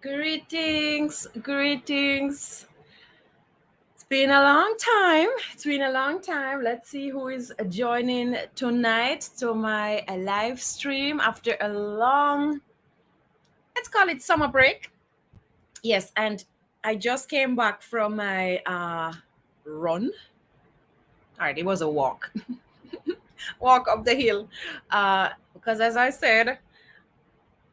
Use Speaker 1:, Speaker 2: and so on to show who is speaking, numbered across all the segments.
Speaker 1: Greetings, greetings. It's been a long time. It's been a long time. Let's see who is joining tonight to my live stream after a long, let's call it summer break. Yes, and I just came back from my run. All right, it was a walk, walk up the hill. Because as I said,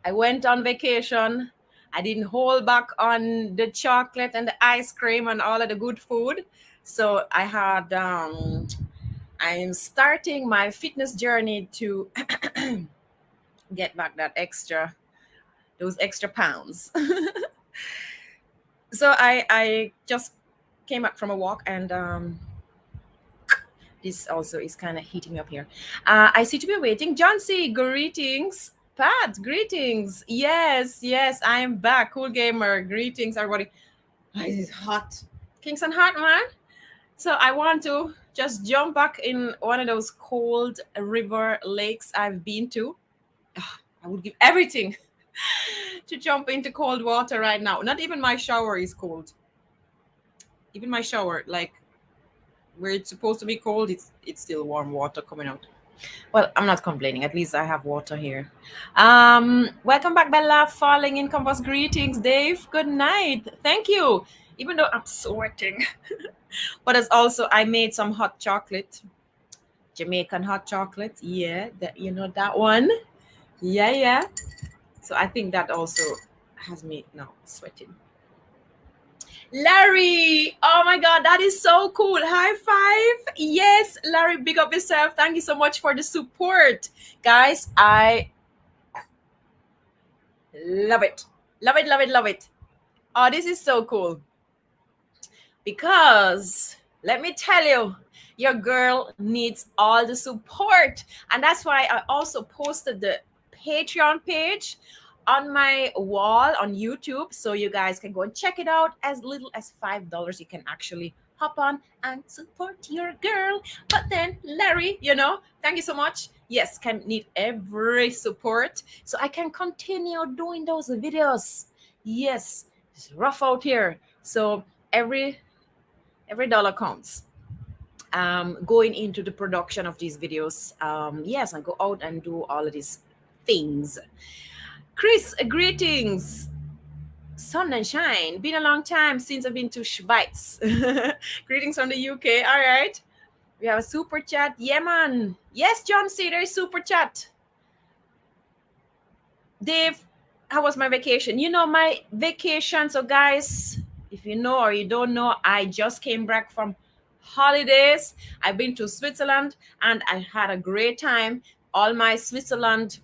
Speaker 1: I went on vacation. I didn't hold back on the chocolate and the ice cream and all of the good food. So I'm starting my fitness journey to get back those extra pounds. So I just came back from a walk and this also is kind of heating me up here. I see to be waiting. John C, greetings. Pat, greetings. Yes, yes, I am back. Cool gamer, greetings, everybody. It is hot. Kingston hot, man. So I want to just jump back in one of those cold river lakes I've been to. I would give everything to jump into cold water right now. Not even my shower is cold. Even my shower, like where it's supposed to be cold, it's still warm water coming out. Well, I'm not complaining. At least I have water here. Welcome back, Bella. Falling in Compass. Greetings, Dave. Good night. Thank you. Even though I'm sweating, but as also I made some hot chocolate, Jamaican hot chocolate. Yeah, that that one. Yeah, yeah. So I think that also has me now sweating. Larry, oh my God, that is so cool. High five. Yes, Larry, big up yourself. Thank you so much for the support. Guys, I love it. Love it, love it, love it. Oh, this is so cool. Because let me tell you, your girl needs all the support. And that's why I also posted the Patreon page on my wall on YouTube. So you guys can go and check it out. As little as $5, you can actually hop on and support your girl. But then, Larry, thank you so much. Yes, can need every support so I can continue doing those videos. Yes, it's rough out here. So every dollar counts. Going into the production of these videos. Yes, and go out and do all of these things. Chris, greetings. Sun and shine. Been a long time since I've been to Schweiz. Greetings from the UK. All right. We have a super chat. Yeah, man. Yes, John C. There's super chat. Dave, how was my vacation? My vacation. So, guys, if you know or you don't know, I just came back from holidays. I've been to Switzerland and I had a great time. All my Switzerland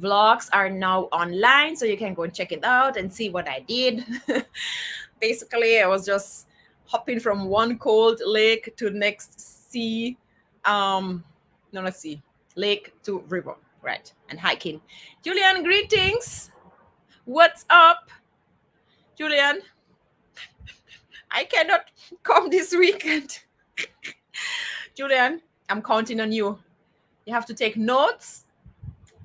Speaker 1: vlogs are now online, so you can go and check it out and see what I did. Basically, I was just hopping from one cold lake to next sea. No, let's see, lake to river, right? And hiking. Julian, greetings. What's up, Julian? I cannot come this weekend. Julian, I'm counting on you. You have to take notes.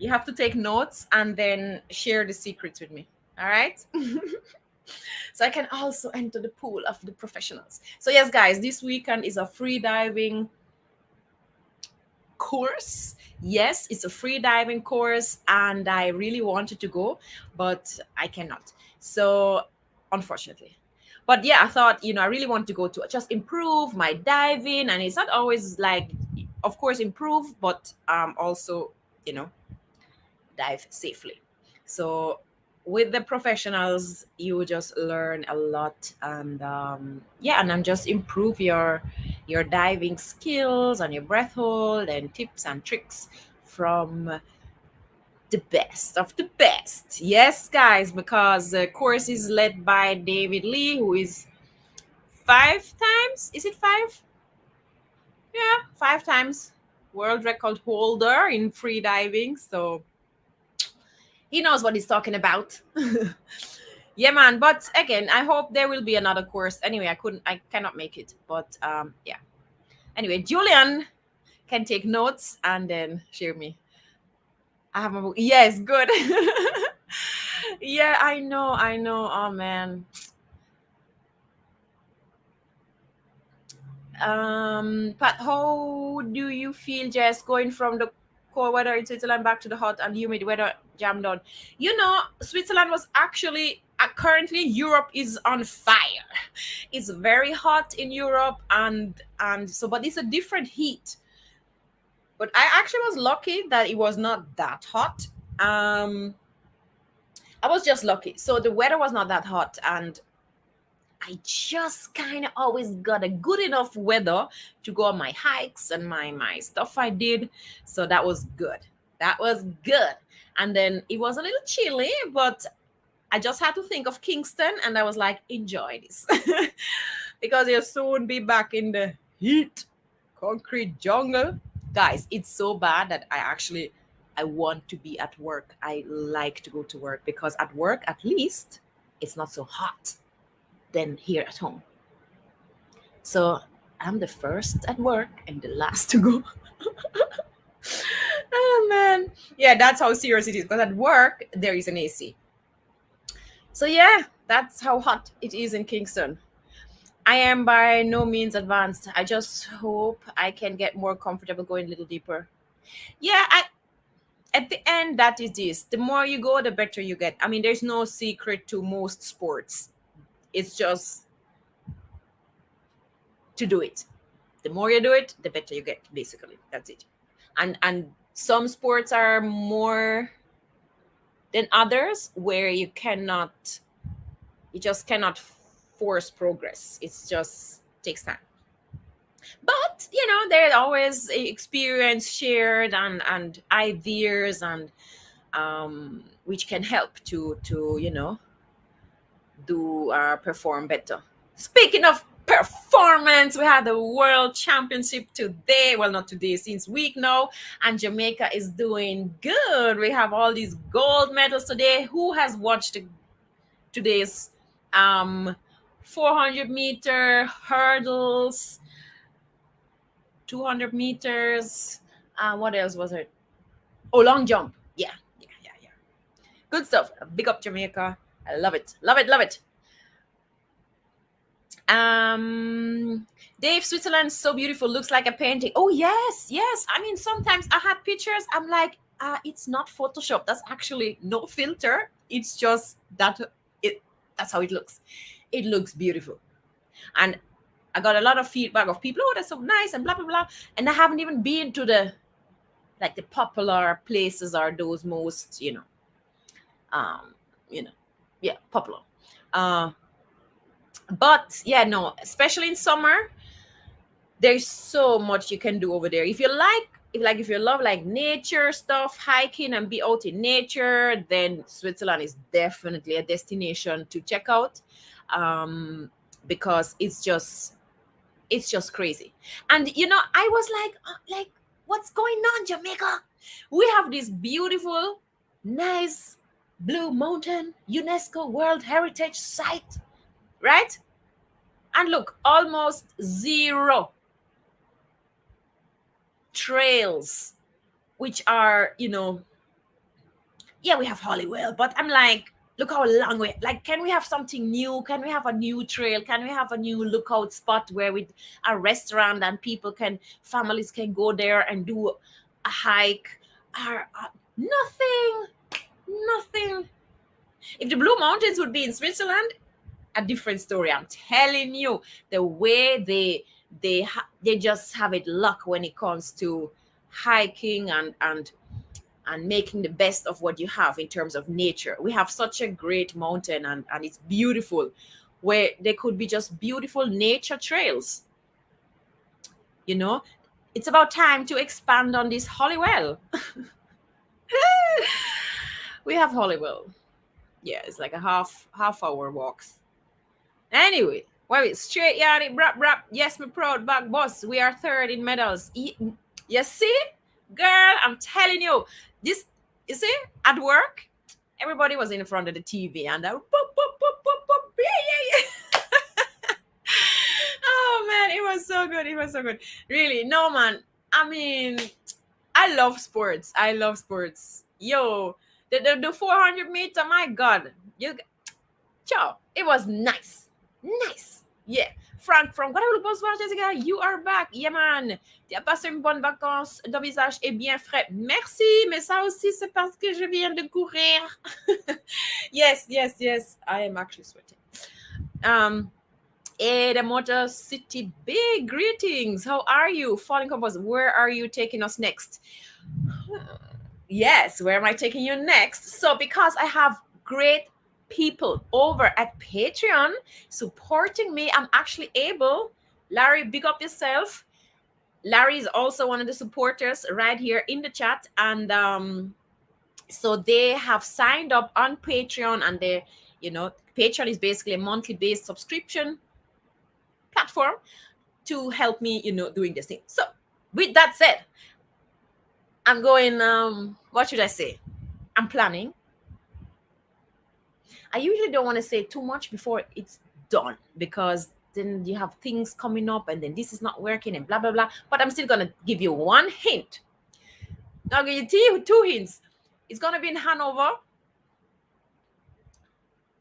Speaker 1: You have to take notes and then share the secrets with me. All right? So I can also enter the pool of the professionals. So yes, guys, this weekend is a free diving course. Yes, it's a free diving course and I really wanted to go, but I cannot. So unfortunately. But yeah, I thought, I really want to go to just improve my diving. And it's not always like, of course, improve, but also, dive safely. So with the professionals, you just learn a lot, and and then just improve your diving skills and your breath hold and tips and tricks from the best of the best. Yes, guys, because the course is led by David Lee, who is 5 times. Is it five? Yeah, 5 times world record holder in free diving. So he knows what he's talking about. Yeah, man. But again, I hope there will be another course. Anyway, I cannot make it. But yeah. Anyway, Julian can take notes and then share me. I have my book. Yes, good. Yeah, I know. Oh man. But how do you feel just going from the cold weather in Switzerland back to the hot and humid weather jammed on? Switzerland was actually currently Europe is on fire. It's very hot in Europe, and so, but it's a different heat. But I actually was lucky that it was not that hot. Um, I was just lucky. So the weather was not that hot, and I just kind of always got a good enough weather to go on my hikes and my stuff I did. So that was good. That was good. And then it was a little chilly, but I just had to think of Kingston, and I was like, enjoy this. Because you'll soon be back in the heat, concrete jungle. Guys, it's so bad that I want to be at work. I like to go to work because at work at least it's not so hot than here at home. So I'm the first at work and the last to go. Oh man. Yeah, that's how serious it is. Because at work there is an AC. So yeah, that's how hot it is in Kingston. I am by no means advanced. I just hope I can get more comfortable going a little deeper. Yeah, at the end that is this. The more you go, the better you get. I mean, there's no secret to most sports. It's just to do it. The more you do it, the better you get, basically. That's it. And some sports are more than others where you just cannot force progress. It's just takes time. But there's always experience shared and ideas and which can help to do perform better. Speaking of performance, we had the World Championship today. Well, not today, since week now, and Jamaica is doing good. We have all these gold medals today. Who has watched today's um 400-meter hurdles, 200 meters? What else was it? Oh, long jump. Yeah, yeah, yeah, yeah. Good stuff. Big up Jamaica. I love it. Love it. Love it. Um, Dave, Switzerland so beautiful, looks like a painting. Oh yes, yes. I mean, sometimes I had pictures. I'm like, it's not Photoshop. That's actually no filter. It's just that it. That's how it looks. It looks beautiful, and I got a lot of feedback of people. Oh, that's so nice and blah blah blah. And I haven't even been to the popular places or those most um, you know, yeah, popular. Uh, but yeah, no, especially in summer there's so much you can do over there if you like if you love like nature stuff, hiking and be out in nature, then Switzerland is definitely a destination to check out, um because it's just crazy. And I was like, what's going on, Jamaica? We have this beautiful, nice Blue Mountain UNESCO World Heritage Site, right? And look, almost zero trails, which are, yeah, we have Hollywell, but I'm like, look how long we like. Can we have something new? Can we have a new trail? Can we have a new lookout spot where with a restaurant and families can go there and do a hike? Nothing, nothing. If the Blue Mountains would be in Switzerland, a different story. I'm telling you, the way they just have it luck when it comes to hiking and making the best of what you have in terms of nature. We have such a great mountain, and it's beautiful, where there could be just beautiful nature trails. You know, it's about time to expand on this Hollywell. We have Hollywell. Yeah, it's like a half hour walks. Anyway, well, straight yardy, brap, brap. Yes, my proud back boss. We are third in medals. You see, girl, I'm telling you, this, you see, at work, everybody was in front of the TV and boop, boop, boop, boop, boop, yeah, yeah, yeah. Oh man, it was so good. It was so good. Really, no man. I mean, I love sports. I love sports. Yo, The 400-meter, my God. Ciao. It was nice. Nice. Yeah. Franck from Guadeloupe, bonsoir Jessica, you are back. Yeah man. Tu as passé une bonne vacance, ton visage est bien frais. Merci, mais ça aussi c'est parce que je viens de courir. Yes, yes, yes. I am actually sweating. The Motor City, big greetings. How are you? Falling Compos, where are you taking us next? Yes, where am I taking you next? So, because I have great people over at Patreon supporting me, I'm actually able. Larry, big up yourself. Larry is also one of the supporters right here in the chat. And so they have signed up on Patreon, and they, Patreon is basically a monthly based subscription platform to help me, doing this thing. So with that said, I'm going, what should I say? I'm planning. I usually don't want to say too much before it's done, because then you have things coming up and then this is not working and blah, blah, blah. But I'm still going to give you one hint. I'll give you two hints. It's going to be in Hanover,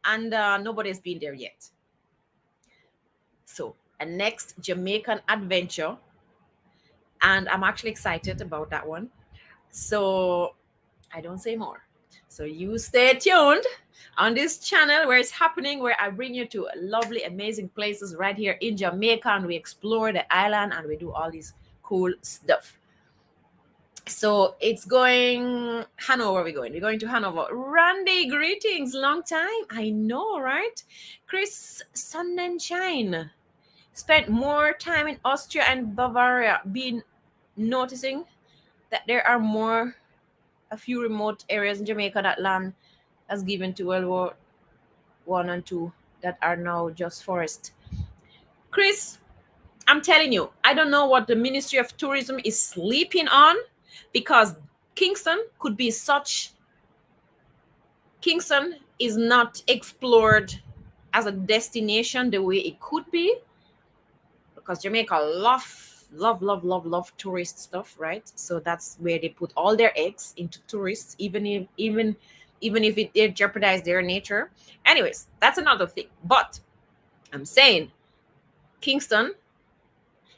Speaker 1: and nobody's been there yet. So a next Jamaican adventure, and I'm actually excited about that one. So I don't say more. So you stay tuned on this channel where it's happening, where I bring you to lovely, amazing places right here in Jamaica, and we explore the island and we do all this cool stuff. So it's going Hanover. We're going to Hanover. Randy, greetings, long time. I know, right? Chris Sonnenschein spent more time in Austria and Bavaria. Been noticing that there are a few remote areas in Jamaica that land has given to World War One and Two that are now just forest. Chris, I'm telling you, I don't know what the Ministry of Tourism is sleeping on, because Kingston could be such. Kingston is not explored as a destination the way it could be, because Jamaica love tourist stuff, right? So that's where they put all their eggs, into tourists, even if it jeopardize their nature. Anyways, that's another thing. But I'm saying Kingston,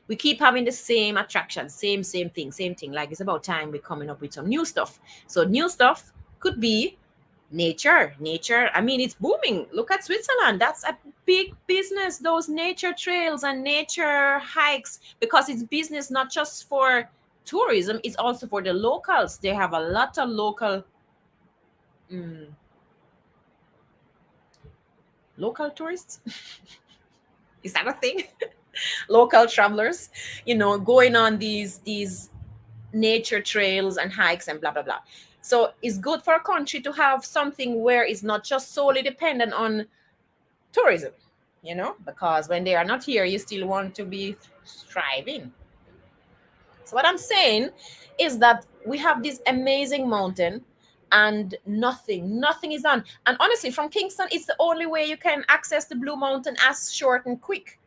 Speaker 1: we keep having the same attraction, same thing. Like, it's about time we're coming up with some new stuff. So new stuff could be nature. I mean, it's booming. Look at Switzerland. That's a big business, those nature trails and nature hikes, because it's business not just for tourism, it's also for the locals. They have a lot of local tourists. Is that a thing? Local travelers, going on these nature trails and hikes and blah blah blah. So it's good for a country to have something where it's not just solely dependent on tourism, because when they are not here, you still want to be thriving. So what I'm saying is that we have this amazing mountain, and nothing is done. And honestly, from Kingston, it's the only way you can access the Blue Mountain as short and quick.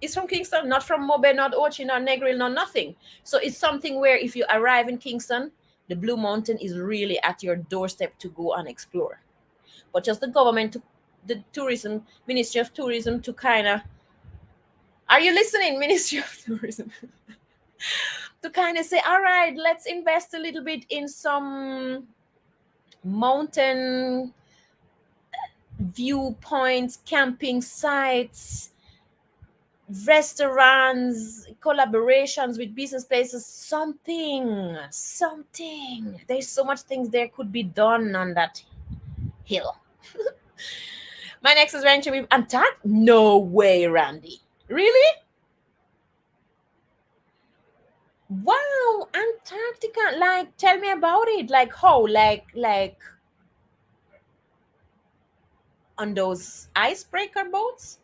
Speaker 1: It's from Kingston, not from Mobe, not Ochi, not Negril, not nothing. So it's something where if you arrive in Kingston, the Blue Mountain is really at your doorstep to go and explore. But just the government, the tourism, Ministry of Tourism, to kind of, are you listening, Ministry of Tourism? To kind of say, all right, let's invest a little bit in some mountain viewpoints, camping sites, restaurants, collaborations with business places, something. There's so much things there could be done on that hill. My next adventure with Antarctica? No way, Randy. Really? Wow, Antarctica. Like, tell me about it. Like, how? Like on those icebreaker boats?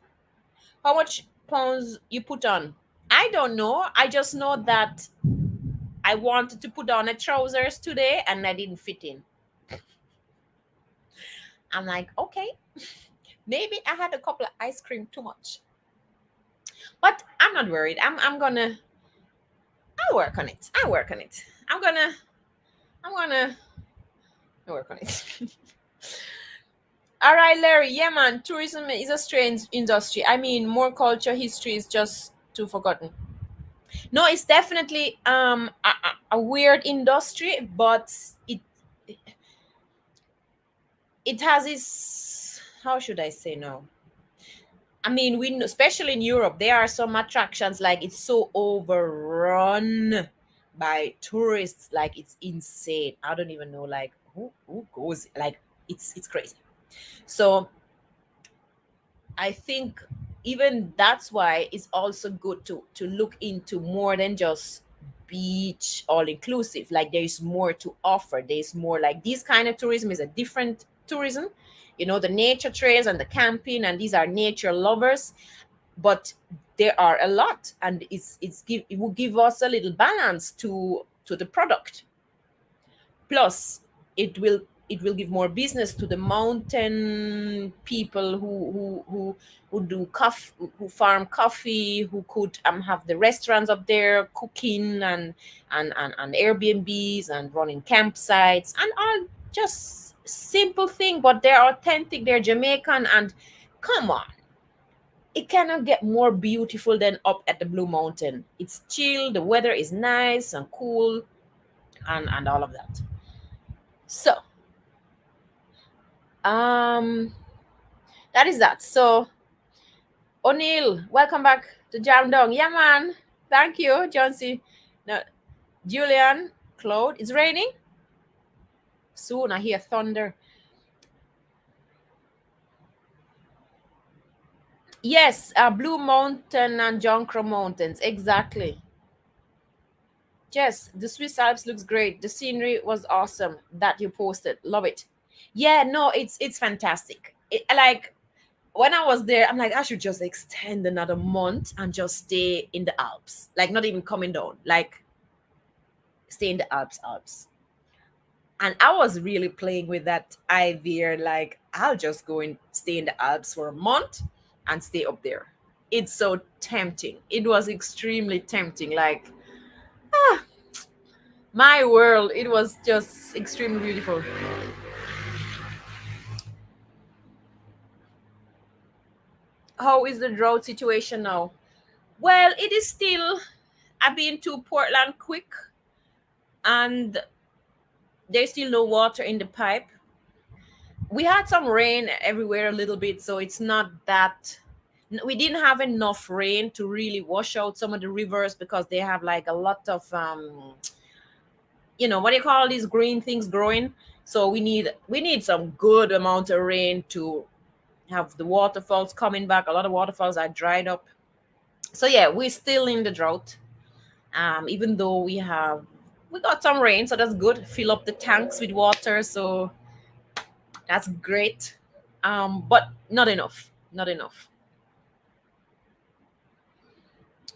Speaker 1: How much pounds you put on? I don't know. I just know that I wanted to put on a trousers today and I didn't fit in. I'm like, okay, maybe I had a couple of ice cream too much. But I'm not worried. I'll work on it. I'm gonna I'll work on it. All right, Larry. Yeah, man. Tourism is a strange industry. I mean, more culture, history is just too forgotten. No, it's definitely a weird industry, but it it has its, how should I say now? I mean, especially in Europe, there are some attractions like it's so overrun by tourists, like it's insane. I don't even know like who goes, like it's crazy. So I think even that's why it's also good to look into more than just beach all inclusive. Like there is more to offer. There's more, like this kind of tourism is a different tourism. You know, the nature trails and the camping, and these are nature lovers. But there are a lot, and it will give us a little balance to the product. Plus it will give more business to the mountain people who do coffee, who farm coffee, who could have the restaurants up there cooking, and Airbnbs and running campsites and all, just simple thing, but they're authentic, they're Jamaican, and come on, it cannot get more beautiful than up at the Blue Mountain. It's chill, the weather is nice and cool, and all of that. So um that is that. So O'Neill, welcome back to Jam Dong. Yeah, man. Thank you, John C. No, Julian, Claude. It's raining. Soon I hear thunder. Yes, Blue Mountain and Jonkro Mountains. Exactly. Yes, the Swiss Alps looks great. The scenery was awesome that you posted. Love it. Yeah, no, it's fantastic. Like when I was there, I'm like, I should just extend another month and just stay in the Alps. Like not even coming down. Like stay in the Alps. And I was really playing with that idea. Like I'll just go and stay in the Alps for a month and stay up there. It's so tempting. It was extremely tempting. Like my world, it was just extremely beautiful. How is the drought situation now? Well, it is still, I've been to Portland quick, and there's still no water in the pipe. We had some rain everywhere a little bit, so it's not that, we didn't have enough rain to really wash out some of the rivers, because they have like a lot of what do you call these green things growing. So we need some good amount of rain to have the waterfalls coming back. A lot of waterfalls are dried up. So yeah, we're still in the drought. Even though we got some rain, so that's good. Fill up the tanks with water, so that's great. But not enough. Not enough.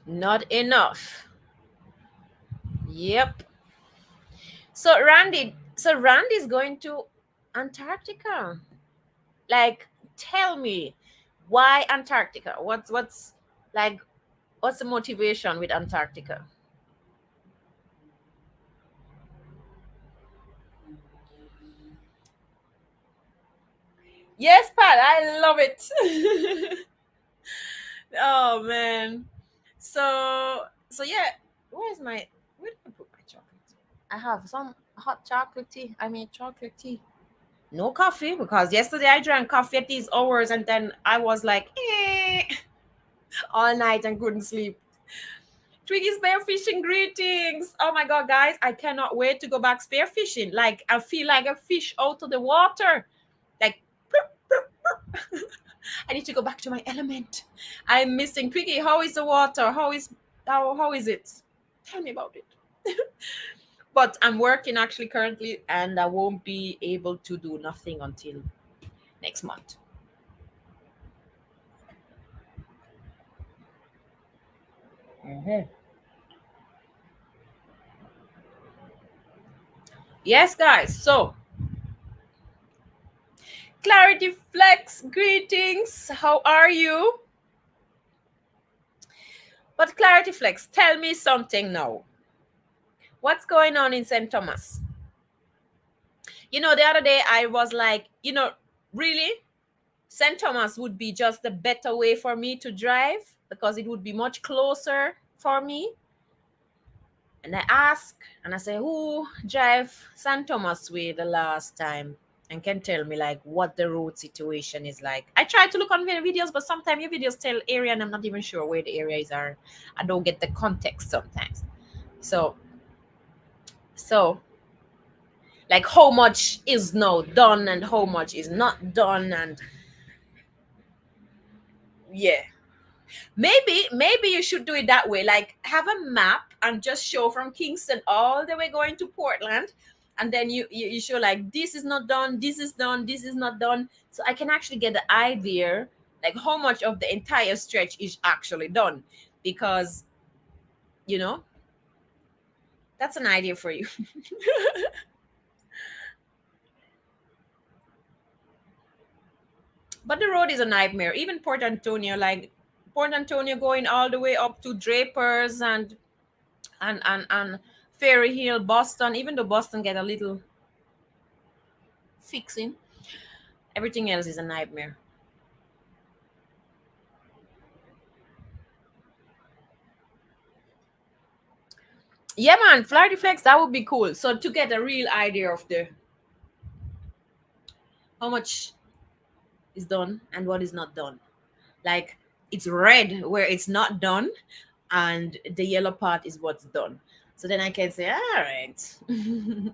Speaker 1: Not enough. Yep. So Randy's going to Antarctica. Like, tell me, why Antarctica? What's like what's the motivation with Antarctica? Yes, Pat, I love it. Oh man. So yeah, where did I put my chocolate? I have some hot chocolate tea. I made chocolate tea. No coffee, because yesterday I drank coffee at these hours, and then I was like all night and couldn't sleep. Twiggy spearfishing, greetings. Oh my god, guys, I cannot wait to go back spearfishing. Like I feel like a fish out of the water. Like I need to go back to my element. I'm missing Twiggy. How is the water? How is it? Tell me about it. But I'm working actually currently, and I won't be able to do nothing until next month. Mhm. Yes, guys. So Clarity Flex, greetings. How are you? But Clarity Flex, tell me something now. What's going on in St. Thomas? The other day I was like, really, St. Thomas would be just the better way for me to drive because it would be much closer for me. And I ask and I say, who drive St. Thomas way the last time and can tell me like what the road situation is like. I try to look on videos, but sometimes your videos tell area and I'm not even sure where the areas are. I don't get the context sometimes. So like how much is now done and how much is not done, and yeah. Maybe you should do it that way. Like have a map and just show from Kingston all the way going to Portland, and then you show like this is not done, this is done, this is not done, so I can actually get the idea like how much of the entire stretch is actually done, because you know that's an idea for you. But the road is a nightmare. Even Port Antonio, like Port Antonio going all the way up to Drapers and Ferry Hill, Boston. Even though Boston get a little fixing, everything else is a nightmare. Yeah, man, Flirty Flex, that would be cool. So to get a real idea of the how much is done and what is not done. Like it's red where it's not done, and the yellow part is what's done. So then I can say, all right. You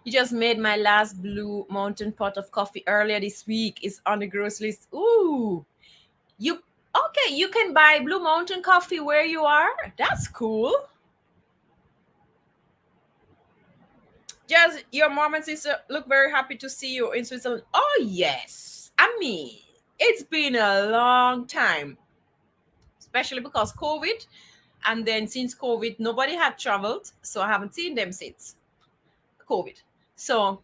Speaker 1: just made my last Blue Mountain pot of coffee earlier this week. Is on the grocery list. Ooh, you okay? You can buy Blue Mountain coffee where you are. That's cool. Just your mom and sister look very happy to see you in Switzerland. Oh yes, I mean it's been a long time, especially because COVID, and then since COVID, nobody had traveled, so I haven't seen them since COVID. So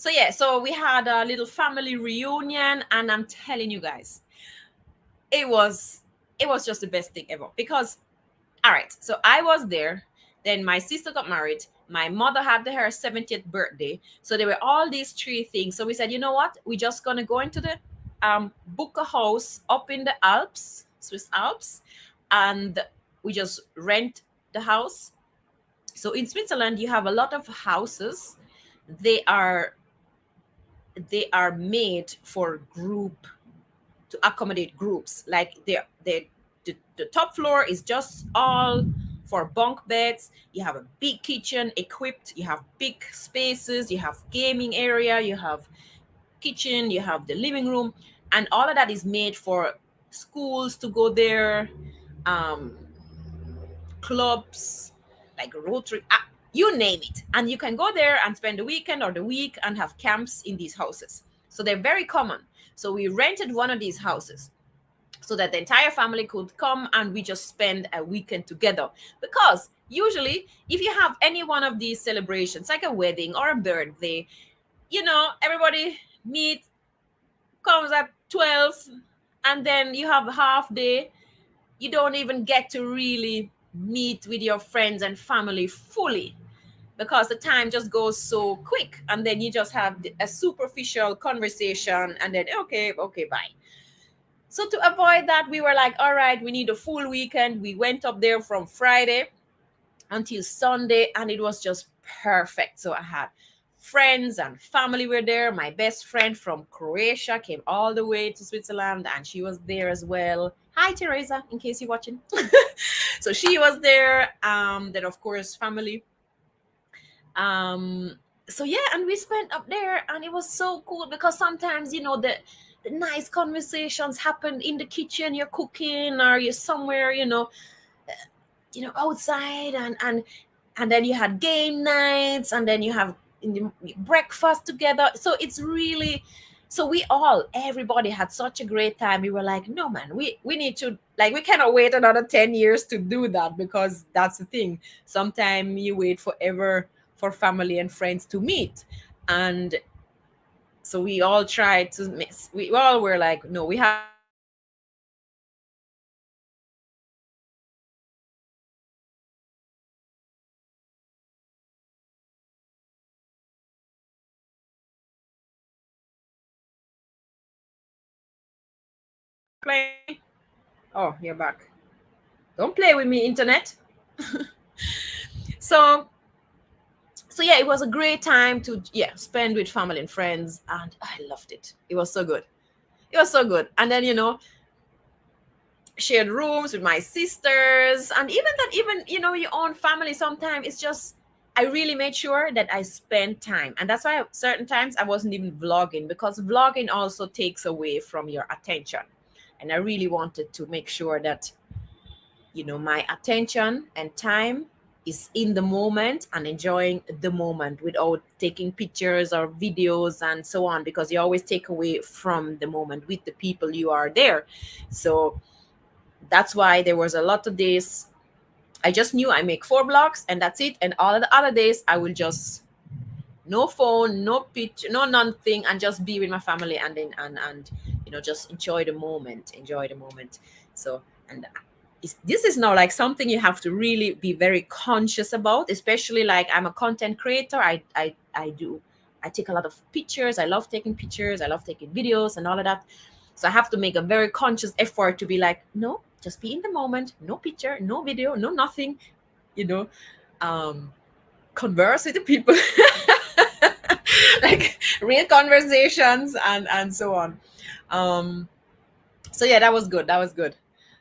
Speaker 1: yeah, so we had a little family reunion, and I'm telling you guys, it was just the best thing ever. Because all right, so I was there, then my sister got married, my mother had her 70th birthday, so there were all these three things. So we said, you know what, we're just gonna go into the book a house up in the Alps, Swiss Alps, and we just rent the house. So in Switzerland you have a lot of houses. they are they are made for group, to accommodate groups. Like the top floor is just all for bunk beds. You have a big kitchen equipped, you have big spaces, you have gaming area, you have kitchen, you have the living room, and all of that is made for schools to go there, um clubs like Rotary, you name it. And you can go there and spend the weekend or the week and have camps in these houses. So they're very common. So we rented one of these houses so that the entire family could come and we just spend a weekend together. Because usually, if you have any one of these celebrations, like a wedding or a birthday, everybody meet, comes at 12, and then you have a half day. You don't even get to really meet with your friends and family fully, because the time just goes so quick, and then you just have a superficial conversation and then okay, bye. So to avoid that, we were like, all right, we need a full weekend. We went up there from Friday until Sunday, and it was just perfect. So I had friends and family were there. My best friend from Croatia came all the way to Switzerland, and she was there as well. Hi, Teresa, in case you're watching. So she was there. Then of course family. So yeah, and we spent up there, and it was so cool because sometimes the nice conversations happen in the kitchen. You're cooking or you're somewhere, outside, and then you had game nights, and then you have breakfast together. So it's really, so everybody had such a great time. We were like, no man, we need to, like, we cannot wait another 10 years to do that, because that's the thing. Sometimes you wait forever for family and friends to meet. And so we all tried to miss, we all were like, no, we have playing? Oh, you're back. Don't play with me, internet. so so yeah, it was a great time to spend with family and friends, and I loved it. It was so good. It was so good. And then shared rooms with my sisters, and even your own family. Sometimes it's just, I really made sure that I spent time, and that's why certain times I wasn't even vlogging, because vlogging also takes away from your attention, and I really wanted to make sure that my attention and time is in the moment and enjoying the moment without taking pictures or videos and so on, because you always take away from the moment with the people you are there. So that's why there was a lot of days I just knew I make 4 vlogs and that's it, and all of the other days I will just no phone, no picture, no nothing, and just be with my family, and then and just enjoy the moment. So, and this is now like something you have to really be very conscious about, especially like I'm a content creator. I take a lot of pictures. I love taking pictures. I love taking videos and all of that. So I have to make a very conscious effort to be like, no, just be in the moment. No picture, no video, no nothing. You know, um, converse with the people, like real conversations and so on. Um, so yeah, that was good. That was good.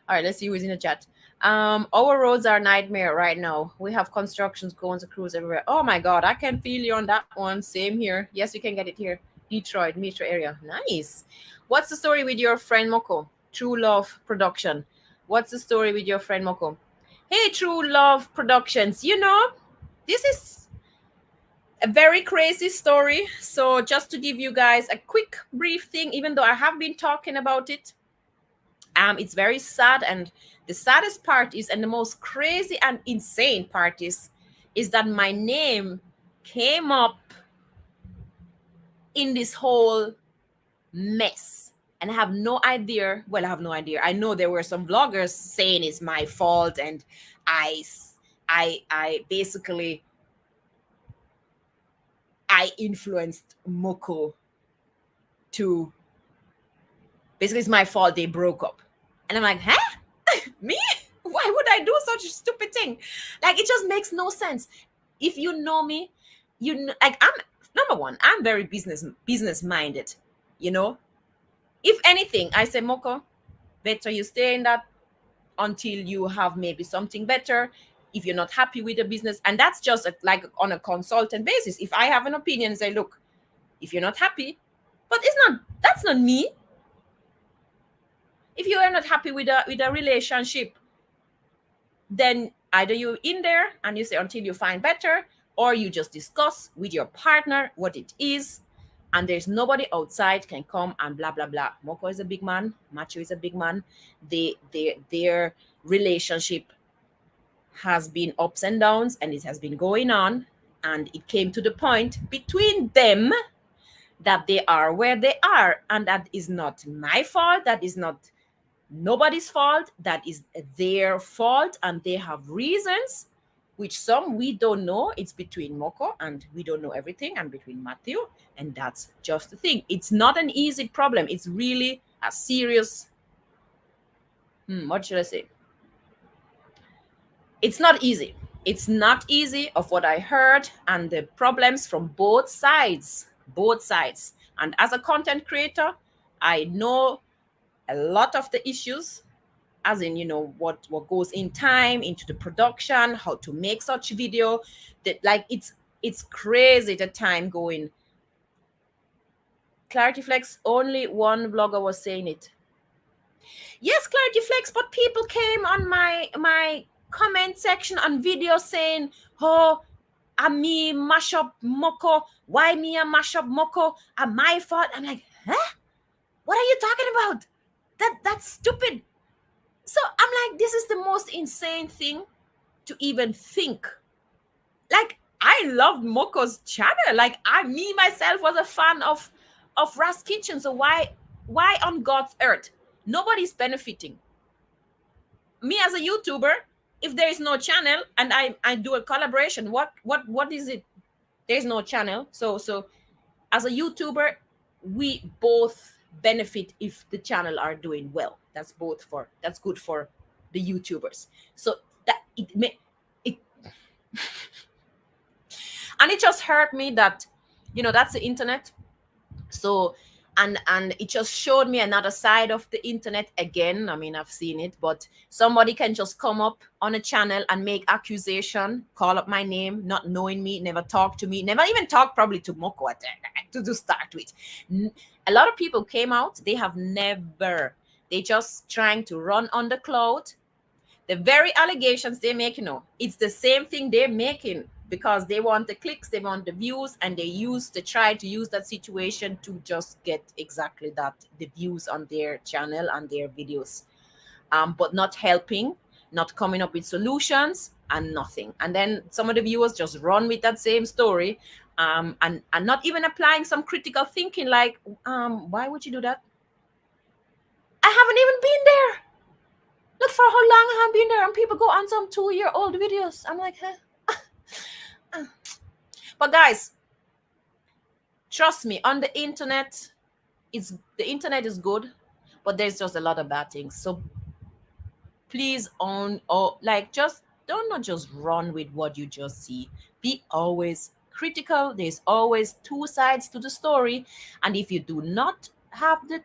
Speaker 1: All right, let's see who's in the chat. Our roads are a nightmare right now. We have constructions going to crews everywhere. Oh my god, I can feel you on that one. Same here. Yes, you can get it here. Detroit metro area. Nice. What's the story with your friend Moko? True Love Production. What's the story with your friend Moko? Hey, True Love Productions. This is a very crazy story. So just to give you guys a quick brief thing, even though I have been talking about it, it's very sad, and the saddest part is, and the most crazy and insane part is that my name came up in this whole mess, and I have no idea. Well, I have no idea. I know there were some vloggers saying it's my fault, and I basically I influenced Moko to, basically it's my fault they broke up. And I'm like, huh? Me? Why would I do such a stupid thing? Like, it just makes no sense. If you know me, like, I'm number one, I'm very business minded. If anything, I say, Moko, better you stay in that until you have maybe something better. If you're not happy with the business, and that's just like on a consultant basis. If I have an opinion, say, look, if you're not happy, but that's not me. If you are not happy with a relationship, then either you in there and you say until you find better, or you just discuss with your partner what it is, and there's nobody outside can come and blah blah blah. Moko is a big man, Macho is a big man. Their relationship has been ups and downs, and it has been going on, and it came to the point between them that they are where they are, and that is not my fault. That is not nobody's fault. That is their fault, and they have reasons, which some we don't know. It's between Moko, and we don't know everything, and between Matthew, and that's just the thing. It's not an easy problem. It's really a serious, what should I say? It's not easy. It's not easy of what I heard, and the problems from both sides. And as a content creator, I know a lot of the issues, as in what goes in time into the production, how to make such video, that like it's crazy the time going. Clarity Flex, only one vlogger was saying it. Yes, Clarity Flex, but people came on my comment section on video saying, oh, I me mash up Moko. Why me a mash up Moko? Am my fault? I'm like, huh? What are you talking about? That's stupid. So I'm like, this is the most insane thing to even think. Like, I loved Moko's channel. Like, me myself was a fan of Ras Kitchen. So why on God's earth nobody's benefiting? Me as a YouTuber, if there is no channel and I do a collaboration, what is it? There's no channel. So as a YouTuber, we both benefit if the channel are doing well. That's good for the YouTubers. So that it and it just hurt me that, that's the internet. So and it just showed me another side of the internet again. I mean, I've seen it, but somebody can just come up on a channel and make accusation, call up my name, not knowing me, never talk to me, never even talk probably to Moko to start with. A lot of people came out, they have never, they just trying to run on the cloud. The very allegations they make, it's the same thing they're making because they want the clicks, they want the views, and they try to use that situation to just get exactly that, the views on their channel and their videos, but not helping, not coming up with solutions and nothing. And then some of the viewers just run with that same story, and not even applying some critical thinking, like, why would you do that? I haven't even been there. Look for how long I have been there, and people go on some 2-year-old videos. I'm like, huh? But guys, trust me, on the internet, the internet is good, but there's just a lot of bad things. So please just don't not just run with what you just see. Be always critical. There's always two sides to the story. And if you do not have the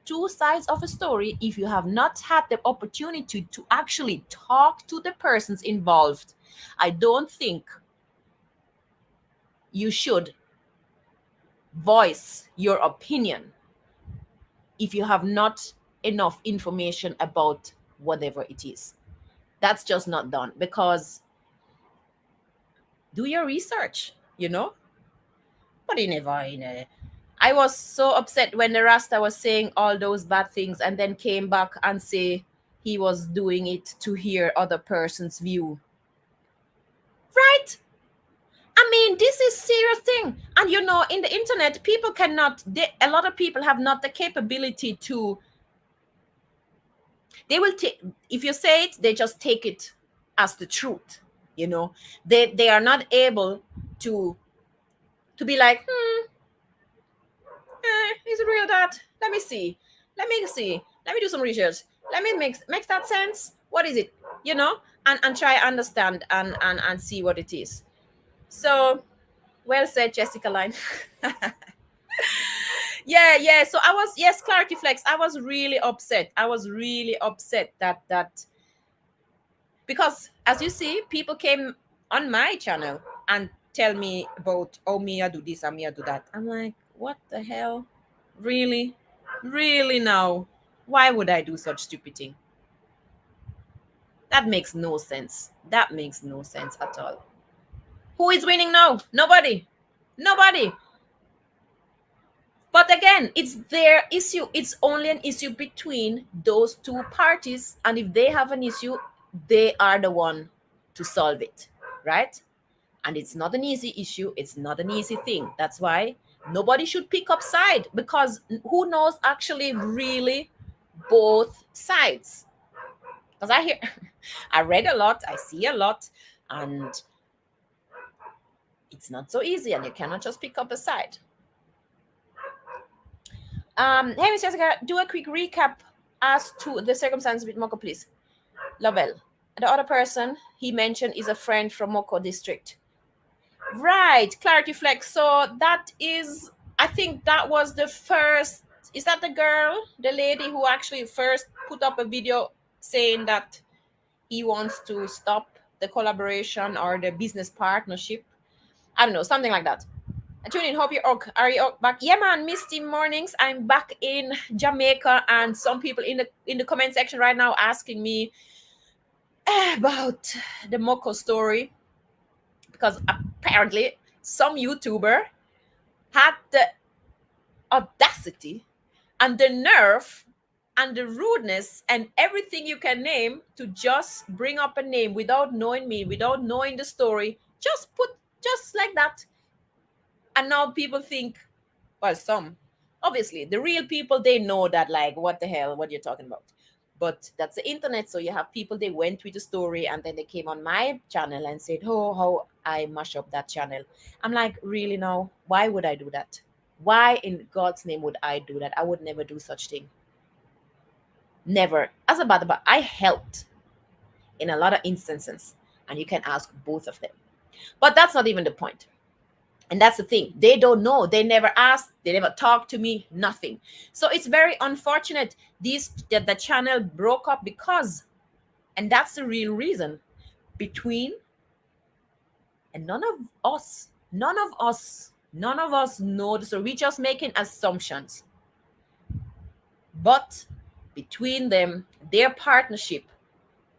Speaker 1: two sides of a story, if you have not had the opportunity to actually talk to the persons involved, I don't think you should voice your opinion if you have not enough information about whatever it is. That's just not done, because do your research, but I was so upset when the Rasta was saying all those bad things and then came back and say he was doing it to hear other person's view. Right? I mean, this is serious thing. And in the internet, people a lot of people have not the capability to, they will take, if you say it, they just take it as the truth. They are not able to be like, is it real that? Let me see. Let me do some research. Let me make that sense. What is it? And try understand and see what it is. So, well said, Jessica Line. Yeah. So Clarity Flex. I was really upset. That because, as you see, people came on my channel and tell me about, oh, me, I do this and me, I do that. I'm like, what the hell? Really now? Why would I do such stupid thing? That makes no sense. At all. Who is winning now? Nobody. But again, it's their issue. It's only an issue between those two parties, and if they have an issue, they are the one to solve it, right? And it's not an easy issue. It's not an easy thing. That's why nobody should pick up side, because who knows actually really both sides. Because I read a lot, I see a lot, and it's not so easy, and you cannot just pick up a side. Hey, Miss Jessica, do a quick recap as to the circumstances with Moko, please. Lovell, the other person he mentioned is a friend from Moko district. Right, Clarity Flex. So that is, I think that was the first, is that the girl, the lady who actually first put up a video saying that he wants to stop the collaboration or the business partnership? I don't know, something like that. I tune in, hope are you back? Yeah, man, misty mornings. I'm back in Jamaica, and some people in the comment section right now asking me about the Moko story, because apparently some YouTuber had the audacity and the nerve and the rudeness and everything you can name to just bring up a name without knowing me, without knowing the story, just like that. And now people think, well, some, obviously, the real people, they know that, like, what the hell, what you're talking about. But that's the internet, so you have people, they went with the story, and then they came on my channel and said, oh, how I mash up that channel. I'm like, really now? Why would I do that? Why in God's name would I do that? I would never do such thing. Never. As a matter, but I helped in a lot of instances, and you can ask both of them. But that's not even the point. And that's the thing. They don't know. They never asked. They never talked to me. Nothing. So it's very unfortunate that the channel broke up because, and that's the real reason, between, and none of us know. So we're just making assumptions. But between them, their partnership,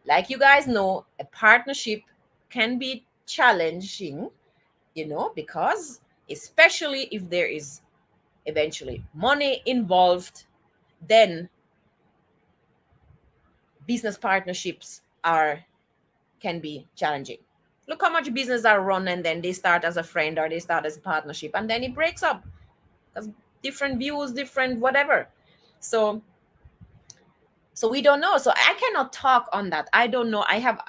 Speaker 1: like you guys know, a partnership can be challenging, because especially if there is eventually money involved, then business partnerships can be challenging. Look how much business are run and then they start as a friend or they start as a partnership and then it breaks up because different views, different whatever. So we don't know. So I cannot talk on that. I don't know. I have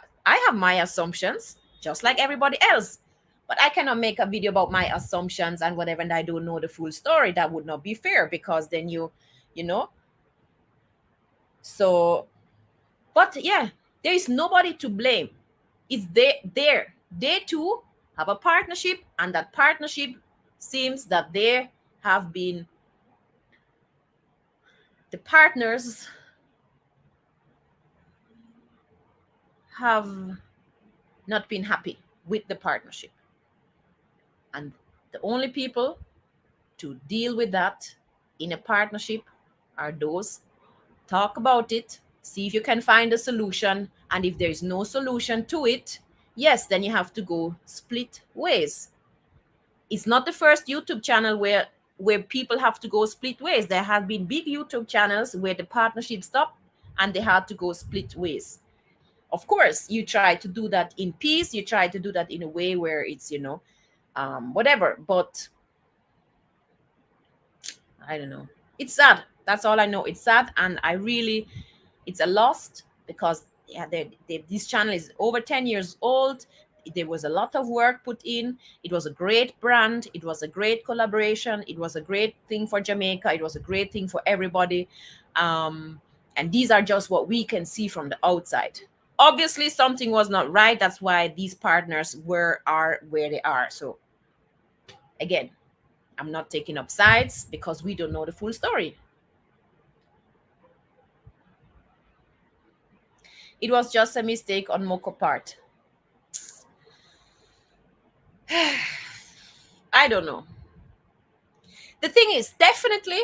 Speaker 1: my assumptions just like everybody else, but I cannot make a video about my assumptions and whatever, and I don't know the full story. That would not be fair, because then you know. So, but yeah, there is nobody to blame. It's they too have a partnership, and that partnership seems that they have been, the partners have not been happy with the partnership. And the only people to deal with that in a partnership are those, talk about it, see if you can find a solution. And if there is no solution to it, yes, then you have to go split ways. It's not the first YouTube channel where people have to go split ways. There have been big YouTube channels where the partnership stopped and they had to go split ways. Of course, you try to do that in peace. You try to do that in a way where it's, whatever. But I don't know. It's sad. That's all I know. It's sad. And it's a loss, because this channel is over 10 years old. There was a lot of work put in. It was a great brand. It was a great collaboration. It was a great thing for Jamaica. It was a great thing for everybody. And these are just what we can see from the outside. Obviously, something was not right. That's why these partners are where they are. So again, I'm not taking up sides because we don't know the full story. It was just a mistake on Moko part. I don't know. The thing is, definitely,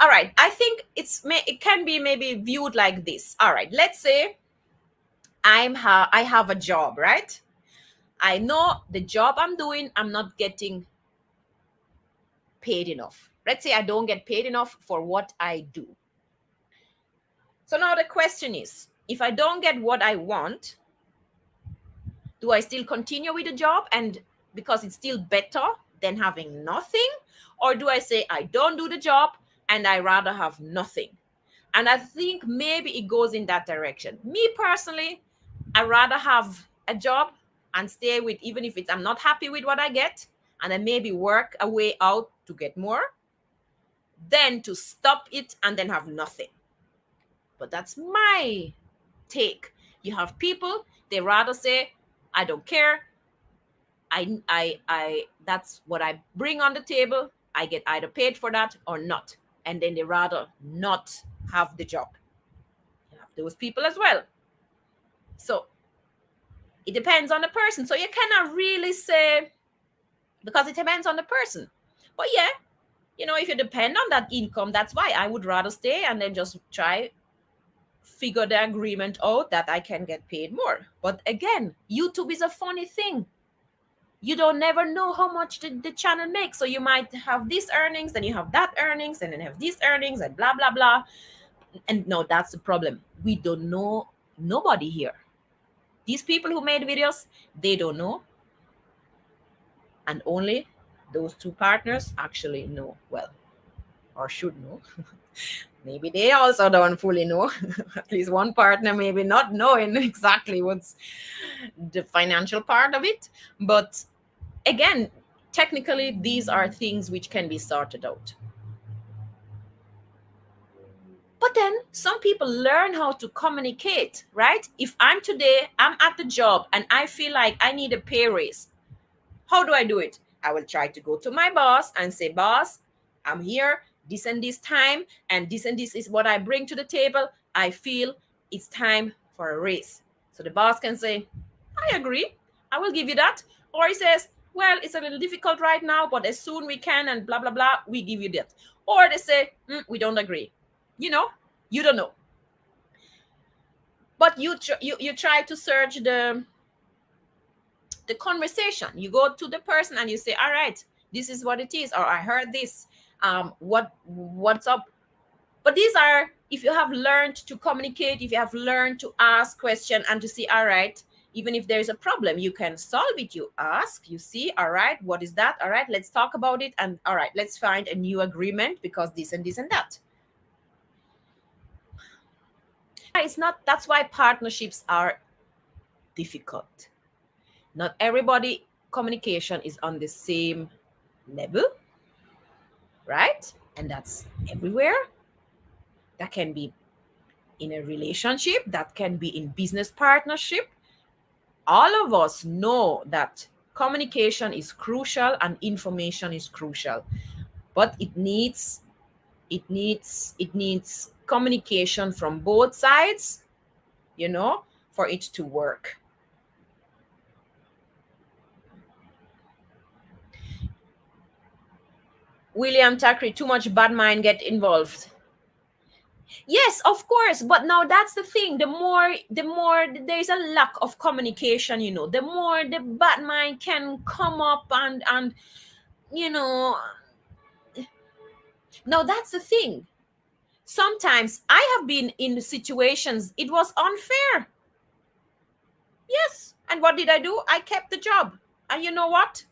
Speaker 1: all right, I think it can be maybe viewed like this. All right, let's say I have a job, right? I know the job I'm doing, I'm not getting paid enough. Let's say I don't get paid enough for what I do. So now the question is, if I don't get what I want, do I still continue with the job, and because it's still better than having nothing? Or do I say I don't do the job and I rather have nothing? And I think maybe it goes in that direction. Me personally, I rather have a job and stay with, even if I'm not happy with what I get, and then maybe work a way out to get more, than to stop it and then have nothing. But that's my take. You have people, they rather say, I don't care. I that's what I bring on the table. I get either paid for that or not. And then they rather not have the job. You have those people as well. So it depends on the person. So you cannot really say, because it depends on the person. But yeah, if you depend on that income, that's why I would rather stay and then just try figure the agreement out that I can get paid more. But again, YouTube is a funny thing. You don't never know how much the channel makes. So you might have these earnings, then you have that earnings, and then have these earnings, and blah, blah, blah. And no, that's the problem. We don't know, nobody here. These people who made videos, they don't know. And only those two partners actually know well, or should know. Maybe they also don't fully know. At least one partner maybe not knowing exactly what's the financial part of it. But again, technically, these are things which can be sorted out. But then some people learn how to communicate, right? If I'm at the job and I feel like I need a pay raise, how do I do it? I will try to go to my boss and say, boss, I'm here, this and this time, and this is what I bring to the table. I feel it's time for a raise. So the boss can say, I agree, I will give you that. Or he says, well, it's a little difficult right now, but as soon we can and blah, blah, blah, we give you that. Or they say, we don't agree. You don't know. But you try to search the conversation. You go to the person and you say, all right, this is what it is, or I heard this, what's up. But these are, if you have learned to communicate, if you have learned to ask question and to see, all right, even if there's a problem, you can solve it. You ask, you see, all right, what is that? All right, let's talk about it. And all right, let's find a new agreement because this and this and that. It's not, that's why partnerships are difficult. Not everybody communication is on the same level, right? And that's everywhere. That can be in a relationship, that can be in business partnership. All of us know that communication is crucial and information is crucial, but it needs communication from both sides, for it to work. William Thackeray, too much bad mind get involved. Yes, of course, but now that's the thing. The more there's a lack of communication, the more the bad mind can come up and now that's the thing. Sometimes I have been in situations it was unfair. Yes, and what did I do? I kept the job. And you know what?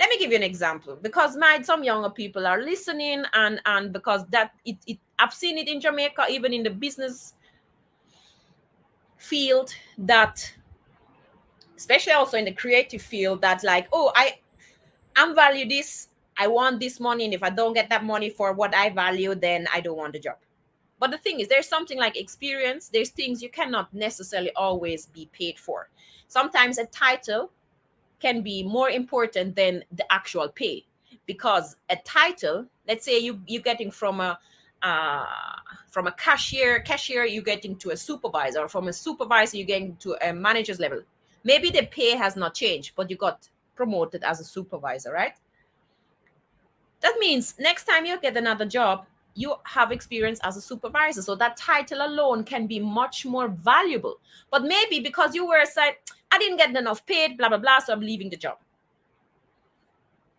Speaker 1: Let me give you an example, because some younger people are listening, and because that it I've seen it in Jamaica, even in the business field, that especially also in the creative field, that like, oh, I'm value this, I want this money, and if I don't get that money for what I value, then I don't want the job. But the thing is, there's something like experience. There's things you cannot necessarily always be paid for. Sometimes a title can be more important than the actual pay, because a title, let's say you're getting from a cashier you're getting to a supervisor, or from a supervisor you're getting to a manager's level. Maybe the pay has not changed, but you got promoted as a supervisor, right? That means next time you get another job, you have experience as a supervisor, so that title alone can be much more valuable. But maybe because you were said, I didn't get enough paid, blah blah blah, so I'm leaving the job.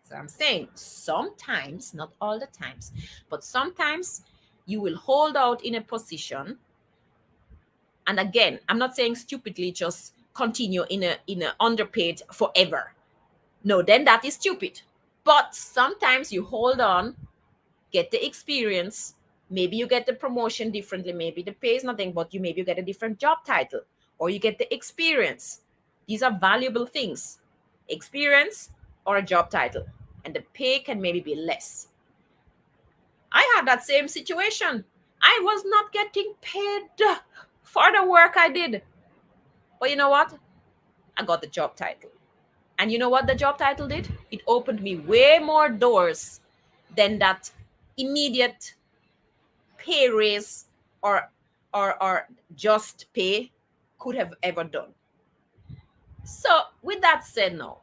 Speaker 1: So I'm saying sometimes, not all the times, but sometimes you will hold out in a position, and again, I'm not saying stupidly just continue in a underpaid forever. No, then that is stupid. But sometimes you hold on, get the experience. Maybe you get the promotion differently. Maybe the pay is nothing, but maybe you get a different job title, or you get the experience. These are valuable things. Experience or a job title. And the pay can maybe be less. I had that same situation. I was not getting paid for the work I did. But you know what? I got the job title. And you know what the job title did? It opened me way more doors than that immediate pay raise or just pay could have ever done. So with that said, now,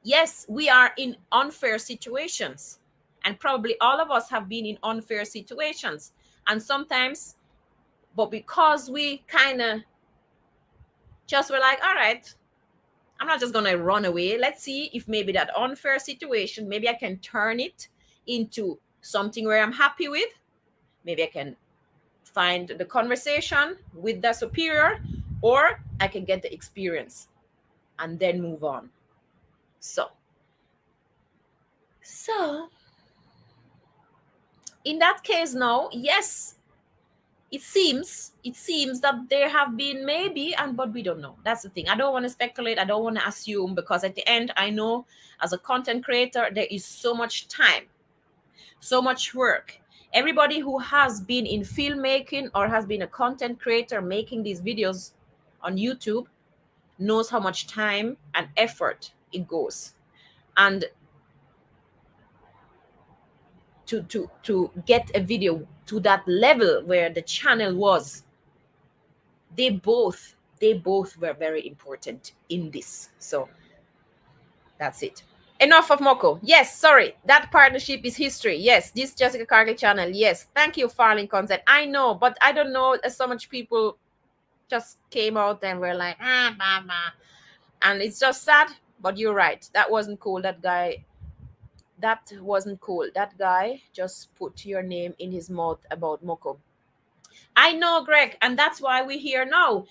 Speaker 1: yes, we are in unfair situations, and probably all of us have been in unfair situations. And sometimes, but because we kind of just were like, all right, I'm not just gonna run away. Let's see if maybe that unfair situation, maybe I can turn it into something where I'm happy with. Maybe I can find the conversation with the superior, or I can get the experience and then move on. So in that case now, yes, it seems that there have been maybe, and but we don't know. That's the thing. I don't want to speculate. I don't want to assume, because at the end, I know as a content creator, there is so much time, so much work. Everybody who has been in filmmaking or has been a content creator making these videos on YouTube knows how much time and effort it goes. And to get a video to that level where the channel was, they both were very important in this. So that's it. Enough of Moko. Yes, sorry. That partnership is history. Yes, this Jessica Cargill channel. Yes. Thank you, Farling Concept. I know, but I don't know. So much people just came out and were like, mama. And it's just sad, but you're right. That wasn't cool. That guy, that wasn't cool. That guy just put your name in his mouth about Moko. I know, Greg, and that's why we're here now.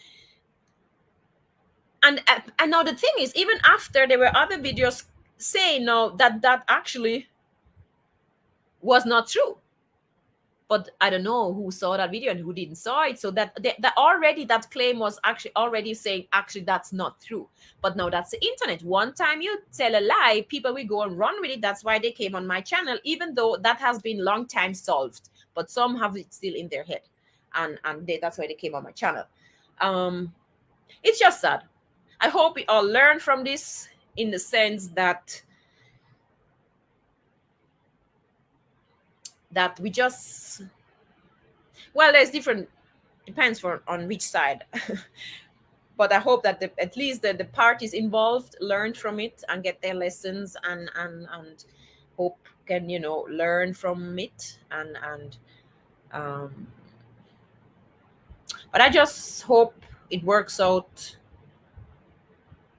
Speaker 1: And now the thing is, even after there were other videos saying no, that actually was not true. But I don't know who saw that video and who didn't saw it. So that already that claim was actually already saying actually that's not true. But now that's the internet. One time you tell a lie, people will go and run with it. That's why they came on my channel, even though that has been long time solved. But some have it still in their head, and that's why they came on my channel. It's just sad. I hope we all learn from this, in the sense that we just, well, there's different, depends on which side. But I hope that at least the parties involved learned from it and get their lessons, and hope can, learn from it, and but I just hope it works out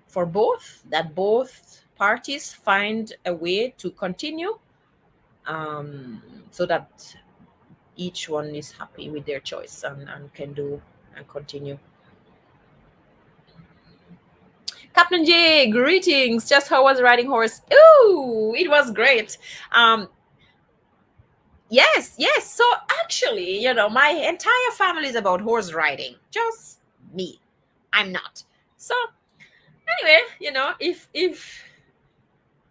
Speaker 1: for both, that both parties find a way to continue, so that each one is happy with their choice, and can do and continue. Captain J, greetings. Just how was riding horse? Ooh, it was great. Yes. So actually, my entire family is about horse riding. Just me, I'm not. So anyway, if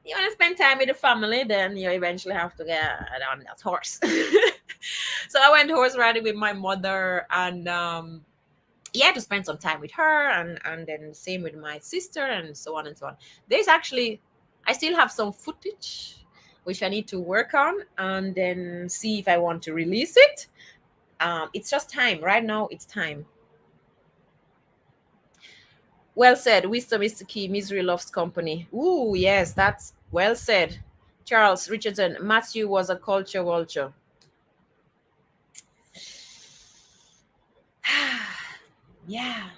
Speaker 1: you want to spend time with the family, then you eventually have to get on that horse. So I went horse riding with my mother, and to spend some time with her, and then same with my sister, and so on and so on. There's actually, I still have some footage which I need to work on, and then see if I want to release it. It's just time. Right now, it's time. Well said. Wisdom is the key. Misery loves company. Ooh, yes, that's well said. Charles Richardson. Matthew was a culture vulture. Yeah.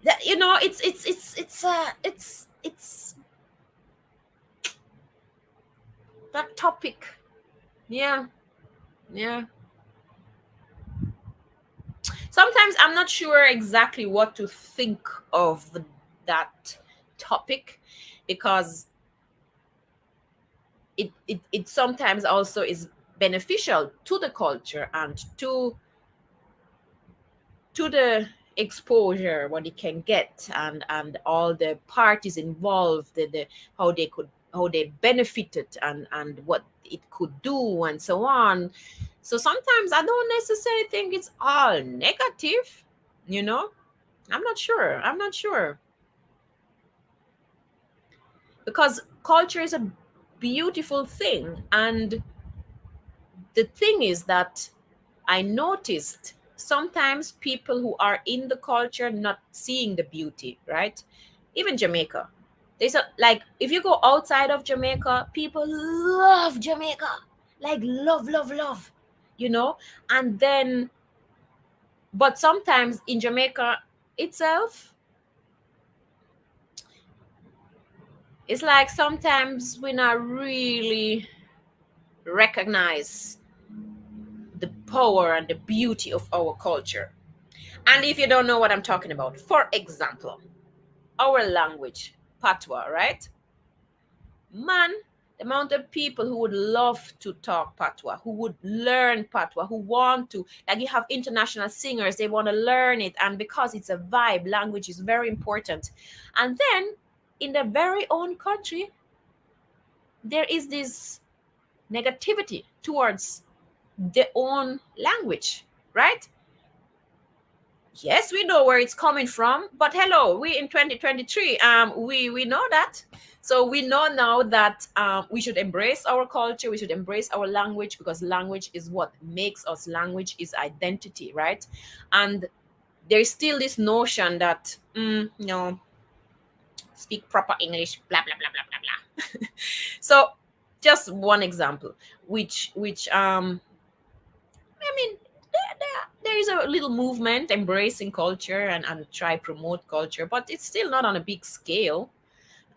Speaker 1: That, it's that topic. Yeah. Sometimes I'm not sure exactly what to think of that topic, because it sometimes also is beneficial to the culture and to the exposure what it can get, and all the parties involved, how they benefited, and what it could do, and so on. So sometimes I don't necessarily think it's all negative. I'm not sure, because culture is a beautiful thing. And the thing is that I noticed sometimes people who are in the culture not seeing the beauty, right? Even Jamaica. There's like, if you go outside of Jamaica, people love Jamaica. Like love. And then, but sometimes in Jamaica itself, it's like sometimes we not really recognize the power and the beauty of our culture. And if you don't know what I'm talking about, for example, our language, Patois, right? Man, The amount of people who would love to talk Patois, who would learn Patois, who want to, like you have international singers, they want to learn it. And because it's a vibe, language is very important. And then in their very own country, there is this negativity towards their own language, right? Yes, we know where it's coming from, but hello, we in 2023, we know that. So we know now that we should embrace our culture, we should embrace our language, because language is what makes us. Language is identity, right? And there's still this notion that no, speak proper English, blah blah blah blah blah blah. So just one example, which I mean, there is a little movement embracing culture and try promote culture, but it's still not on a big scale.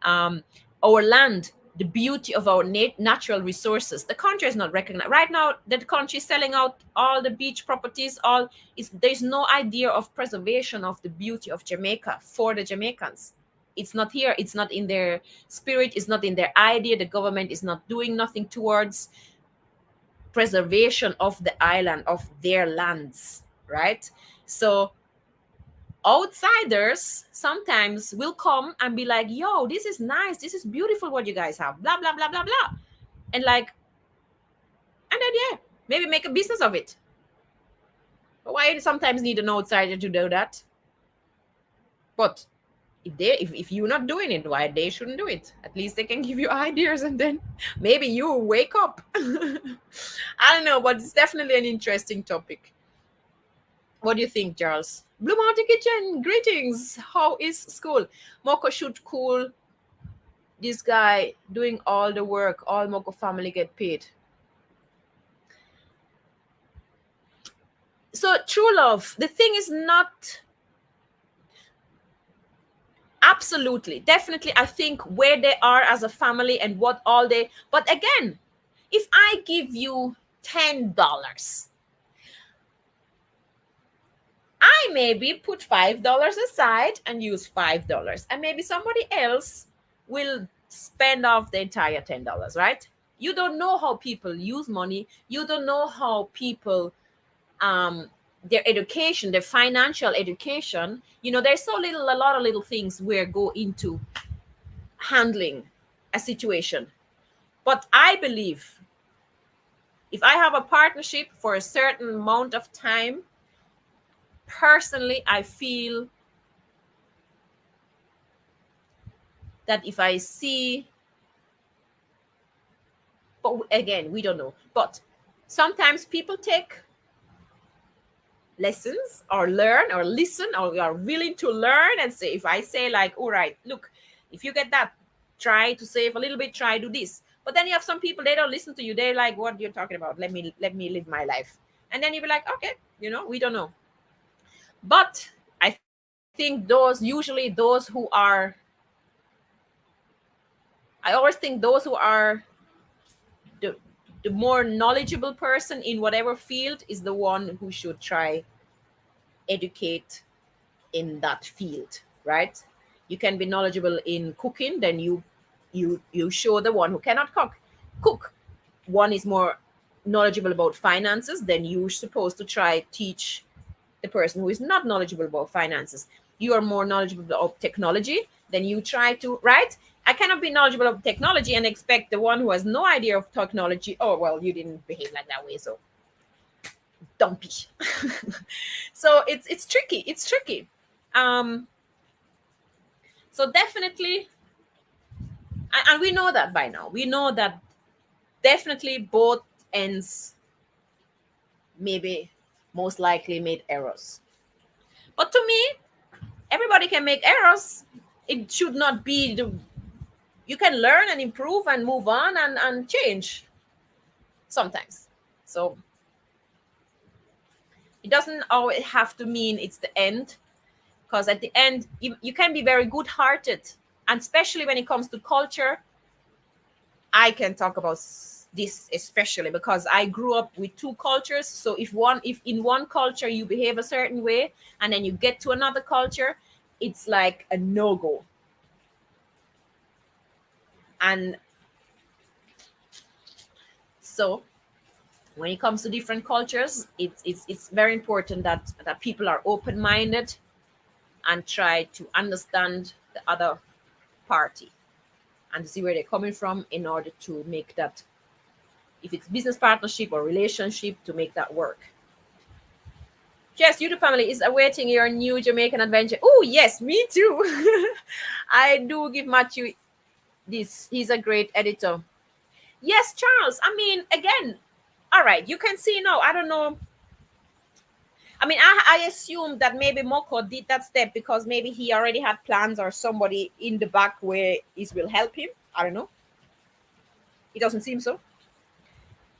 Speaker 1: Our land, the beauty of our natural resources, the country is not recognized right now. The country is selling out all the beach properties. All is There's no idea of preservation of the beauty of Jamaica for the Jamaicans. It's not here. It's not in their spirit. It's not in their idea. The government is not doing nothing towards preservation of the island, of their lands, right? So outsiders sometimes will come and be like, yo, this is nice, this is beautiful what you guys have, blah blah blah blah blah, and like, and then yeah, maybe make a business of it. But why you sometimes need an outsider to do that? But if you're not doing it, why they shouldn't do it? At least they can give you ideas, and then maybe you wake up. I don't know, but it's definitely an interesting topic. What do you think, Charles? Blue Mountain Kitchen, greetings. How is school? Moko should cool. This guy doing all the work. All Moko family get paid. So true love. The thing is not absolutely, definitely. I think where they are as a family and what all they. But again, if I give you $10. I maybe put $5 aside and use $5, and maybe somebody else will spend off the entire $10, right? You don't know how people use money. You don't know how people, their education, their financial education. There's a lot of little things where go into handling a situation. But I believe if I have a partnership for a certain amount of time, personally, I feel that if I see, but again, we don't know. But sometimes people take lessons or learn or listen, or are willing to learn and say, if I say like, all right, look, if you get that, try to save a little bit, try do this. But then you have some people, they don't listen to you. They're like, what you're talking about? Let me live my life. And then you be like, okay, we don't know. But I think usually those who are, I always think those who are the more knowledgeable person in whatever field is the one who should try educate in that field, right? You can be knowledgeable in cooking, then you show the one who cannot cook. One is more knowledgeable about finances, then you're supposed to try teach the person who is not knowledgeable about finances. You are more knowledgeable about technology, then you try to, right? I cannot be knowledgeable of technology and expect the one who has no idea of technology, oh, well, you didn't behave like that way, so don't be. So it's tricky. It's tricky. So definitely, and we know that by now. We know that definitely both ends maybe most likely made errors. But to me, everybody can make errors. It should not be you can learn and improve and move on and change sometimes. So it doesn't always have to mean it's the end, because at the end, you can be very good-hearted, and especially when it comes to culture. I can talk about this especially because I grew up with two cultures. So if in one culture you behave a certain way and then you get to another culture, it's like a no-go. And So when it comes to different cultures, it's very important that people are open-minded and try to understand the other party and see where they're coming from in order to make that, if it's business partnership or relationship, to make that work. Yes, YouTube family is awaiting your new Jamaican adventure. Oh yes, me too. I do give Matthew this. He's a great editor. Yes, Charles. I mean, again, all right, you can see now. I don't know. I mean, I assume that maybe Moko did that step because maybe he already had plans or somebody in the back where it will help him. I don't know. It doesn't seem so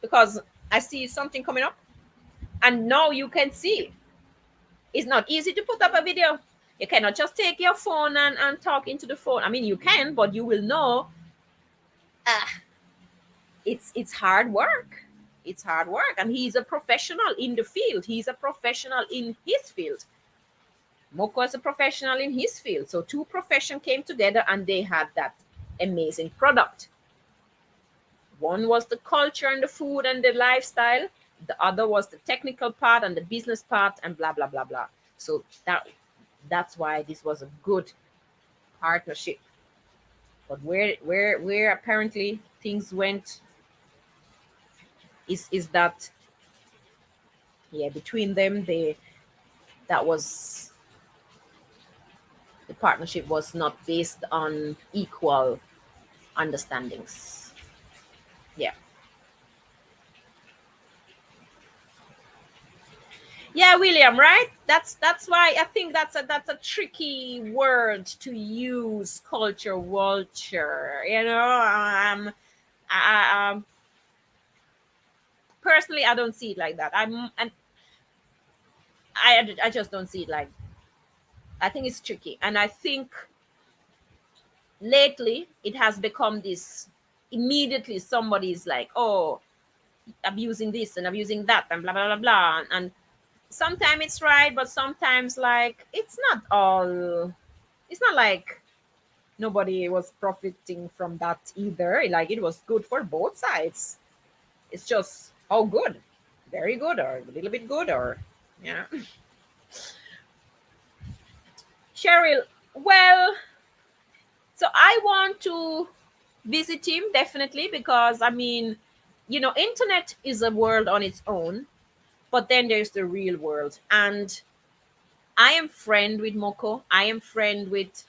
Speaker 1: because I see something coming up, and now you can see. It's not easy to put up a video. You cannot just take your phone and talk into the phone. I mean, you can, but you will know uh, it's hard work. It's hard work. And he's a professional in the field. He's a professional in his field. Moko is a professional in his field. So two professions came together and they had that amazing product. One was the culture and the food and the lifestyle. The other was the technical part and the business part and blah blah blah blah. So that's why this was a good partnership. But where apparently things went is that, yeah, between them, that was, the partnership was not based on equal understandings. Yeah. Yeah, William, right? That's why I think that's a tricky word to use, culture vulture. Personally, I don't see it like that. I just don't see it like. I think it's tricky, and I think lately it has become this. Immediately, somebody's like, "Oh, abusing this and abusing that," and blah blah blah blah, and sometimes it's right, but sometimes like it's not all. It's not like nobody was profiting from that either. Like it was good for both sides. It's just how good, very good, or a little bit good, or yeah. Cheryl, well, so I want to visit him definitely because I mean, internet is a world on its own, but then there's the real world, and I am friend with Moko. I am friend with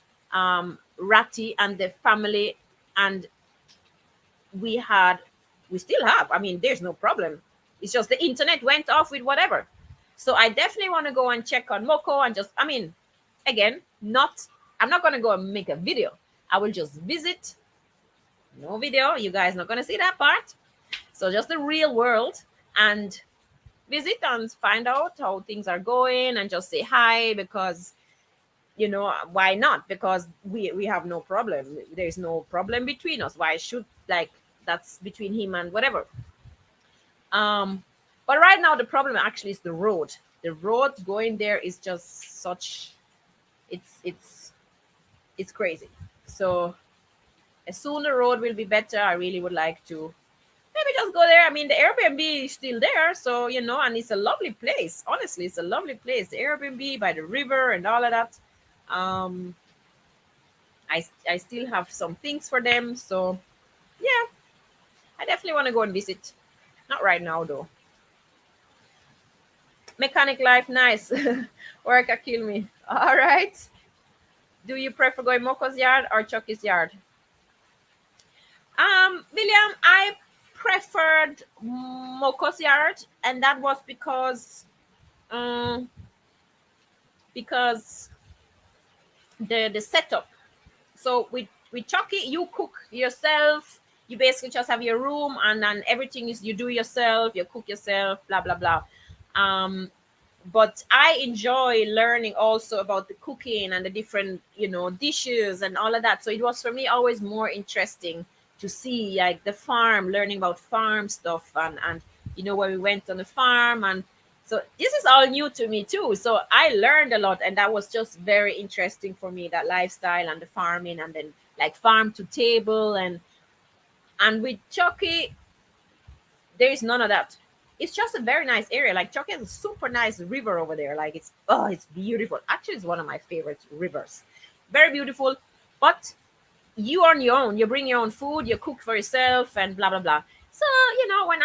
Speaker 1: Ratty and the family, and we had, we still have. I mean, there's no problem. It's just the internet went off with whatever. So I definitely want to go and check on Moko and just, I mean, again, not, I'm not going to go and make a video. I will just visit. No video. You guys not going to see that part. So just the real world and visit and find out how things are going and just say hi because why not, because we have no problem, there's no problem between us, why should, like, that's between him and whatever. But right now the problem actually is the road going there is just such, it's crazy. So as soon the road will be better, I really would like to maybe just go there. I mean, the Airbnb is still there, so and it's a lovely place. Honestly, it's a lovely place. The Airbnb by the river and all of that. Um, I still have some things for them, so yeah, I definitely want to go and visit. Not right now though. Mechanic life, nice. Work kill me. All right. Do you prefer going Moko's yard or Chucky's yard? William, I preferred Moko's yard, and that was um, because the setup. So with Chucky, you cook yourself. You basically just have your room, and then everything is you do yourself. You cook yourself. Blah blah blah. Um, but I enjoy learning also about the cooking and the different dishes and all of that. So it was for me always more interesting to see like the farm, learning about farm stuff, and when we went on the farm, and so this is all new to me too. So I learned a lot, and that was just very interesting for me, that lifestyle and the farming, and then like farm to table, and with Chucky, There is none of that. It's just a very nice area. Like Chuck has a super nice river over there. Like it's beautiful. Actually, it's one of my favorite rivers. Very beautiful. But you on your own. You bring your own food. You cook for yourself and blah blah blah. So when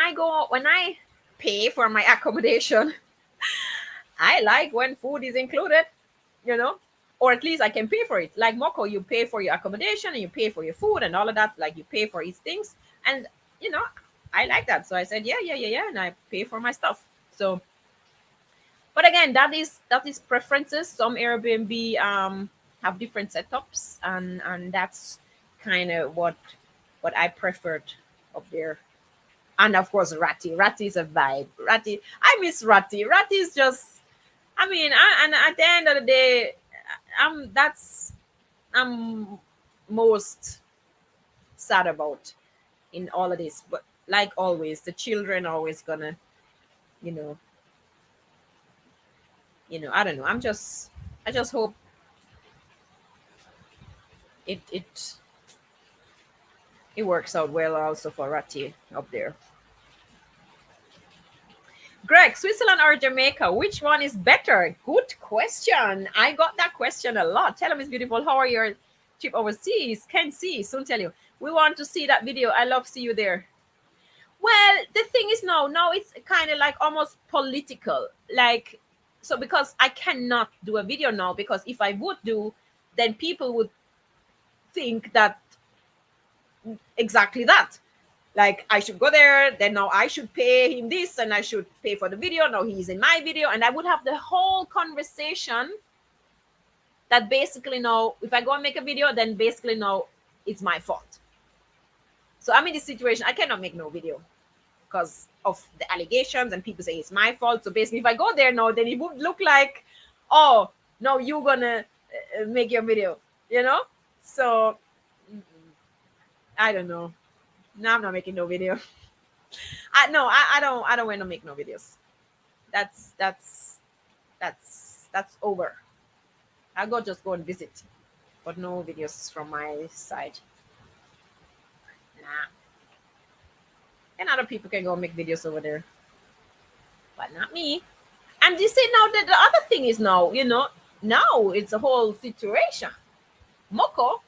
Speaker 1: I pay for my accommodation, I like when food is included. You know, or at least I can pay for it. Like Moko, you pay for your accommodation and you pay for your food and all of that. Like you pay for these things, and you know, I like that. So I said, yeah, yeah, yeah, yeah, and I pay for my stuff. So, but again, that is preferences. Some Airbnb have different setups, and that's kind of what I preferred up there. And of course, Ratty. Ratty is a vibe. Ratty, I miss Ratty. Ratty is just, I mean, and at the end of the day, I'm most sad about in all of this. But like always, the children are always gonna, you know, I don't know. I just hope it it works out well also for Ratty up there. Greg, Switzerland or Jamaica? Which one is better? Good question. I got that question a lot. Tell them it's beautiful. How are your trip overseas? Can see. Soon tell you. We want to see that video. I love see you there. Well, the thing is now it's kind of like almost political. Like, so because I cannot do a video now, because if I would do, then people would think that exactly that. Like I should go there, then now I should pay him this and I should pay for the video. Now he's in my video, and I would have the whole conversation that basically now if I go and make a video, then basically now it's my fault. So I'm in this situation, I cannot make no video because of the allegations and people say it's my fault. So basically if I go there now, then it would look like, oh no, you're gonna make your video, you know. So I don't know. No, I'm not making no video. I don't want to make no videos. That's over. I'll just go and visit, but no videos from my side. Nah. And other people can go make videos over there, but not me. And you see now that the other thing is now it's a whole situation. Moko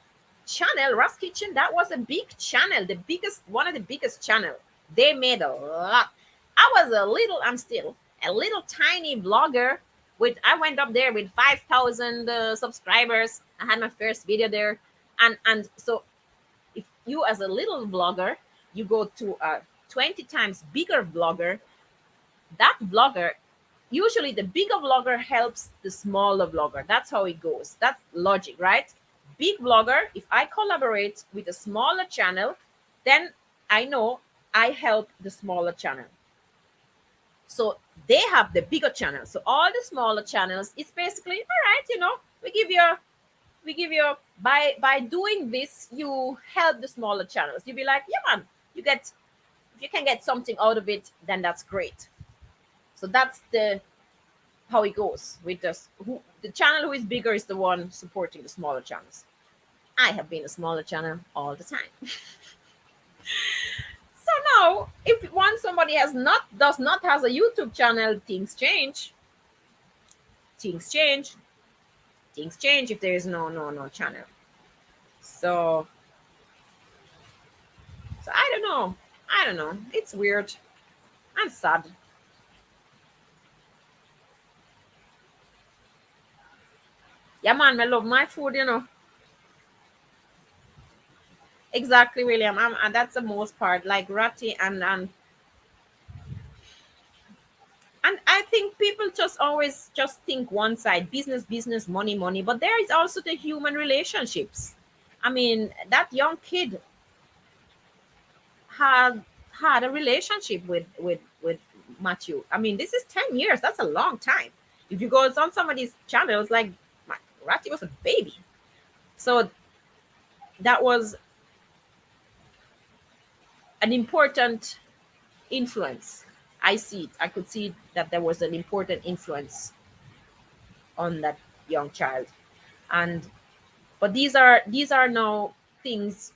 Speaker 1: channel, Ras Kitchen, that was a big channel, the biggest, one of the biggest channel. They made a lot. I'm still a little tiny vlogger with, I went up there with 5,000 subscribers. I had my first video there. And so if you as a little vlogger, you go to a 20 times bigger vlogger, that vlogger, usually the bigger vlogger helps the smaller vlogger. That's how it goes. That's logic, right? Big vlogger, if I collaborate with a smaller channel, then I know I help the smaller channel. So they have the bigger channel. So all the smaller channels, it's basically all right. We give you by doing this, you help the smaller channels. You be like, yeah, man, if you can get something out of it, then that's great. So that's how it goes with the channel who is bigger is the one supporting the smaller channels. I have been a smaller channel all the time. So now, if once somebody does not has a YouTube channel, things change. Things change. Things change if there is no channel. So I don't know. I don't know. It's weird. I'm sad. Yeah, man, I love my food. Exactly, William. And that's the most part, like Ratty and I think people just always just think one side, business, business, money, money. But there is also the human relationships. I mean, that young kid had a relationship with Matthew. I mean, this is 10 years. That's a long time. If you go on some of these channels, like Ratty was a baby. So that was an important influence. I see it. I could see that there was an important influence on that young child. And but these are now things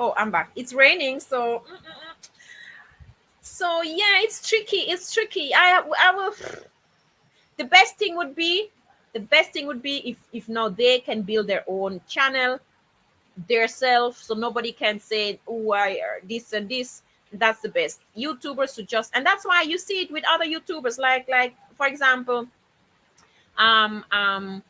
Speaker 1: Oh, I'm back. It's raining, so yeah, it's tricky. It's tricky. I will. The best thing would be if now they can build their own channel themselves, so nobody can say, oh, I this and this. That's the best. YouTubers to just, and that's why you see it with other YouTubers, like for example, um um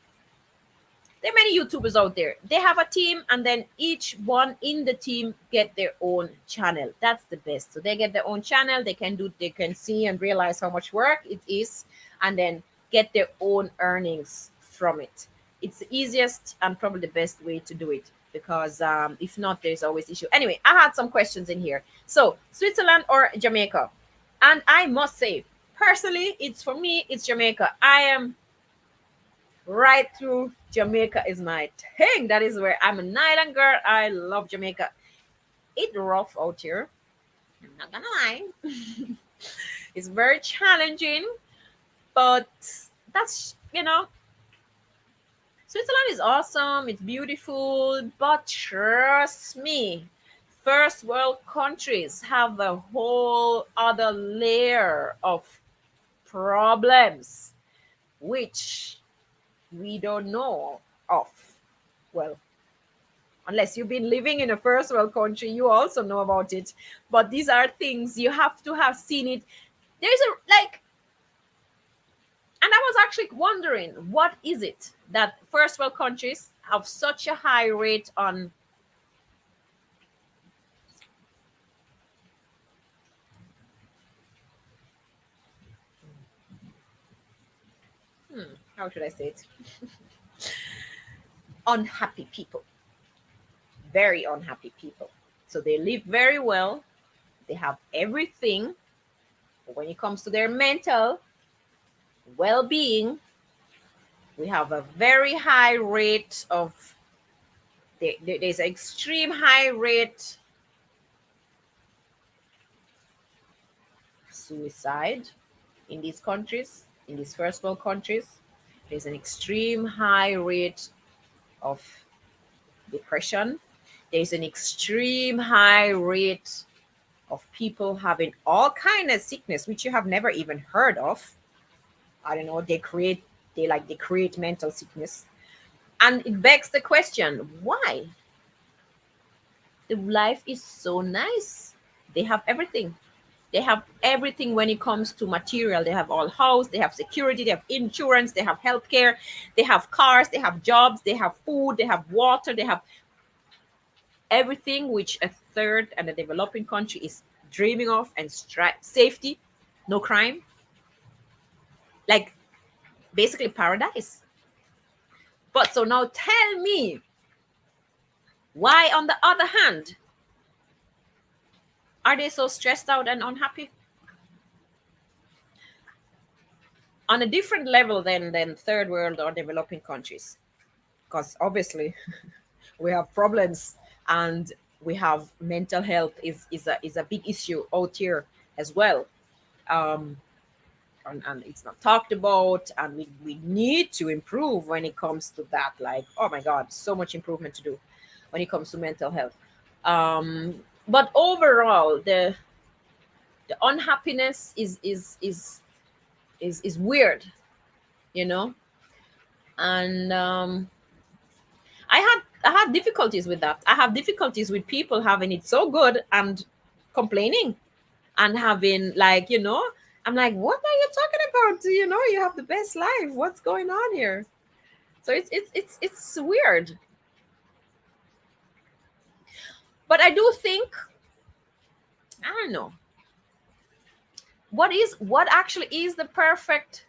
Speaker 1: there are many YouTubers out there. They have a team, and then each one in the team get their own channel. That's the best. So they get their own channel. They can see and realize how much work it is, and then get their own earnings from it. It's the easiest and probably the best way to do it, because if not, there's always issue. Anyway, I had some questions in here. So Switzerland or Jamaica? And I must say, personally, it's for me, it's Jamaica. I am right through. Jamaica is my thing. That is where I'm an island girl. I love Jamaica. It's rough out here. I'm not gonna lie. It's very challenging, but that's. Switzerland is awesome. It's beautiful, but trust me, first world countries have a whole other layer of problems, which we don't know of. Well, unless you've been living in a first world country, you also know about it. But these are things you have to have seen it. There's a like, and I was actually wondering, what is it that first world countries have such a high rate on? How should I say it? Unhappy people, very unhappy people. So they live very well, they have everything, but when it comes to their mental well-being, we have a very high rate of there's an extreme high rate of suicide in these countries, in these first world countries. There's an extreme high rate of depression. There's an extreme high rate of people having all kind of sickness which you have never even heard of. I don't know, they create mental sickness. And it begs the question, why? The life is so nice. They have everything. They have everything when it comes to material. They have all house, they have security, they have insurance, they have healthcare, they have cars, they have jobs, they have food, they have water, they have everything which a third and a developing country is dreaming of, and safety, no crime, like basically paradise. But so now tell me, why on the other hand are they so stressed out and unhappy? On a different level than third world or developing countries, because obviously we have problems, and we have mental health is a big issue out here as well. um and it's not talked about, and we need to improve when it comes to that. Like, oh my god, so much improvement to do when it comes to mental health. But overall, the unhappiness is weird, you know. And I had difficulties with that. I have difficulties with people having it so good and complaining, and having, like, I'm like, what are you talking about? You have the best life. What's going on here? So it's weird. But I do think, I don't know, what actually is the perfect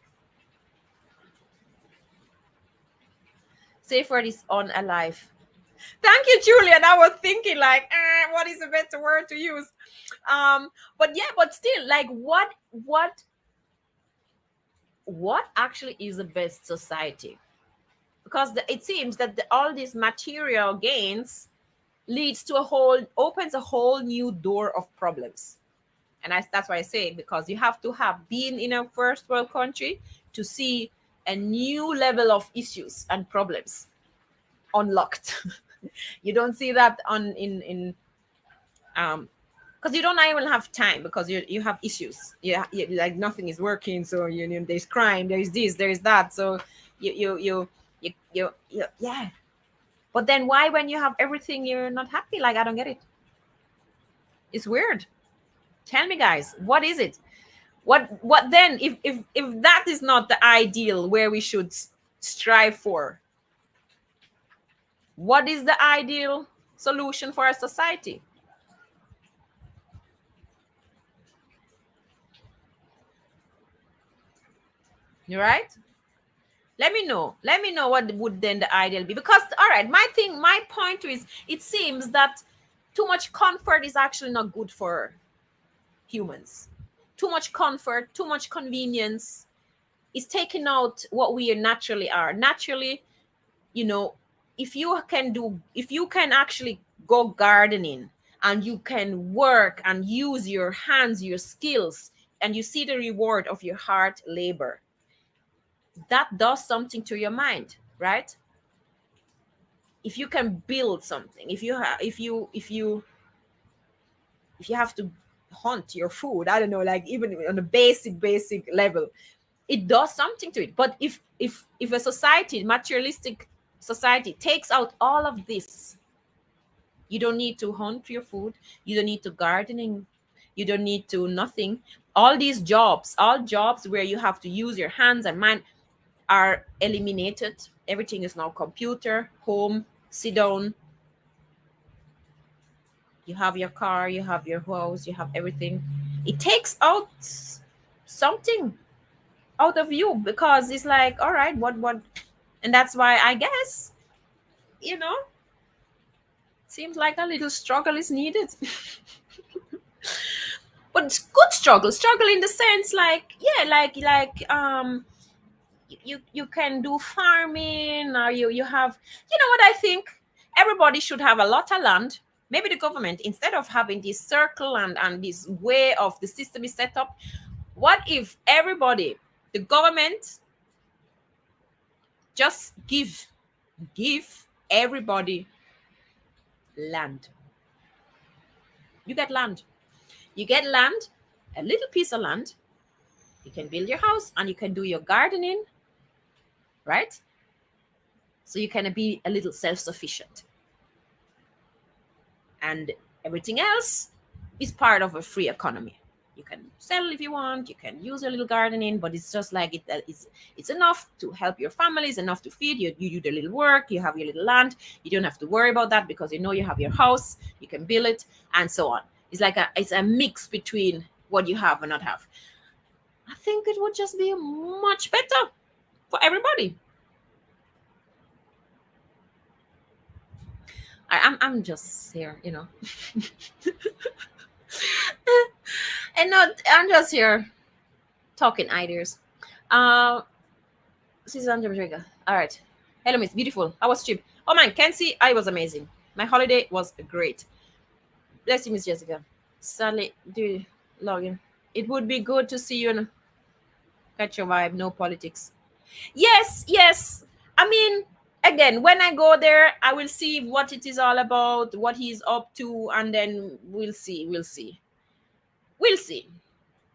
Speaker 1: safe word is unalive. Thank you, Julian. I was thinking like, what is the better word to use? But yeah, but still, like, what actually is the best society? Because it seems that all these material gains opens a whole new door of problems. And that's why I say, because you have to have been in a first world country to see a new level of issues and problems unlocked. You don't see that on in because you don't even have time, because you have issues. You like nothing is working, so there's crime, there's this, there's that, so yeah. But then why, when you have everything, you're not happy? Like, I don't get it. It's weird. Tell me, guys, what is it? What then, if that is not the ideal where we should strive for, what is the ideal solution for our society? You right? Let me know what would then the ideal be, because all right, my point is, it seems that too much comfort is actually not good for humans. Too much comfort, too much convenience is taking out what we naturally are. Naturally, you know, if you can actually go gardening, and you can work and use your hands, your skills, and you see the reward of your hard labor, that does something to your mind, right? If you can build something, if you have to hunt your food, I don't know, like even on a basic level, it does something to it. But if a society, materialistic society, takes out all of this, you don't need to hunt your food, you don't need to gardening, you don't need to nothing. All these jobs, all jobs where you have to use your hands and mind, are eliminated. Everything is now computer, home, sit down. You have your car, you have your house, you have everything. It takes out something out of you, because it's like, all right, what? And that's why I guess, you know, seems like a little struggle is needed. But it's good struggle in the sense, like, yeah, you can do farming, or you have, what I think, everybody should have a lot of land. Maybe the government, instead of having this circle and this way of the system is set up, what if everybody, the government, just give everybody land. You get land. You get land, a little piece of land. You can build your house and you can do your gardening, right? So you can be a little self-sufficient. And everything else is part of a free economy. You can sell if you want, you can use a little gardening, but it's just like it's enough to help your family, it's enough to feed you. You do the little work, you have your little land, you don't have to worry about that, because you have your house, you can build it, and so on. It's a mix between what you have and not have. I think it would just be much better for everybody. I'm just here. And not I'm just here talking ideas. Susan Jamaica. All right. Hello, Miss Beautiful. I was cheap. Oh man, Kenzie, I was amazing. My holiday was great. Bless you, Miss Jessica. Sadly, do log in. It would be good to see you and catch your vibe. No politics. Yes, yes. I mean, again, when I go there, I will see what it is all about, what he's up to, and then we'll see. We'll see.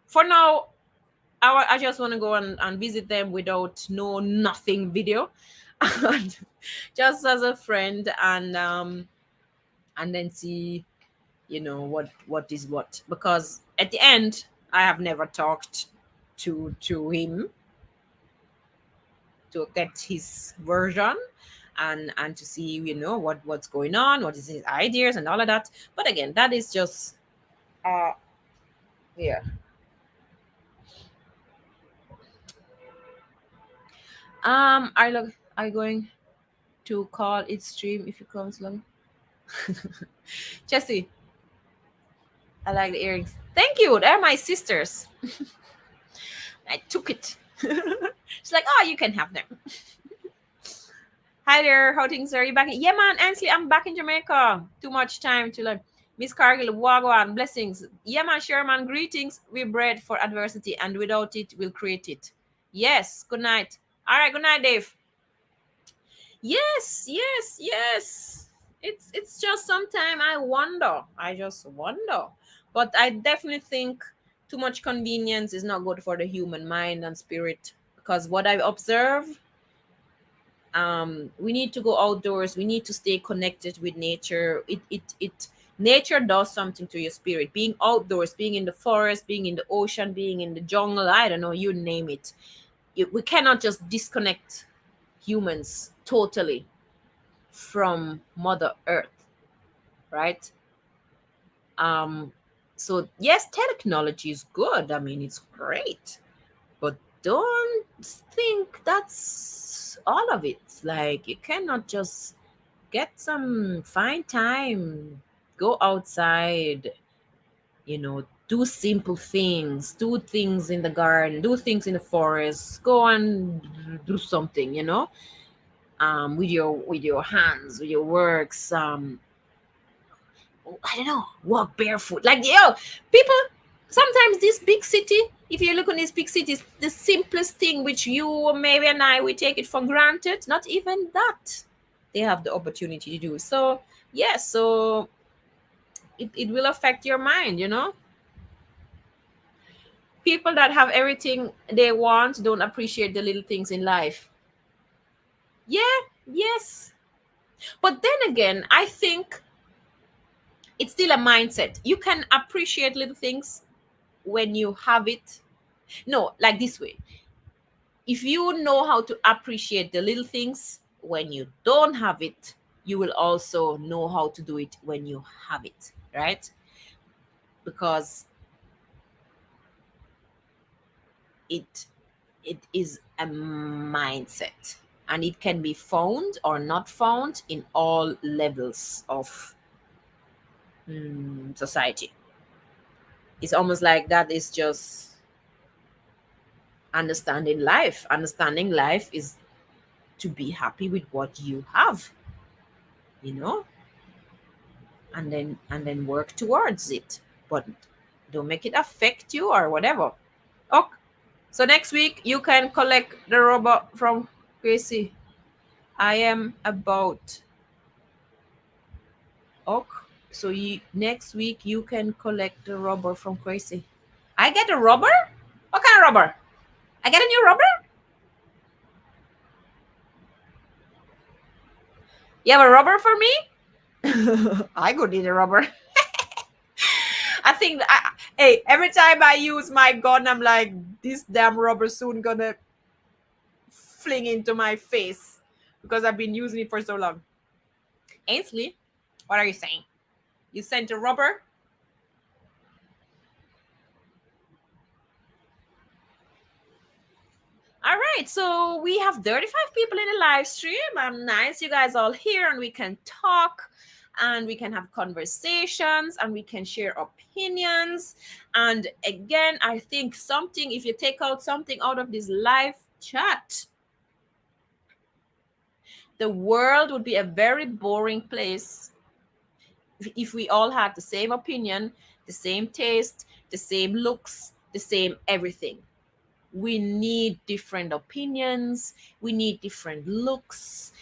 Speaker 1: For now, I just want to go and visit them without nothing video, and just as a friend, and then see, what is what, because at the end, I have never talked to him to get his version, and to see, what's going on, what is his ideas and all of that. But again, that is just uh yeah. Are you going to call it stream if you comes long? Jesse, I like the earrings. Thank you. They're my sisters. I took it. She's like, oh, you can have them. Hi there. How things are? You back? Yeah, man. Ansley, I'm back in Jamaica. Too much time to learn. Miss Cargill, Wagwan, blessings. Yeah, man. Sherman, greetings. We bred for adversity, and without it, we'll create it. Yes. Good night. All right. Good night, Dave. Yes, yes, yes. It's just sometimes I just wonder. But I definitely think too much convenience is not good for the human mind and spirit, because what I observe, we need to go outdoors, we need to stay connected with nature. It nature does something to your spirit. Being outdoors, being in the forest, being in the ocean, being in the jungle, I don't know, you name it. We cannot just disconnect humans totally from Mother Earth, right? um so yes, technology is good, I mean it's great, but don't think that's all of it. Like, you cannot just get some fine time, go outside, do simple things, do things in the garden, do things in the forest, go and do something, with your hands, with your works. I don't know, walk barefoot. Like, people, sometimes this big city, if you look on these big cities, the simplest thing which you, maybe, and I, we take it for granted, not even that they have the opportunity to do. So, yeah, so it will affect your mind, People that have everything they want don't appreciate the little things in life. Yeah, yes. But then again, I think it's still a mindset. You can appreciate little things when you have it. No, like this way. If you know how to appreciate the little things when you don't have it, you will also know how to do it when you have it, right? Because it it is a mindset, and it can be found or not found in all levels of society. It's almost like that is just understanding life. Understanding life is to be happy with what you have, you know and then work towards it, but don't make it affect you or whatever. Okay, so next week you can collect the rubber from Gracie. I am about. Okay, so next week you can collect the rubber from Gracie. I get a rubber. What kind of rubber? I get a new rubber. You have a rubber for me? I go need a rubber. I think hey, every time I use my gun, I'm like, this damn rubber soon gonna fling into my face because I've been using it for so long. Ainsley, what are you saying? You sent a rubber? All right, so we have 35 people in the live stream. I'm nice, you guys all here, and we can talk and we can have conversations and we can share opinions. And again, I think something, if you take out something out of this live chat, the world would be a very boring place if we all had the same opinion, the same taste, the same looks, the same everything. We need different opinions, we need different looks.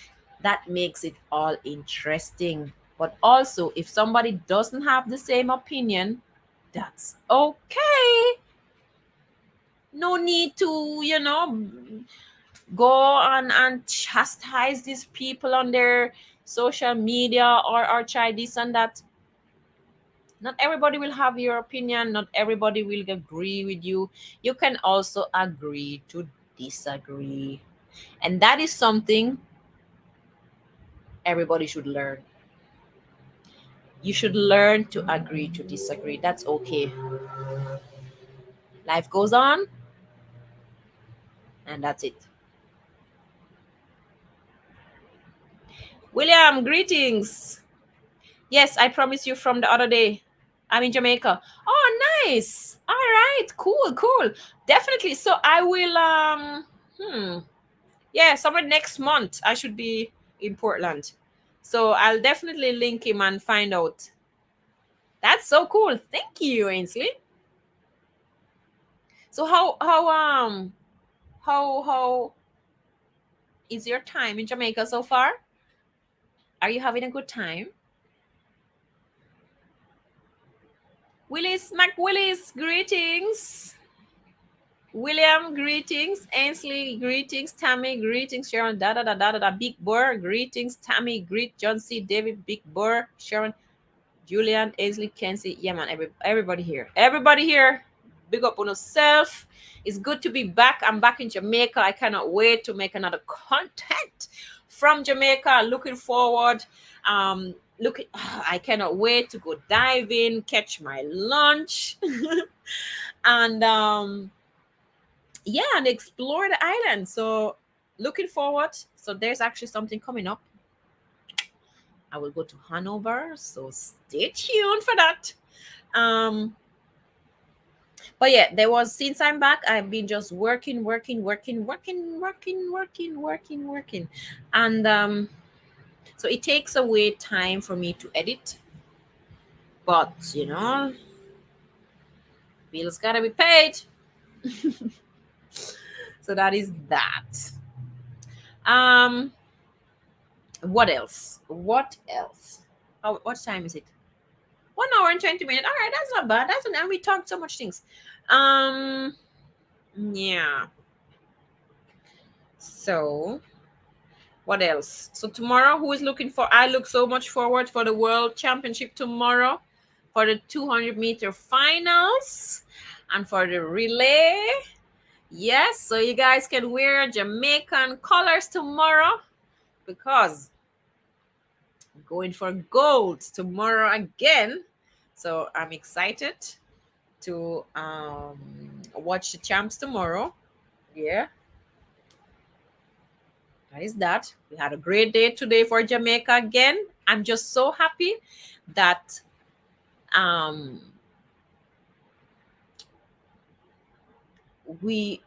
Speaker 1: That makes it all interesting. But also, if somebody doesn't have the same opinion, that's okay. No need to, go on and chastise these people on their social media, or try this and that. Not everybody will have your opinion, not everybody will agree with you. You can also agree to disagree, and that is something everybody should learn. You should learn to agree to disagree. That's okay. Life goes on, and that's it. William, greetings. Yes, I promised you from the other day. I'm in Jamaica. Oh, nice. All right, cool, cool. Definitely. So I will yeah, somewhere next month I should be in Portland. So I'll definitely link him and find out. That's so cool. Thank you, Ainsley. So how is your time in Jamaica so far? Are you having a good time? Willis McWillis, greetings. William, greetings. Ainsley, greetings. Tammy, greetings. Sharon, da da da da da da. Big Burr, greetings. Tammy, greet. John C. David, Big Burr. Sharon, Julian, Ainsley, Kenzie. Yeah, man, everybody here. Everybody here. Big up on yourself. It's good to be back. I'm back in Jamaica. I cannot wait to make another content from Jamaica. Looking forward. I cannot wait to go dive in, catch my lunch, and yeah, and explore the island. So looking forward. So there's actually something coming up. I will go to Hanover, so stay tuned for that. Um, but yeah, there was since I'm back, I've been just working, and so it takes away time for me to edit. But bills gotta be paid. So that is that. Um, what else? What else? Oh, what time is it? 1 hour and 20 minutes. All right, that's not bad. And we talked so much things. Yeah. So what else? So tomorrow, who is looking for? I look so much forward for the World Championship tomorrow, for the 200-meter finals, and for the relay. Yes, so you guys can wear Jamaican colors tomorrow, because I'm going for gold tomorrow again. So I'm excited to watch the champs tomorrow. Yeah, that is that. We had a great day today for Jamaica again. I'm just so happy that um we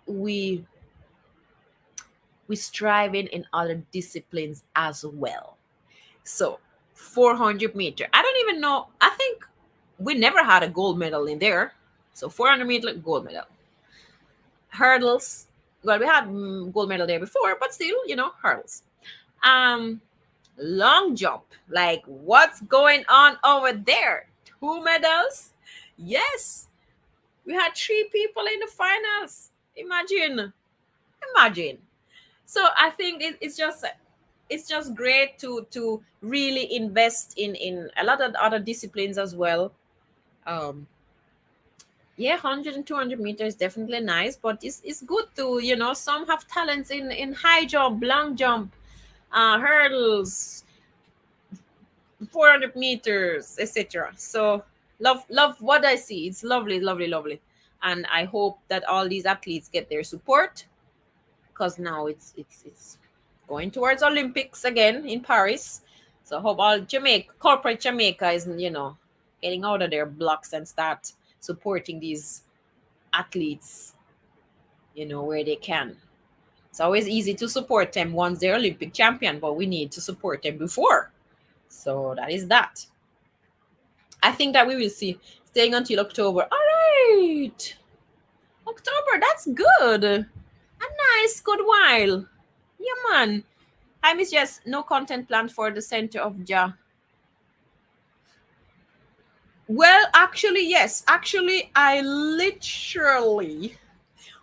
Speaker 1: striving in other disciplines as well. So 400-meter, I don't even know, I think we never had a gold medal in there. So 400-meter gold medal. Hurdles, well, we had gold medal there before, but still, hurdles. Long jump, like what's going on over there? 2 medals. Yes, we had 3 people in the finals. Imagine. So I think it's just great to really invest in a lot of other disciplines as well. Yeah, 100 and 200 meters definitely nice, but it's good to, some have talents in high jump, long jump, hurdles, 400 meters, etc. So love what I see. It's lovely, lovely, lovely. And I hope that all these athletes get their support, because now it's going towards Olympics again in Paris. So I hope all corporate Jamaica is, getting out of their blocks and start supporting these athletes, where they can. It's always easy to support them once they're Olympic champion, but we need to support them before. So that is that. I think that we will see staying until October. All right. October, that's good. A nice good while. Yeah, man. I miss just no content planned for the center of Ja. Well, actually, yes. Actually, I literally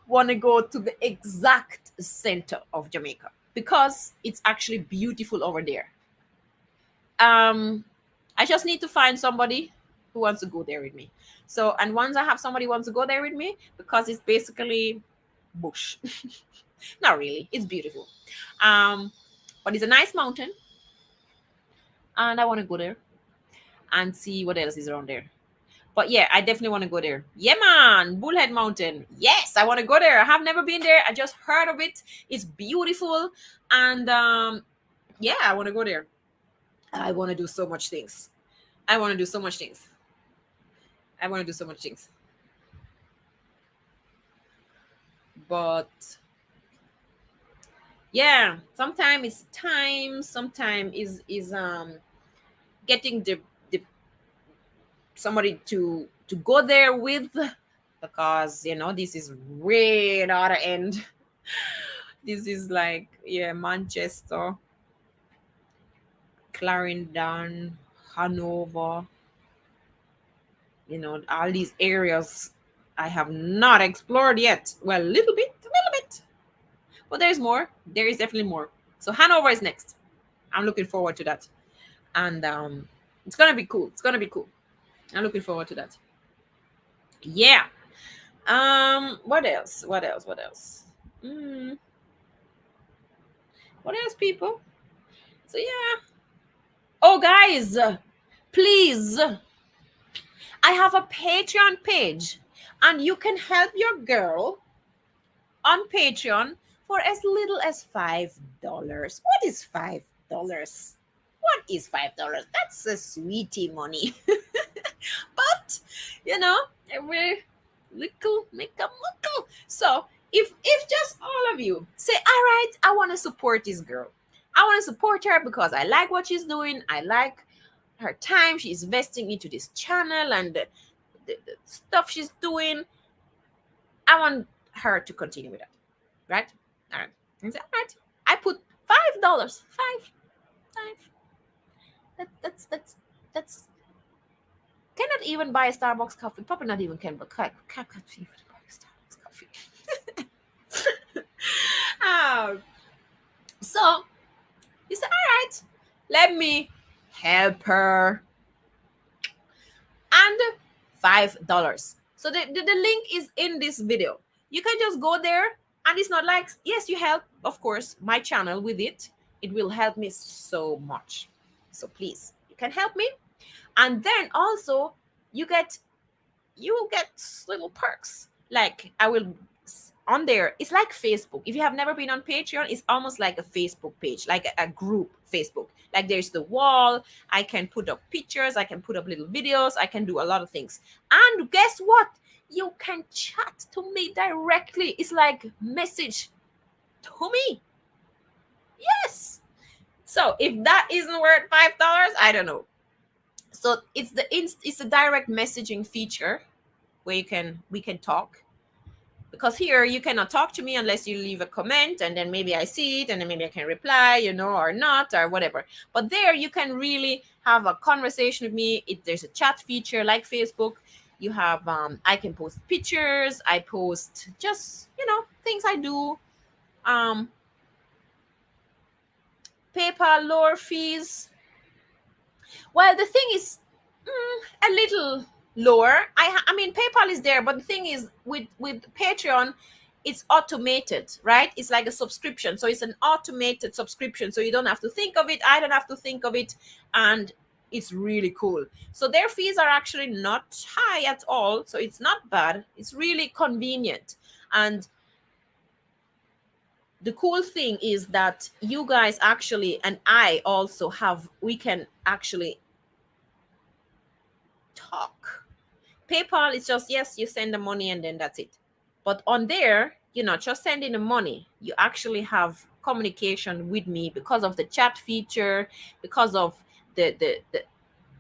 Speaker 1: want to go to the exact center of Jamaica, because it's actually beautiful over there. I just need to find somebody who wants to go there with me. So, and once I have somebody who wants to go there with me, because it's basically bush. Not really, it's beautiful. But it's a nice mountain, and I want to go there and see what else is around there. But yeah, I definitely want to go there. Yeah, man, Bullhead Mountain. Yes, I want to go there. I have never been there. I just heard of it. It's beautiful, and yeah, I want to go there. I want to do so much things. I want to do so much things. I want to do so much things. But yeah, sometimes it's time. Sometimes is getting the somebody to go there with, because this is way the other end. This is like, yeah, Manchester. Clarendon, Hanover, all these areas I have not explored yet. Well, a little bit, but there's more. There is definitely more. So Hanover is next. I'm looking forward to that, and it's gonna be cool. It's gonna be cool. I'm looking forward to that. Yeah. What else? What else? What else? Mm, what else, people? So yeah. Oh, guys, please. I have a Patreon page, and you can help your girl on Patreon for as little as $5. What is $5? What is $5? That's a sweetie money. But every little make a muckle. So if just all of you say, all right, I want to support this girl. I want to support her because I like what she's doing. I like her time she's investing into this channel and the stuff she's doing. I want her to continue with that. Right? All right. And say, all right. I put $5. Five. That's cannot even buy a Starbucks coffee. Probably not even can, but can't even buy a Starbucks coffee. So you say, all right, let me help her. And $5. So the link is in this video. You can just go there, and it's not like, yes, you help, of course, my channel with it. It will help me so much. So please, you can help me. And then also you will get little perks. Like I will on there, it's like Facebook. If you have never been on Patreon, it's almost like a Facebook page, like a group Facebook. Like there's the wall. I can put up pictures, I can put up little videos, I can do a lot of things. And guess what? You can chat to me directly. It's like message to me. Yes. So if that isn't worth $5, I don't know. So it's a direct messaging feature where we can talk. Because here you cannot talk to me unless you leave a comment, and then maybe I see it and then maybe I can reply, or not, or whatever. But there you can really have a conversation with me. There's a chat feature like Facebook. You have I can post pictures. I post just things I do. PayPal lower fees. Well, the thing is a little lower. I mean, PayPal is there, but the thing is with Patreon, it's automated, right? It's like a subscription, so it's an automated subscription, so you don't have to think of it. I don't have to think of it, and it's really cool. So their fees are actually not high at all, so it's not bad. It's really convenient. And the cool thing is that you guys actually, and I also we can actually talk. PayPal is just, yes, you send the money and then that's it. But on there, you're not just sending the money. You actually have communication with me because of the chat feature, because of the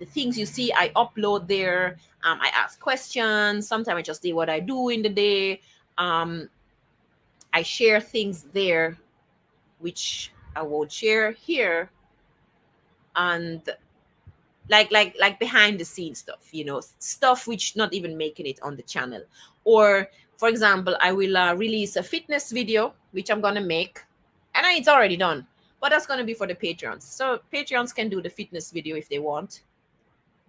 Speaker 1: things you see I upload there. I ask questions. Sometimes I just say what I do in the day. I share things there, which I won't share here. And like behind the scenes stuff, stuff which not even making it on the channel. Or for example, I will release a fitness video which I'm gonna make, and it's already done, but that's gonna be for the Patreons. So Patreons can do the fitness video if they want,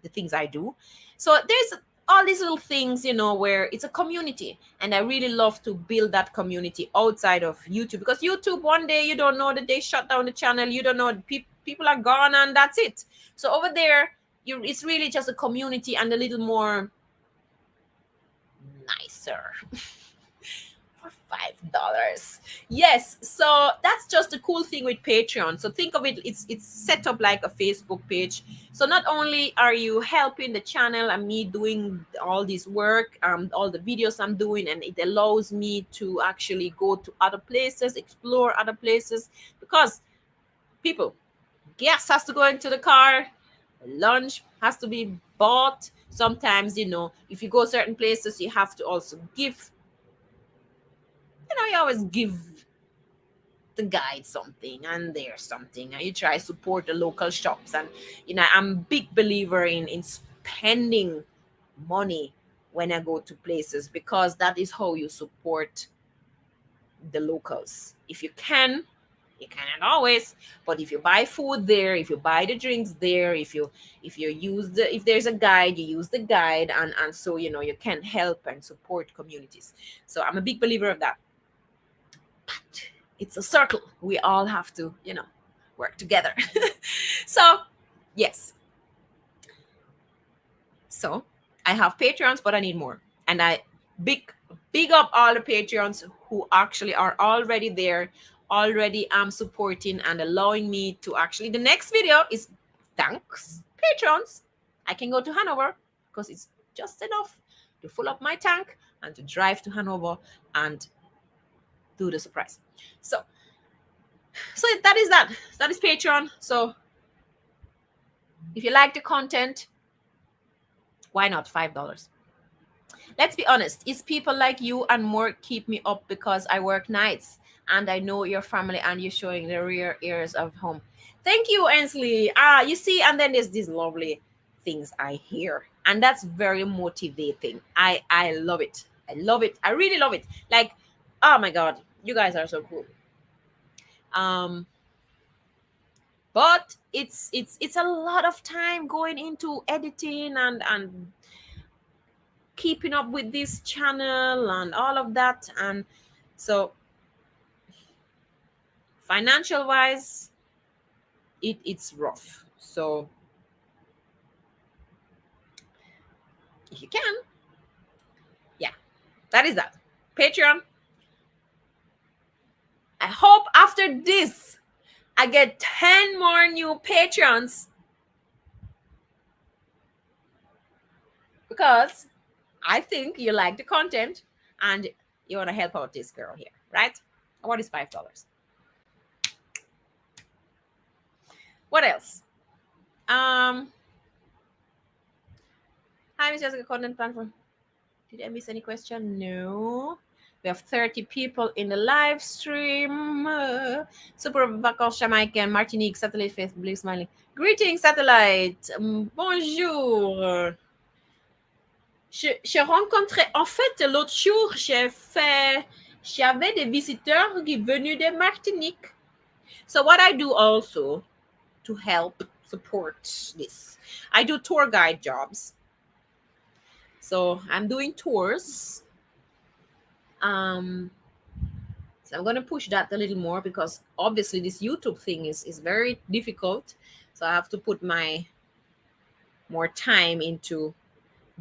Speaker 1: the things I do. So there's all these little things, where it's a community, and I really love to build that community outside of YouTube, because YouTube, one day you don't know that they shut down the channel, you don't know, people are gone, and that's it. So over there, it's really just a community and a little more nicer. For $5. Yes, so that's just the cool thing with Patreon. So think of it, it's set up like a Facebook page. So not only are you helping the channel and me doing all this work, all the videos I'm doing, and it allows me to actually go to other places, explore other places, because people, gas has to go into the car, lunch has to be bought. Sometimes, if you go certain places, you have to also give. You always give to guide something, and there's something, and you try support the local shops. And I'm a big believer in spending money when I go to places, because that is how you support the locals. If you can, you cannot always, but if you buy food there, if you buy the drinks there, if you use if there's a guide, you use the guide, and so you can help and support communities. So I'm a big believer of that. But it's a circle. We all have to work together. So yes, so I have Patreons, but I need more. And I big up all the Patreons who actually are already there, already supporting and allowing me to actually. The next video is thanks Patrons. I can go to Hanover because it's just enough to fill up my tank and to drive to Hanover and do the surprise. So that is Patreon. So if you like the content, why not $5? Let's be honest, it's people like you and more keep me up, because I work nights and I know your family and you're showing the real ears of home. Thank you, Ainsley. You see, and then there's these lovely things I hear, and that's very motivating. I love it. I love it. I really love it. Like, oh my God, you guys are so cool. But it's a lot of time going into editing and keeping up with this channel and all of that. And so financial wise, it's rough. So if you can, yeah, that is that. Patreon. I hope after this I get 10 more new patrons, because I think you like the content and you want to help out this girl here, right? What is $5? What else? Hi, Miss Jessica, content plan for. Did I miss any question? No. We have 30 people in the live stream. Super Vacances Jamaican, Martinique, Satellite, Faith, Blue Smiling. Greetings, Satellite. Bonjour. J'ai rencontré, en fait, l'autre jour, j'avais des visiteurs qui venaient de Martinique. So what I do also to help support this, I do tour guide jobs. So I'm doing tours. So I'm going to push that a little more, because obviously this YouTube thing is very difficult. So I have to put my more time into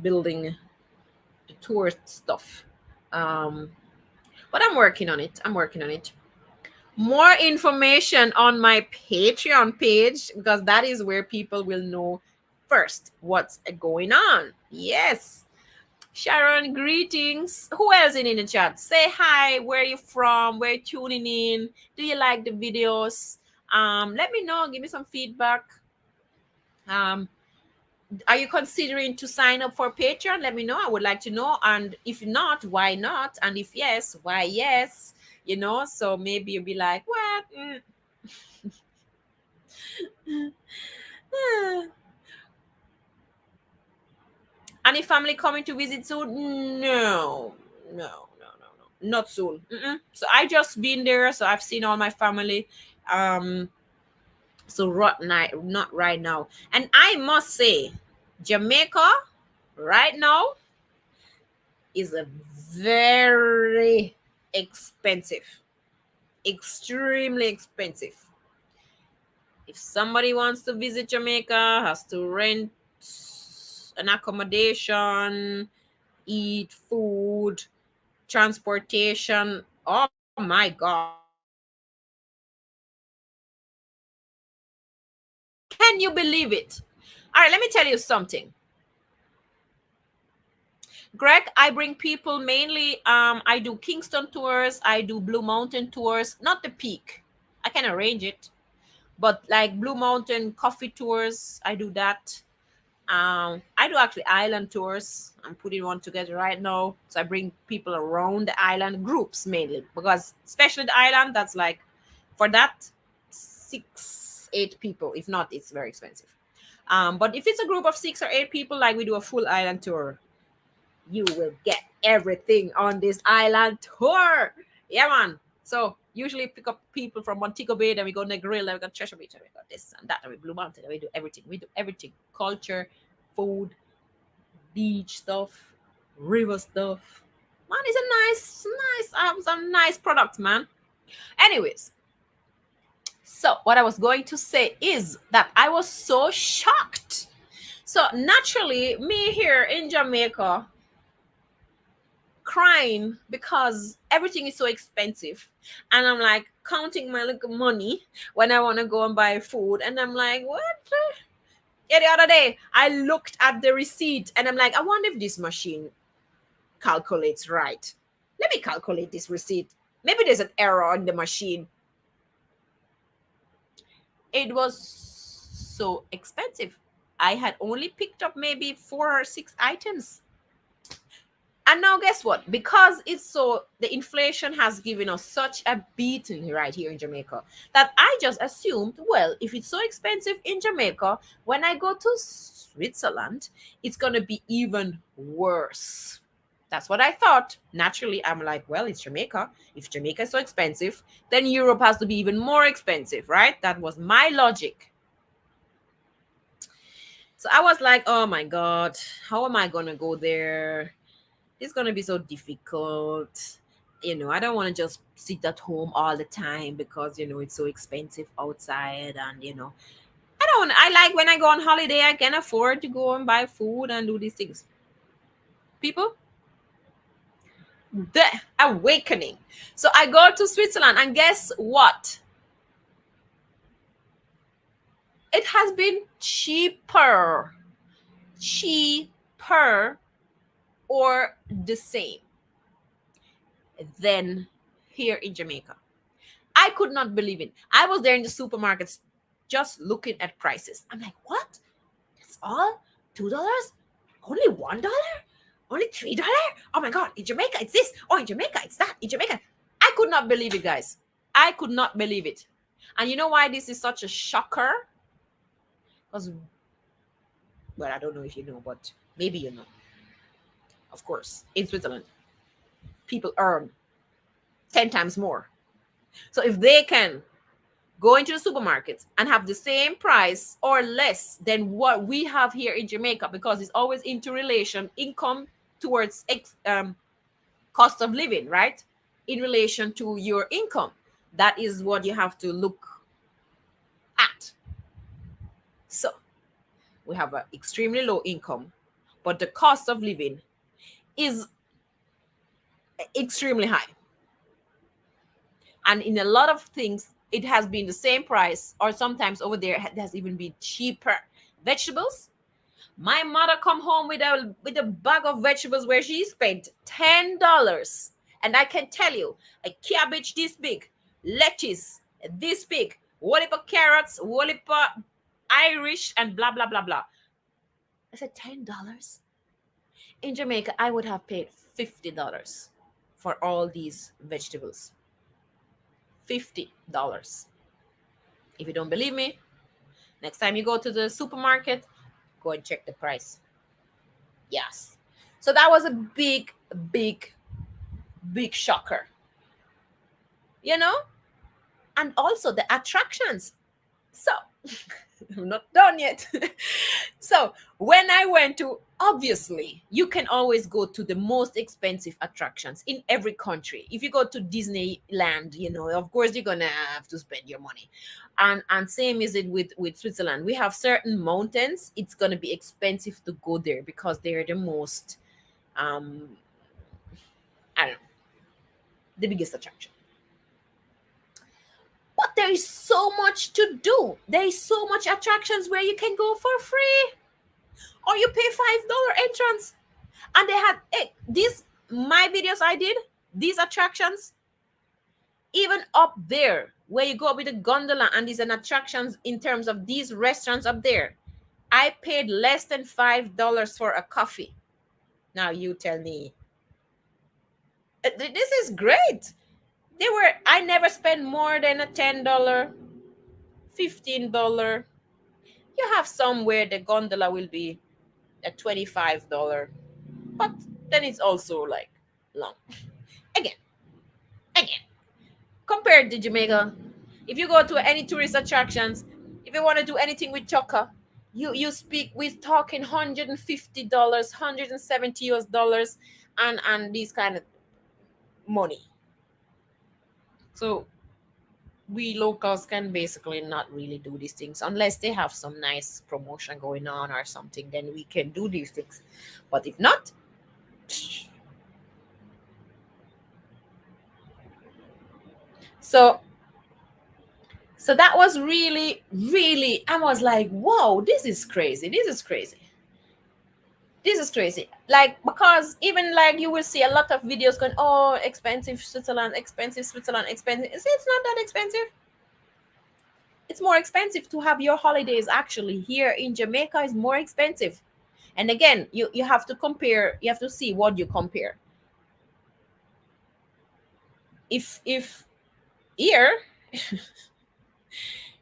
Speaker 1: building the tour stuff. But I'm working on it. More information on my Patreon page, because that is where people will know first what's going on. Yes. Sharon, greetings. Who else in the chat? Say hi. Where are you from? Where are you tuning in? Do you like the videos? Let me know. Give me some feedback. Are you considering to sign up for Patreon? Let me know. I would like to know. And if not, why not? And if yes, why yes? So maybe you'll be like, what? Any family coming to visit soon? No, not soon. So I just been there, so I've seen all my family. So not right now. And I must say, Jamaica right now is a very expensive, extremely expensive. If somebody wants to visit Jamaica, has to rent an accommodation, eat food, transportation. Oh my God. Can you believe it? All right, let me tell you something. Greg, I bring people mainly, I do Kingston tours, I do Blue Mountain tours, not the Peak. I can arrange it. But like Blue Mountain coffee tours, I do that. I do actually island tours. I'm putting one together right now. So I bring people around the island, groups mainly, because especially the island, that's like For that, 6, 8 people. If not, it's very expensive. But if it's a group of 6 or 8 people, like we do a full island tour, you will get everything on this island tour. Yeah, man. So usually pick up people from Montego Bay, then we go Negril, then we got Cheshire Beach, and we got this and that, and we Blue Mountain, and we do everything. We do everything: culture, food, beach stuff, river stuff. Man, it's a nice. I have some nice products, man. Anyways, so what I was going to say is that I was so shocked. So naturally, me here in Jamaica, crying because everything is so expensive, and I'm like counting my little money when I want to go and buy food, and I'm like, what? Yeah, the other day I looked at the receipt and I'm like, I wonder if this machine calculates right. Let me calculate this receipt. Maybe there's an error on the machine. It was so expensive. I had only picked up maybe 4 or 6 items. And now, guess what? Because it's so, the inflation has given us such a beating right here in Jamaica that I just assumed, well, if it's so expensive in Jamaica, when I go to Switzerland, it's going to be even worse. That's what I thought. Naturally, I'm like, well, it's Jamaica. If Jamaica is so expensive, then Europe has to be even more expensive, right? That was my logic. So I was like, oh my God, how am I going to go there? It's going to be so difficult. I don't want to just sit at home all the time because, it's so expensive outside. And, I like when I go on holiday, I can afford to go and buy food and do these things. People, the awakening. So I go to Switzerland, and guess what? It has been cheaper or the same than here in Jamaica. I could not believe it. I was there in the supermarkets just looking at prices. I'm like, what? That's all? $2? Only $1? Only $3? Oh my God, in Jamaica it's this. Oh, in Jamaica it's that. In Jamaica. I could not believe it, guys. I could not believe it. And you know why this is such a shocker? Because, well, I don't know if you know, but maybe you know. Of course, in Switzerland, people earn 10 times more. So if they can go into the supermarket and have the same price or less than what we have here in Jamaica, because it's always interrelation, income towards cost of living, right? In relation to your income. That is what you have to look at. So we have an extremely low income, but the cost of living is extremely high. And in a lot of things, it has been the same price, or sometimes over there it has even been cheaper. Vegetables. My mother come home with a bag of vegetables where she spent $10. And I can tell you, a cabbage this big, lettuce this big, whole heap of carrots, whole heap of Irish, and blah, blah, blah, blah. I said, $10? In Jamaica, I would have paid $50 for all these vegetables. $50. If you don't believe me, next time you go to the supermarket, go and check the price. Yes. So that was a big, big, big shocker. And also the attractions. So I'm not done yet. So when I went to, obviously, you can always go to the most expensive attractions in every country. If you go to Disneyland, of course you're gonna have to spend your money. And same is it with Switzerland. We have certain mountains. It's gonna be expensive to go there because they're the most, I don't know, the biggest attraction. But there is so much to do. There is so much attractions where you can go for free, or you pay $5 entrance. And they had these my videos I did, these attractions, even up there where you go up with a gondola, and these are attractions in terms of these restaurants up there. I paid less than $5 for a coffee. Now you tell me. This is great. I never spent more than a $10, $15. You have somewhere the gondola will be a $25, but then it's also like long. Again, again, compared to Jamaica, if you go to any tourist attractions, if you want to do anything with Chokka, you speak with talking $150, 170 US dollars, and these kind of money. So we locals can basically not really do these things unless they have some nice promotion going on or something. Then we can do these things, but if not, so that was really, really, I was like, whoa, this is crazy, this is crazy, this is crazy. Like, because even like you will see a lot of videos going, oh, expensive Switzerland, expensive Switzerland, expensive. It's not that expensive. It's more expensive to have your holidays actually here in Jamaica is more expensive. And again, you have to compare, you have to see what you compare. If here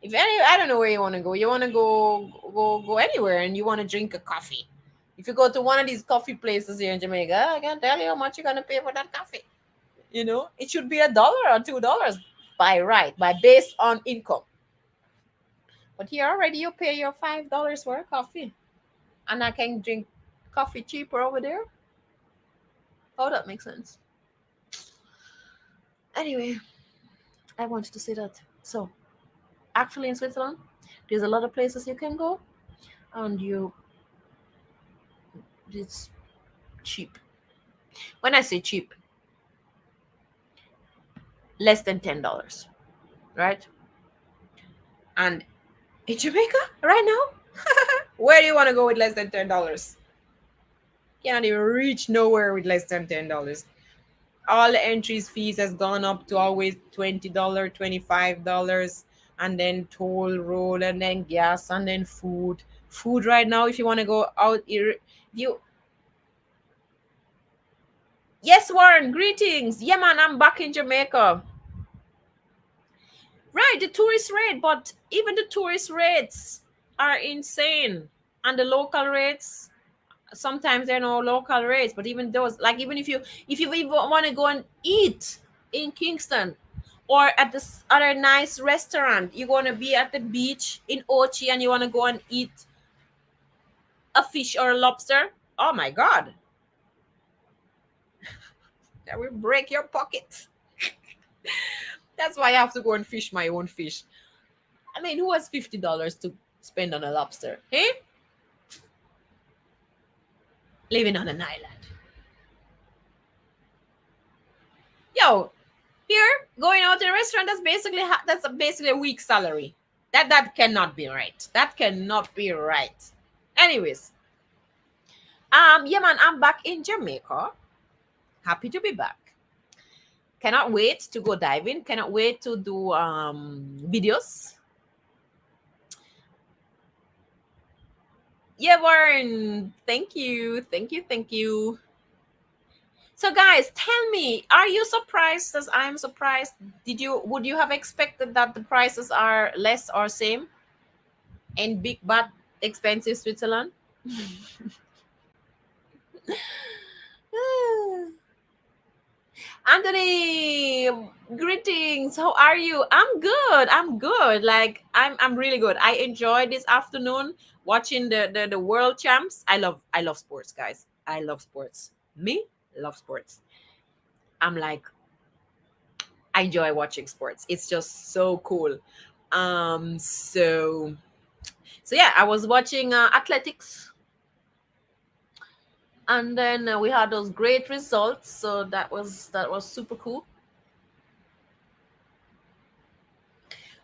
Speaker 1: if any, I don't know where you want to go. You want to go anywhere, and you want to drink a coffee. If you go to one of these coffee places here in Jamaica, I can tell you how much you're gonna pay for that coffee. You know, it should be $1 or $2 by right, by based on income. But here already, you pay your $5 for a coffee, and I can drink coffee cheaper over there. Oh, that makes sense. Anyway, I wanted to say that. So, actually, in Switzerland, there's a lot of places you can go, and it's cheap. When I say cheap, less than $10, right? And in Jamaica right now, where do you want to go with less than $10? Can't even reach nowhere with less than $10. All the entries fees has gone up to always $20, $25, and then toll road, and then gas, and then food. Food right now, if you want to go out here, you yes, Warren, greetings. Yeah, man, I'm back in Jamaica. Right, the tourist rate, but even the tourist rates are insane. And the local rates, sometimes there are no local rates, but even those, like even if you even want to go and eat in Kingston or at this other nice restaurant, you're gonna be at the beach in Ochi and you want to go and eat a fish or a lobster. Oh my god. That will break your pocket. That's why I have to go and fish my own fish. I mean, who has $50 to spend on a lobster? Hey? Living on an island. Yo, here going out to a restaurant, that's basically a week's salary. That cannot be right. That cannot be right. Anyways, yeah, man, I'm back in Jamaica. Happy to be back. Cannot wait to go diving. Cannot wait to do videos. Yeah, Warren. Thank you. Thank you. Thank you. So guys, tell me, are you surprised as I'm surprised? Would you have expected that the prices are less or same in big bad expensive Switzerland? Anthony, greetings. How are you? I'm good. I'm good. Like I'm really good. I enjoyed this afternoon watching the world champs. I love sports, guys. I love sports. Me love sports. I'm like I enjoy watching sports. It's just so cool. So yeah, I was watching athletics, and then we had those great results. So that was super cool.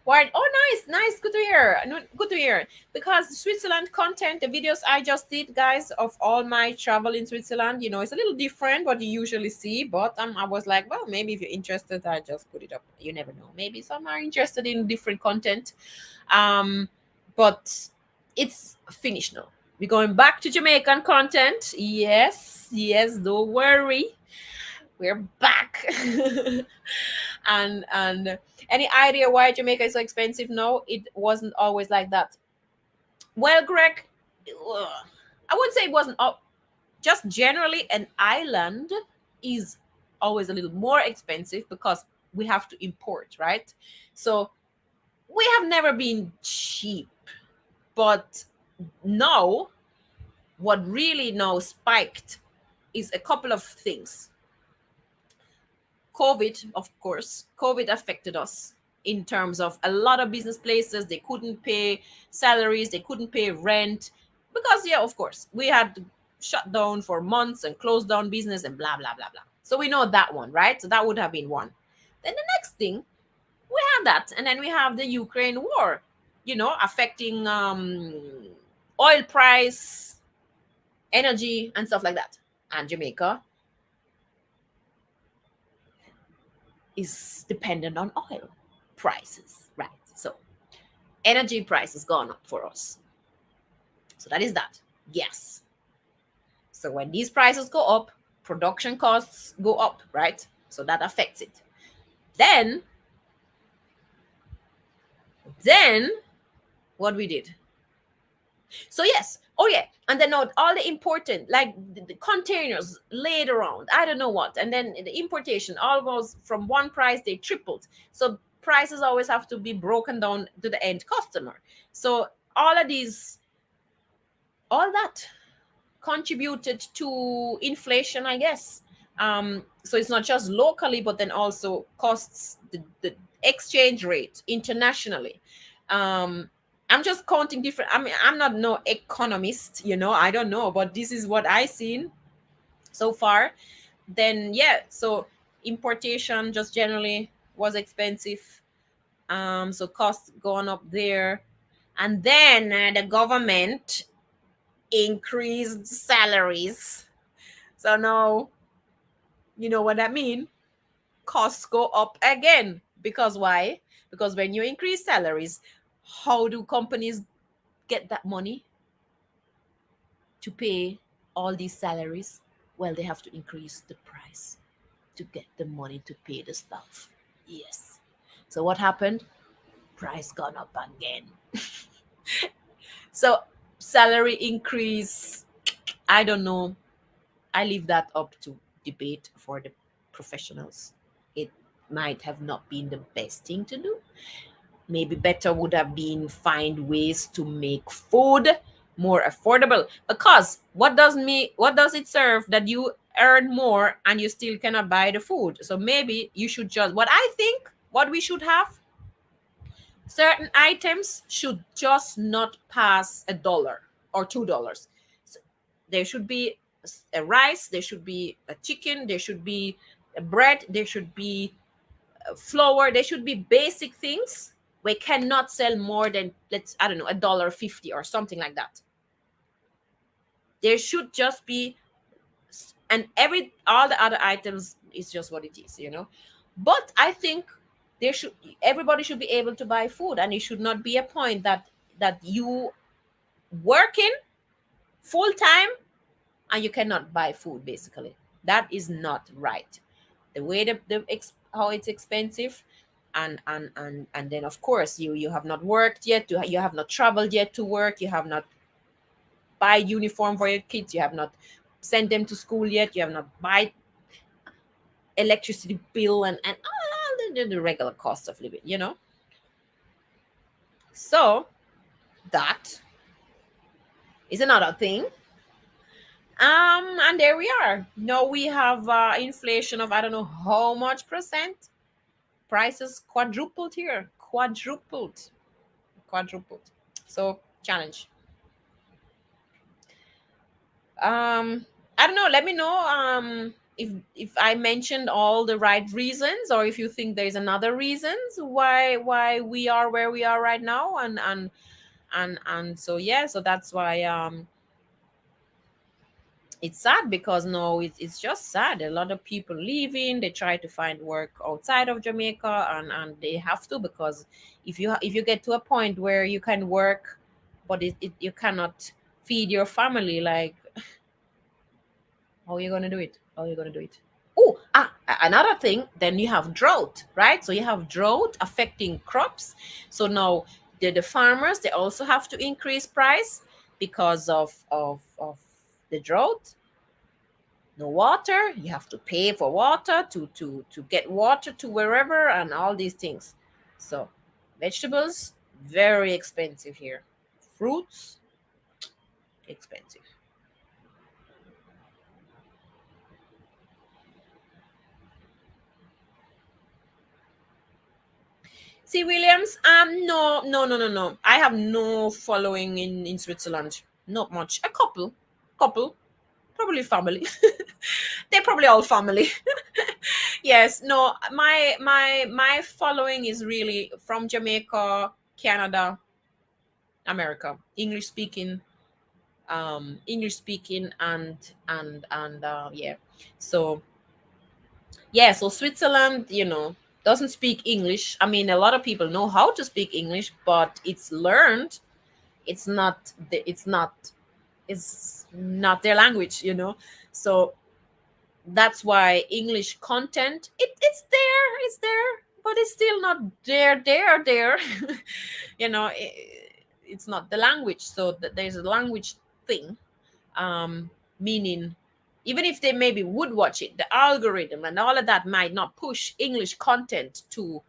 Speaker 1: Why? Oh, nice, nice. Good to hear. Good to hear. Because Switzerland content, the videos I just did, guys, of all my travel in Switzerland, it's a little different what you usually see. But I was like, well, maybe if you're interested, I just put it up. You never know. Maybe some are interested in different content. But it's finished now. We're going back to Jamaican content. Yes, yes. Don't worry. We're back. And any idea why Jamaica is so expensive? No, it wasn't always like that. Well, Greg, I wouldn't say it wasn't just generally an island is always a little more expensive because we have to import, right? So we have never been cheap, but now what really now spiked is a couple of things. COVID, of course, COVID affected us in terms of a lot of business places. They couldn't pay salaries, they couldn't pay rent because, yeah, of course, we had to shut down for months and close down business and blah, blah, blah, blah. So we know that one, right? So that would have been one. Then the next thing, we have that. And then we have the Ukraine war, affecting oil price, energy, and stuff like that. And Jamaica is dependent on oil prices, right? So energy prices gone up for us. So that is that. Yes. So when these prices go up, production costs go up, right? So that affects it. Then what we did. So yes. Oh yeah. And then all the important, like the containers laid around, I don't know what. And then the importation, almost from one price, they tripled. So prices always have to be broken down to the end customer. So all that contributed to inflation, I guess. So it's not just locally, but then also costs the exchange rate internationally. I'm just counting different. I mean, I'm not no economist, I don't know, but this is what I seen so far. Then yeah, so importation just generally was expensive. So costs going up there, and then the government increased salaries. So now, you know what that means? Costs go up again. Because why? Because when you increase salaries, how do companies get that money to pay all these salaries? Well, they have to increase the price to get the money to pay the staff. Yes. So what happened? Price gone up again. So salary increase, I don't know. I leave that up to debate for the professionals. It might have not been the best thing to do. Maybe better would have been find ways to make food more affordable. Because what does it serve that you earn more and you still cannot buy the food? So maybe you should just, what we should have, certain items should just not pass $1 or $2. So there should be a rice, there should be a chicken, there should be a bread, there should be a flour, there should be basic things. We cannot sell more than, I don't know, $1.50 or something like that. There should just be, and all the other items is just what it is, But I think everybody should be able to buy food, and it should not be a point that you working full time and you cannot buy food. Basically, that is not right. The way how it's expensive, and then of course you have not worked yet, you have not traveled yet to work, you have not buy uniform for your kids, you have not sent them to school yet, you have not buy electricity bill and all the regular costs of living, So that is another thing. And there we are. Now we have inflation of I don't know how much percent. Prices quadrupled here. Quadrupled. So challenge. I don't know. Let me know if I mentioned all the right reasons, or if you think there's another reasons why we are where we are right now, and so yeah, so that's why it's sad, because no, it's just sad. A lot of people leaving, they try to find work outside of Jamaica, and they have to, because if you get to a point where you can work, but you cannot feed your family, like how are you gonna do it? Oh, another thing, then you have drought, right? So you have drought affecting crops. So now the farmers, they also have to increase price because of the drought. No water, you have to pay for water to get water to wherever and all these things. So vegetables, very expensive here. Fruits, expensive. See, Williams, no, no, no, no, no. I have no following in Switzerland. Not much. A couple, probably family. They're probably all family. Yes, no. My following is really from Jamaica, Canada, America. English speaking, and yeah. So yeah, so Switzerland, doesn't speak English. I mean, a lot of people know how to speak English, but it's learned. It's not their language. So that's why English content, it's there, but it's still not there. It's not the language. So there's a language thing, meaning even if they maybe would watch it, the algorithm and all of that might not push English content to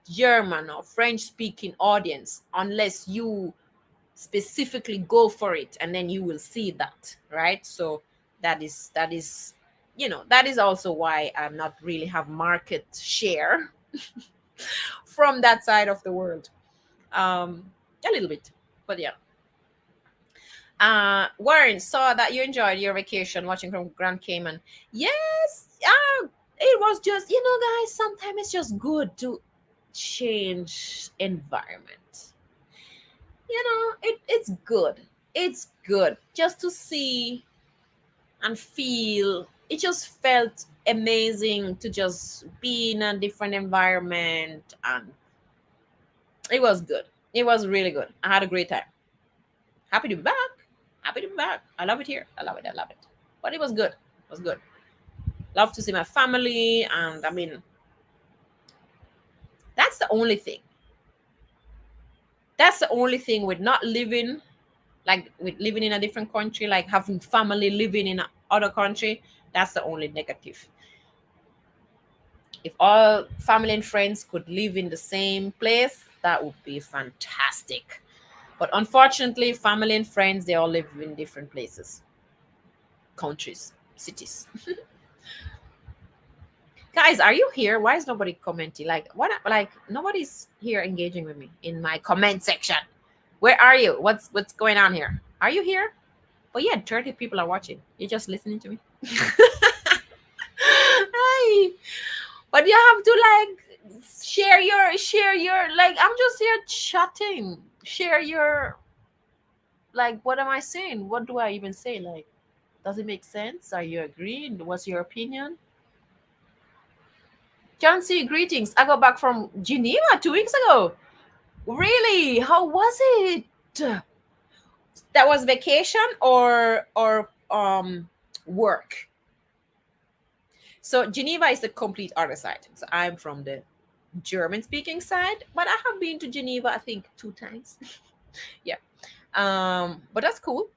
Speaker 1: German or French speaking audience unless you specifically go for it, and then you will see that, right? So that is also why I'm not really have market share from that side of the world. A little bit, but yeah. Warren, saw that you enjoyed your vacation watching from Grand Cayman. Yes, it was just, guys, sometimes it's just good to change environment. It's good. It's good just to see and feel. It just felt amazing to just be in a different environment, and it was good. It was really good. I had a great time. Happy to be back. Happy to be back. I love it here. I love it. I love it. But it was good. It was good. Love to see my family, and I mean, that's the only thing. That's the only thing with not living, like with living in a different country, like having family living in another country. That's the only negative. If all family and friends could live in the same place, that would be fantastic. But unfortunately, family and friends, they all live in different places, countries, cities. Guys, are you here? Why is nobody commenting? Like, what? Like, nobody's here engaging with me in my comment section. Where are you? What's going on here? Are you here? But yeah, 30 people are watching. You're just listening to me. Hi. But you have to like share your like, I'm just here chatting. Share your, like, what am I saying? What do I even say? Like, does it make sense? Are you agreeing? What's your opinion? Jancy, greetings. I got back from Geneva 2 weeks ago. Really? How was it? That was vacation or work? So Geneva is the complete other side. So I'm from the German speaking side, but I have been to Geneva, I think, 2 times. Yeah. But that's cool.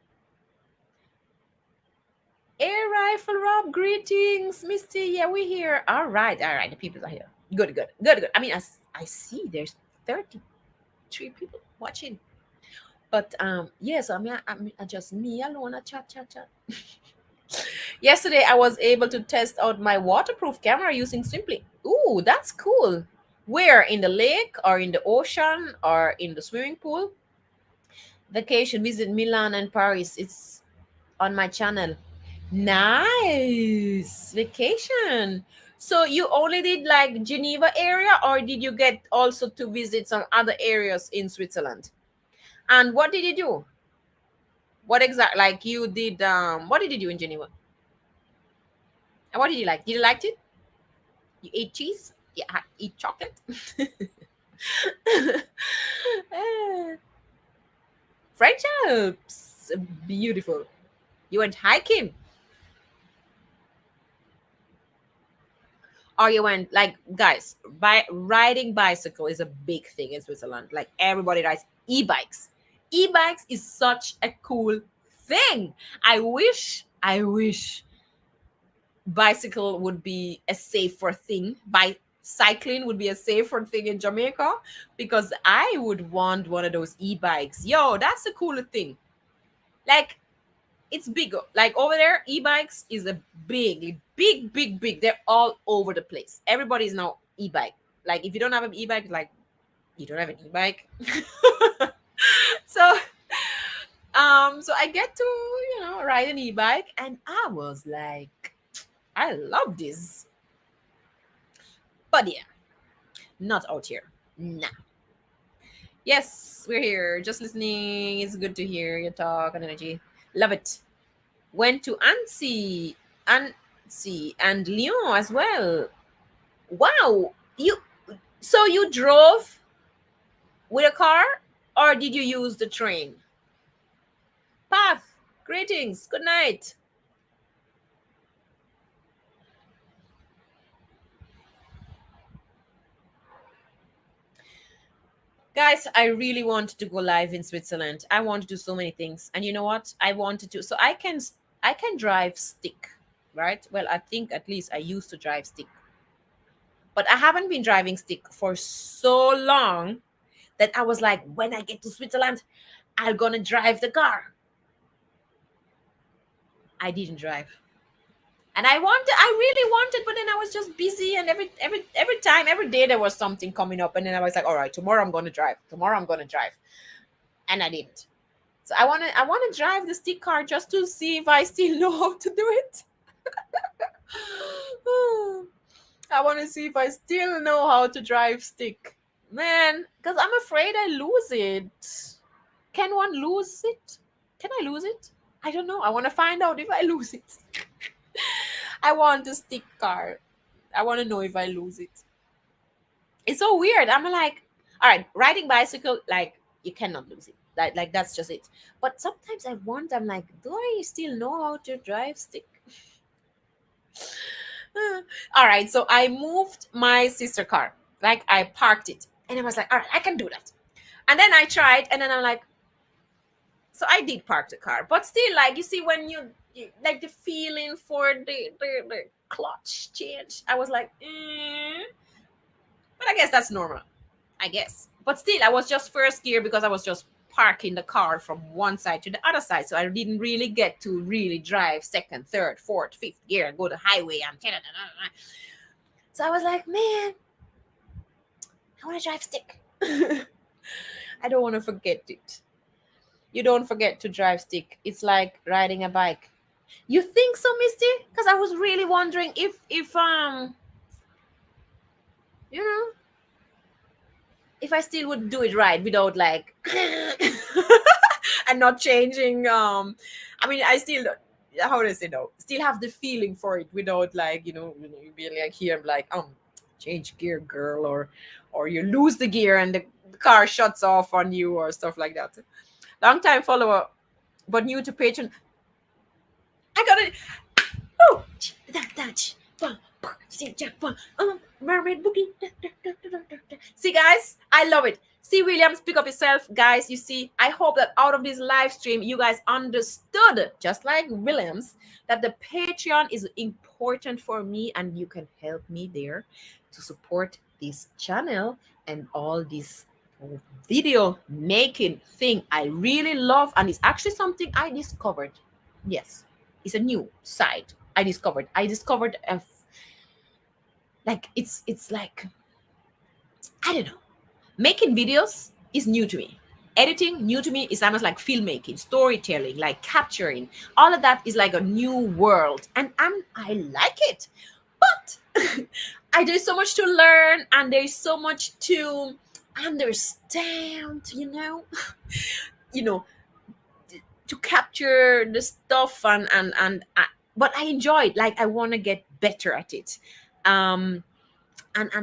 Speaker 1: Air Rifle Rob, greetings, Misty. Yeah, we're here. All right, all right. The people are here. Good, good, good, good. I mean, I see there's 33 people watching. But yes, I just me alone. I chat. Yesterday, I was able to test out my waterproof camera using Simply. Ooh, that's cool. Where, in the lake or in the ocean or in the swimming pool? Vacation, visit Milan and Paris. It's on my channel. Nice vacation. So you only did like Geneva area, or did you get also to visit some other areas in Switzerland? And what did you do? What exact, like, you did what did you do in Geneva? And what did you like? Did you like it? You ate cheese? Yeah, eat chocolate? Eh, French Alps. Beautiful. You went hiking? or you went like, guys, riding bicycle is a big thing in Switzerland. Like everybody rides e-bikes. E-bikes is such a cool thing. I wish bicycle would be a safer thing. Cycling would be a safer thing in Jamaica, because I would want one of those e-bikes. Yo, that's the coolest thing. Like, it's big. Like over there, e-bikes is a big. They're all over the place. Everybody's now e-bike. Like, if you don't have an e-bike, like, you don't have an e-bike. So so I get to, ride an e-bike, and I was like, I love this. But yeah, not out here. Nah. Yes, we're here. Just listening. It's good to hear your talk and energy. Love it. Went to Annecy and Lyon as well. Wow. You drove with a car, or did you use the train? Path. Greetings. Good night. Guys, I really want to go live in Switzerland. I want to do so many things. And you know what? I wanted to, so I can drive stick, right? Well, I think at least I used to drive stick. But I haven't been driving stick for so long that I was like, when I get to Switzerland, I'm gonna drive the car. I didn't drive. And I really wanted, but then I was just busy, and every time, every day there was something coming up, and then I was like, all right, tomorrow I'm gonna drive. Tomorrow I'm gonna drive. And I didn't. So I wanna drive the stick car just to see if I still know how to do it. I wanna see if I still know how to drive stick. Man, because I'm afraid I lose it. Can one lose it? Can I lose it? I don't know. I want to find out if I lose it. I want the stick car. I want to know if I lose it. It's so weird. I'm like, all right, riding bicycle, like, you cannot lose it. Like that's just it. But sometimes I'm like, do I still know how to drive stick? All right, so I moved my sister car. Like, I parked it, and I was like, all right, I can do that. And then I tried, and then I'm like, so I did park the car, but still, like, you see, when you like the feeling for the clutch change, I was like, but I guess that's normal, I guess. But still, I was just first gear because I was just parking the car from one side to the other side, so I didn't really get to really drive second, third, fourth, fifth gear and go to highway and so I was like, man, I want to drive stick. I don't want to forget it. You don't forget to drive stick. It's like riding a bike. You think so, Misty? Because I was really wondering if you know if I still would do it right without, like, and not changing. I mean, I still, how do I say, no? Still have the feeling for it without, like, you be like here, I'm like, change gear, girl, or you lose the gear and the car shuts off on you or stuff like that. Long time follower, but new to Patreon. I got it. Oh, mermaid boogie. See, guys, I love it. See, Williams, pick up yourself, guys. You see, I hope that out of this live stream, you guys understood, just like Williams, that the Patreon is important for me, and you can help me there to support this channel and all this video making thing I really love, and it's actually something I discovered. Yes, it's a new side I discovered. Like, it's like, I don't know. Making videos is new to me. Editing, new to me. Is almost like filmmaking, storytelling, like capturing. All of that is like a new world, and I like it. But there's so much to learn, and there's so much to understand. You know, to capture the stuff, and but I enjoy it. Like, I want to get better at it, and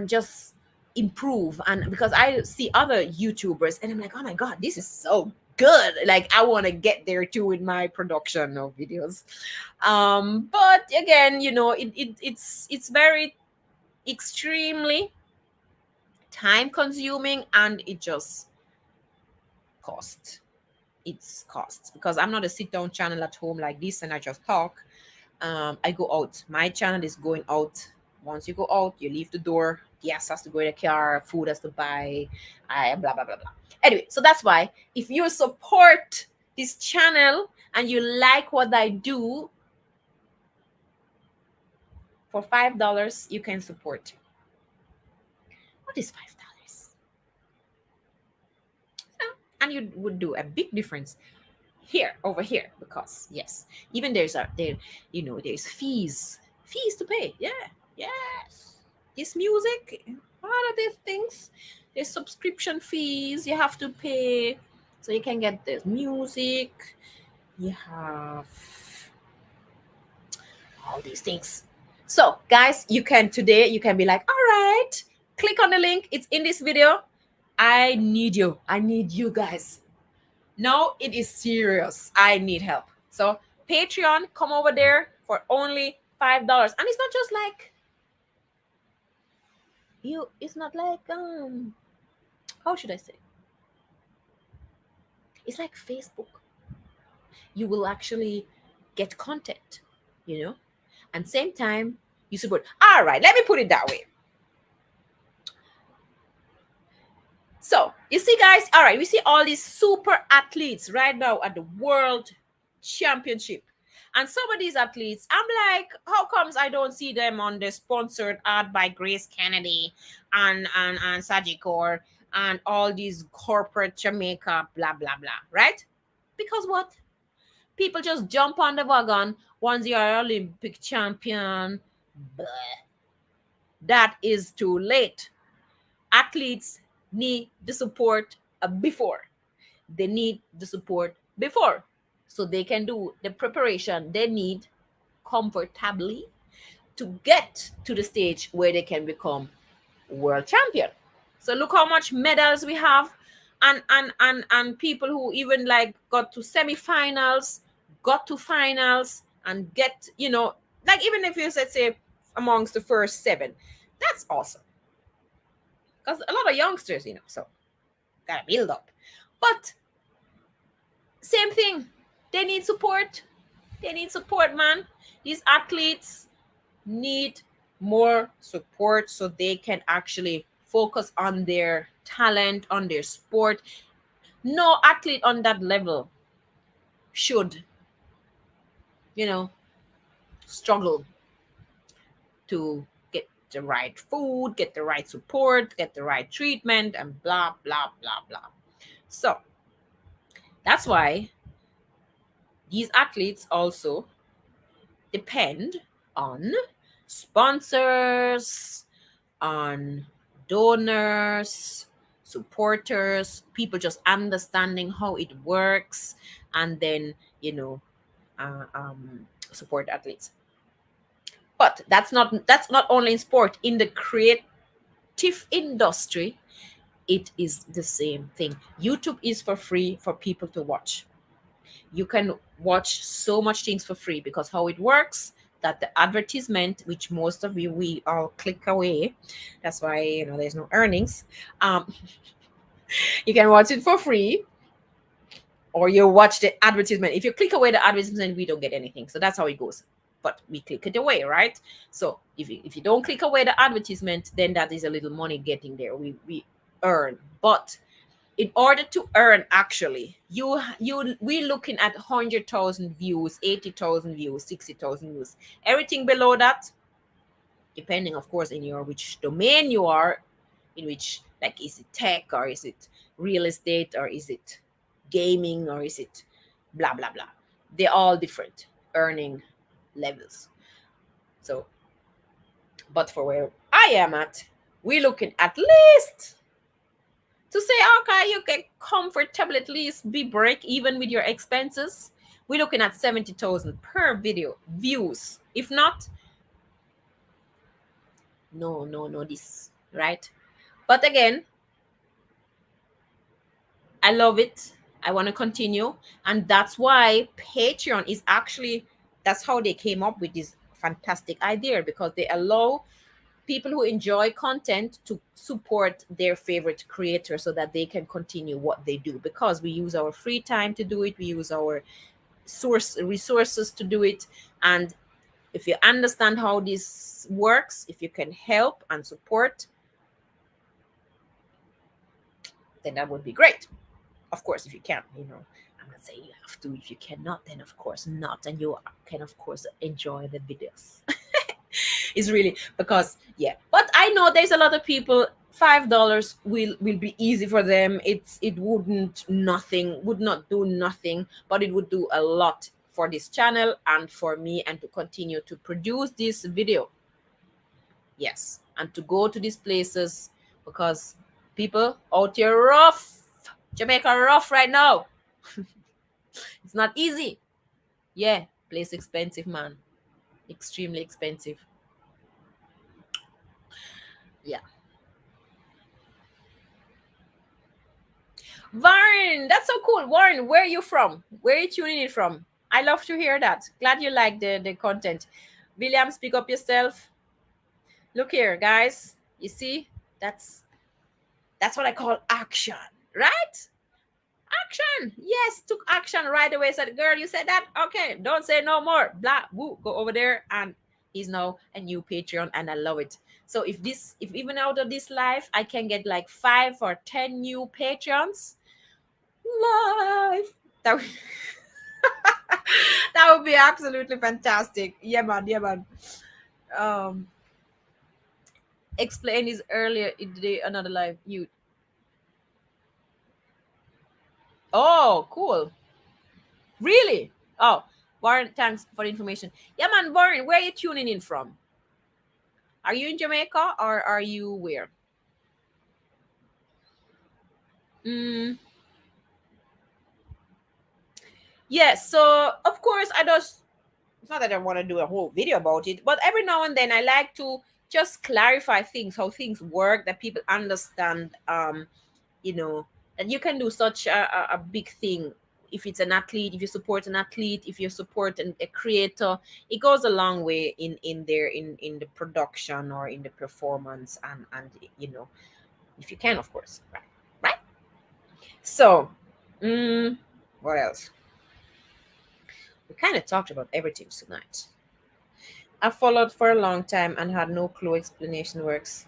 Speaker 1: just improve. And because I see other YouTubers, and I'm like, oh my god, this is so good. Like, I want to get there too with my production of videos. But again, it's very extremely time consuming, and it just costs. It's costs, because I'm not a sit down channel at home like this and I just talk. I go out. My channel is going out. Once you go out, you leave the door. Gas has to go in the car. Food has to buy. I blah blah blah blah. Anyway, so that's why if you support this channel and you like what I do, for $5 you can support. What is $5? And you would do a big difference here over here, because yes, even there's fees to pay. Yes, this music, all of these things, there's subscription fees you have to pay, so you can get the music. You have all these things. So guys, you can be like, all right, click on the link, it's in this video. I need you guys. Now it is serious. I need help. So Patreon, come over there for only $5. And it's not just like it's not like how should I say? It's like Facebook. You will actually get content, and same time you support. All right, let me put it that way. So you see, guys, all right, we see all these super athletes right now at the World Championship. And some of these athletes, I'm like, how comes I don't see them on the sponsored ad by Grace Kennedy and Sagicor and all these corporate Jamaica, blah, blah, blah, right? Because what? People just jump on the wagon once you are Olympic champion. Blah. That is too late. Athletes need the support before. They need the support before, so they can do the preparation they need comfortably to get to the stage where they can become world champion. So look how much medals we have, and people who even like got to semifinals, got to finals, and get, like, even if you say amongst the first 7, that's awesome. Because a lot of youngsters, so gotta build up. But same thing, they need support. They need support, man. These athletes need more support so they can actually focus on their talent, on their sport. No athlete on that level should, struggle to get the right food, get the right support, get the right treatment, and blah, blah, blah, blah. So that's why these athletes also depend on sponsors, on donors, supporters, people just understanding how it works, and then support athletes. But that's not only in sport. In the creative industry, it is the same thing. YouTube is for free for people to watch. You can watch so much things for free, because how it works, that the advertisement, which most of you, we all click away, that's why there's no earnings. You can watch it for free, or you watch the advertisement. If you click away the advertisement, we don't get anything. So that's how it goes. But we click it away, right? So if you don't click away the advertisement, then that is a little money getting there. We earn. But in order to earn, actually, we looking at 100,000 views, 80,000 views, 60,000 views. Everything below that, depending, of course, in which domain you are, in which, like, is it tech, or is it real estate, or is it gaming, or is it blah blah blah. They're all different earning levels. So, but for where I am at, we're looking at least to say, okay, you can comfortably at least be break even with your expenses. We're looking at 70,000 per video views. If not, no this, right? But again, I love it. I want to continue. And that's why Patreon is actually, that's how they came up with this fantastic idea, because they allow people who enjoy content to support their favorite creator so that they can continue what they do, because we use our free time to do it, we use our source resources to do it. And if you understand how this works, if you can help and support, then that would be great. Of course, if you can, I'm not saying you have to. If you cannot, then of course not, and you can of course enjoy the videos. It's really because, yeah, but I know there's a lot of people, $5 will be easy for them. It would not do nothing, but it would do a lot for this channel and for me, and to continue to produce this video. Yes, and to go to these places, because people out here rough. Jamaica rough right now. It's not easy. Yeah, place expensive, man. Extremely expensive. Yeah. Warren, that's so cool. Warren, where are you from? Where are you tuning in from? I love to hear that. Glad you like the content. William, speak up yourself. Look here, guys. You see? That's what I call action, right? Action. Yes, took action right away. Said, girl, you said that? Okay, don't say no more. Blah, woo, go over there. And he's now a new Patreon, and I love it. So if even out of this life, I can get like 5 or 10 new Patreons live, that that would be absolutely fantastic. Yeah, man. Yeah, man. Explain this earlier in the day, another live. You. Oh, cool. Really? Oh, Warren, thanks for the information. Yeah, man, Warren, where are you tuning in from? Are you in Jamaica or are you where? Yes, so of course it's not that I want to do a whole video about it, but every now and then I like to just clarify things, how things work, that people understand, that you can do such a big thing. If it's an athlete, if you support an athlete, if you support a creator, it goes a long way in the production or in the performance, and if you can, of course, right. So what else? We kind of talked about everything tonight. I followed for a long time and had no clue explanation works.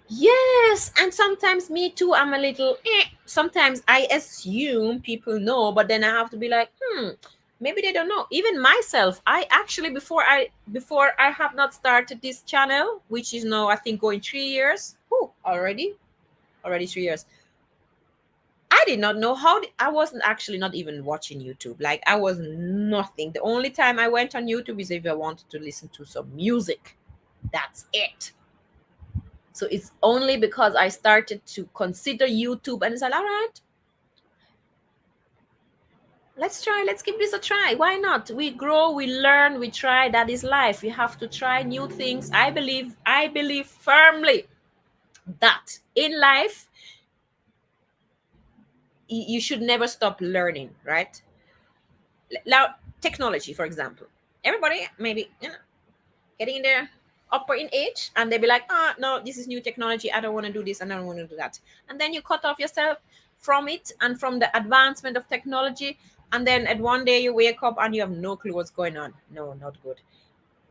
Speaker 1: Yes, and sometimes me too. I'm a little. Sometimes I assume people know, but then I have to be like, maybe they don't know. Even myself, I actually before I have not started this channel, which is now I think going 3 years. Already 3 years. I did not know I wasn't actually not even watching YouTube. Like I was nothing. The only time I went on YouTube is if I wanted to listen to some music. That's it. So it's only because I started to consider YouTube and it's like, all right, let's give this a try. Why not? We grow, we learn, we try. That is life. We have to try new things. I believe firmly that in life you should never stop learning, right? Now, technology, for example. Everybody maybe getting in there upper in age, and they'll be like, no, this is new technology, I don't want to do this and I don't want to do that. And then you cut off yourself from it and from the advancement of technology, and then at one day you wake up and you have no clue what's going on. No, not good.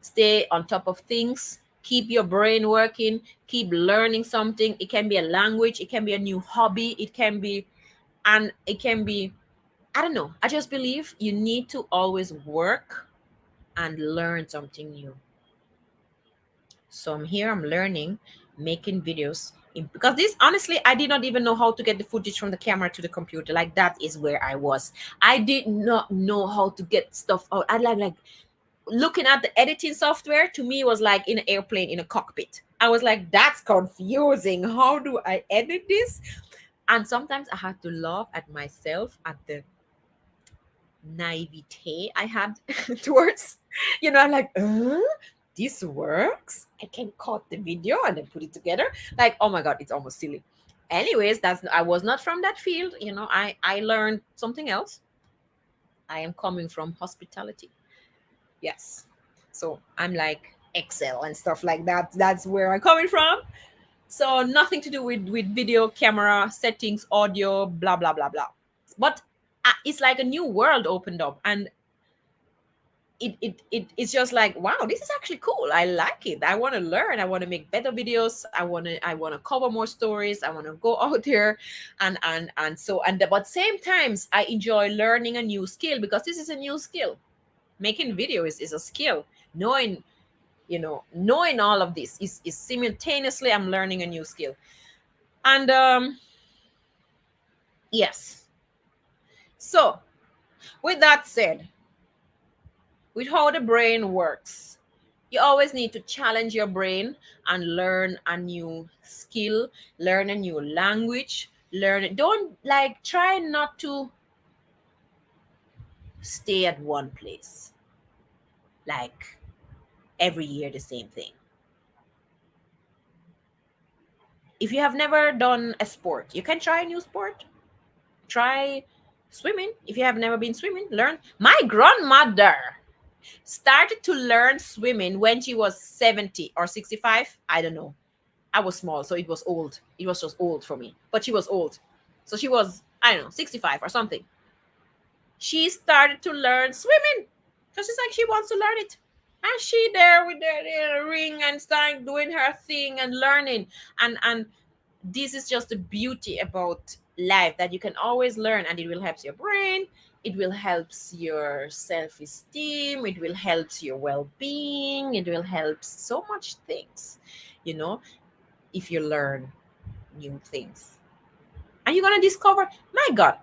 Speaker 1: Stay on top of things, keep your brain working, keep learning something. It can be a language, it can be a new hobby, it can be I don't know. I just believe you need to always work and learn something new. So I'm here, I'm learning, making videos. Because this, honestly, I did not even know how to get the footage from the camera to the computer. Like, that is where I was. I did not know how to get stuff out. I like looking at the editing software, to me, was like in an airplane, in a cockpit. I was like, that's confusing. How do I edit this? And sometimes I had to laugh at myself, at the naivete I had towards, I'm like, this works. I can cut the video and then put it together. Like, oh my God, it's almost silly. Anyways, I was not from that field. I learned something else. I am coming from hospitality. Yes. So I'm like Excel and stuff like that. That's where I'm coming from. So nothing to do with video, camera settings, audio, blah blah blah blah. But it's like a new world opened up, and it's just like, wow, this is actually cool. I like it. I want to learn. I want to make better videos. I want to cover more stories. I want to go out there, but same times I enjoy learning a new skill, because this is a new skill. Making video is a skill. Knowing all of this is simultaneously I'm learning a new skill. And yes. So with that said, with how the brain works, you always need to challenge your brain and learn a new skill, learn a new language, don't like try not to stay at one place, like every year the same thing. If you have never done a sport, you can try a new sport. Try swimming. If you have never been swimming, learn. My grandmother started to learn swimming when she was 70 or 65. I don't know. I was small, so it was old. It was just old for me. But she was old. So she was, I don't know, 65 or something. She started to learn swimming because it's like she wants to learn it. And she there with the ring and starting doing her thing and learning. And this is just the beauty about life, that you can always learn, and it will help your brain, it will help your self-esteem, it will help your well-being, it will help so much things, if you learn new things. And you're gonna discover, my God,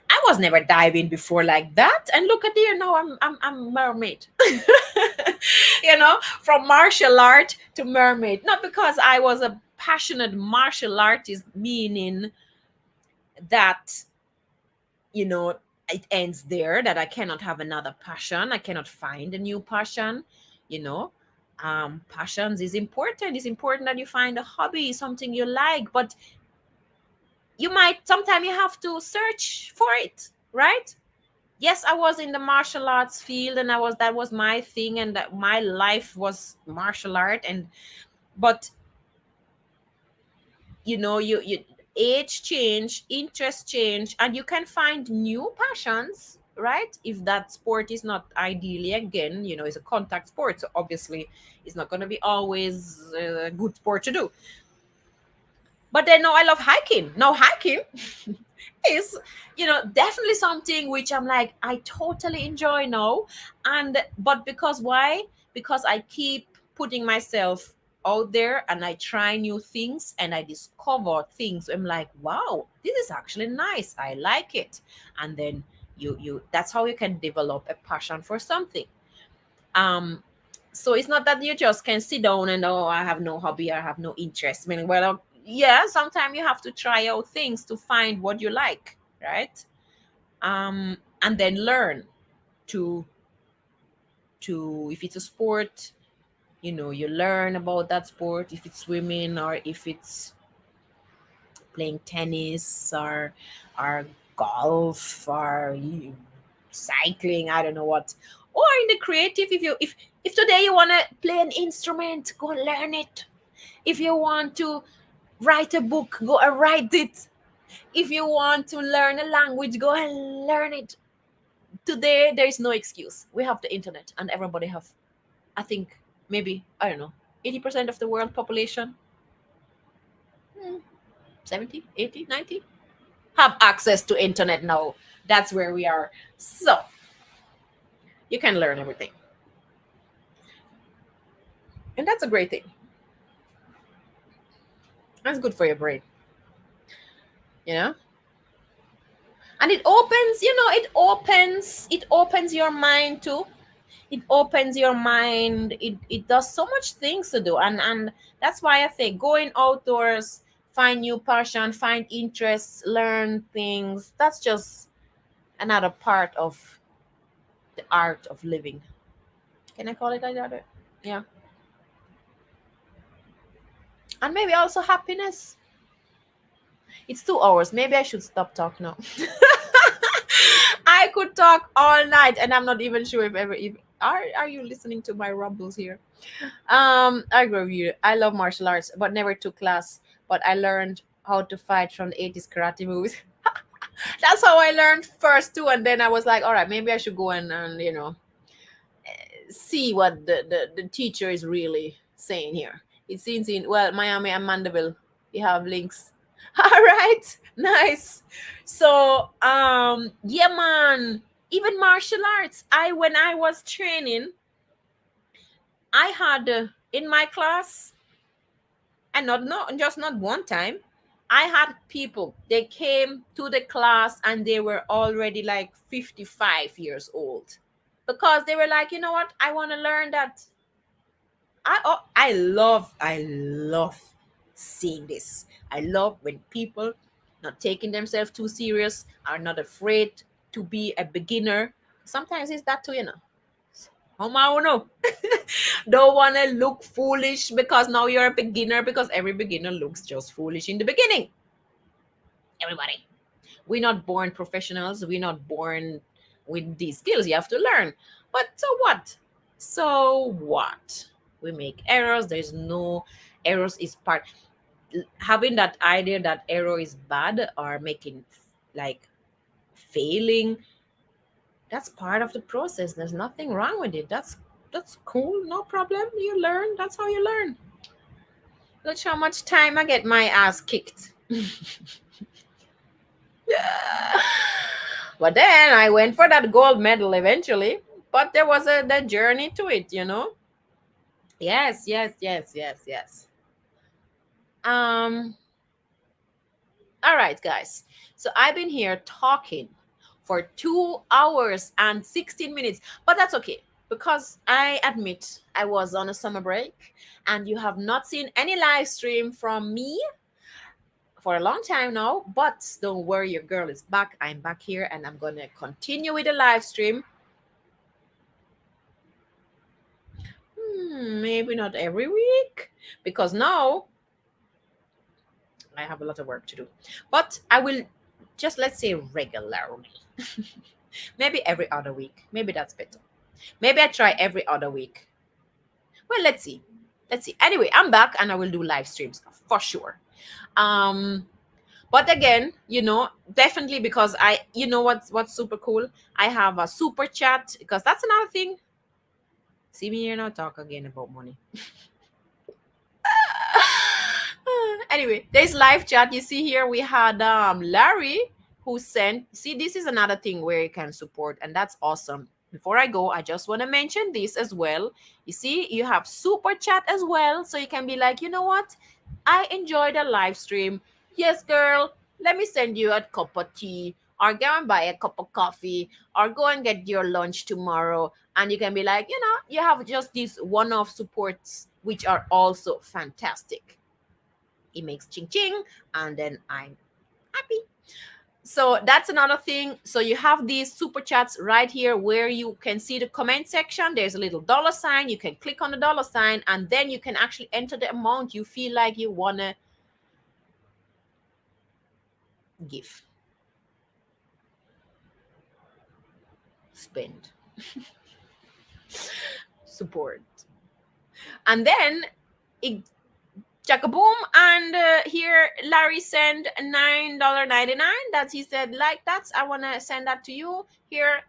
Speaker 1: I was never diving before like that, and look at here now, I'm mermaid. From martial art to mermaid, not because I was a passionate martial artist, meaning that it ends there, that I cannot have another passion, I cannot find a new passion. Passions is important. It's important that you find a hobby, something you like, but sometimes you have to search for it, right? Yes, I was in the martial arts field, and that was my thing, and that my life was martial art, but you age change, interest change, and you can find new passions, right? If that sport is not ideally, again, it's a contact sport, so obviously it's not going to be always a good sport to do. But then now I love hiking. Now hiking is definitely something which I'm like, I totally enjoy now. But because why? Because I keep putting myself out there, and I try new things, and I discover things. I'm like, wow, this is actually nice, I like it. And then you that's how you can develop a passion for something. So it's not that you just can sit down and, oh, I have no hobby, I have no interest. I mean, well, yeah, sometimes you have to try out things to find what you like, right? And then learn to if it's a sport, you learn about that sport, if it's swimming, or if it's playing tennis, or golf, or cycling, I don't know what. Or in the creative, if today you want to play an instrument, go learn it. If you want to write a book, go and write it. If you want to learn a language, go and learn it. Today there is no excuse. We have the internet, and everybody have, I think, maybe, I don't know, 80% of the world population, 70, 80, 90 have access to internet now. That's where we are. So you can learn everything, and that's a great thing. That's good for your brain, and it opens your mind too. It opens your mind. It does so much things to do, and that's why I think going outdoors, find new passion, find interests, learn things, that's just another part of the art of living. Can I call it like that? Yeah. And maybe also happiness. It's 2 hours. Maybe I should stop talking now. I could talk all night, and I'm not even sure if Are you listening to my rumbles here? I agree with you. I love martial arts, but never took class. But I learned how to fight from the 80s karate movies. That's how I learned first too, and then I was like, all right, maybe I should go and see what the teacher is really saying here. It seems in, well, Miami and Mandeville, you have links. All right, nice. So yeah, man, even martial arts, I when I was training, I had in my class, and not just not one time, I had people, they came to the class and they were already like 55 years old, because they were like, you know what, I want to learn that. I love seeing this. I love when people not taking themselves too serious, are not afraid to be a beginner. Sometimes it's that too, you know. How I don't know. Don't want to look foolish because now you're a beginner, because every beginner looks just foolish in the beginning. Everybody. We're not born professionals. We're not born with these skills. You have to learn. But so what? So what? We make errors. There's no errors is part, having that idea that error is bad or making like failing, that's part of the process. There's nothing wrong with it. That's cool, no problem. You learn. That's how you learn. Look how much time I get my ass kicked. But then I went for that gold medal eventually. But there was the journey to it, you know. Yes, yes, yes, yes, yes. Um. All right, guys. So I've been here talking for 2 hours and 16 minutes, but that's okay, because I admit I was on a summer break and you have not seen any live stream from me for a long time now. But don't worry, your girl is back. I'm back here and I'm going to continue with the live stream. Maybe not every week, because now I have a lot of work to do. But I will just, let's say, regularly. Maybe every other week. Maybe that's better. Maybe I try every other week. Well, let's see. Let's see. Anyway, I'm back and I will do live streams for sure. Um, but again, definitely, because what's super cool. I have a super chat, because that's another thing. See me here now talk again about money. Anyway, there's live chat. You see here we had Larry, who sent. See, this is another thing where you can support, and that's awesome. Before I go, I just want to mention this as well. You see, you have super chat as well, so you can be like, you know what, I enjoyed the live stream. Yes, girl, let me send you a cup of tea, or go and buy a cup of coffee, or go and get your lunch tomorrow. And you can be like, you have just these one-off supports, which are also fantastic. It makes ching ching, and then I'm happy. So that's another thing. So you have these super chats right here where you can see the comment section. There's a little dollar sign. You can click on the dollar sign, and then you can actually enter the amount you feel like you want to give, spend, support. And then it Jackaboom, and here Larry sent $9.99. That he said, like, that's, I want to send that to you here.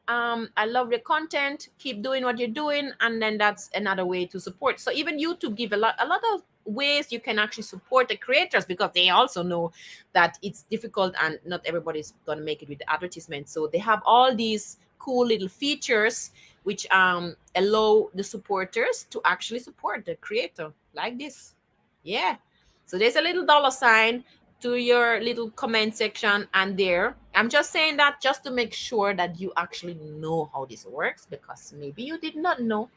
Speaker 1: I love the content, keep doing what you're doing. And then that's another way to support. So even YouTube give a lot of ways you can actually support the creators, because they also know that it's difficult and not everybody's gonna make it with the advertisement. So they have all these cool little features which allow the supporters to actually support the creator, like this. Yeah. So there's a little dollar sign to your little comment section, and there. I'm just saying that just to make sure that you actually know how this works, because maybe you did not know.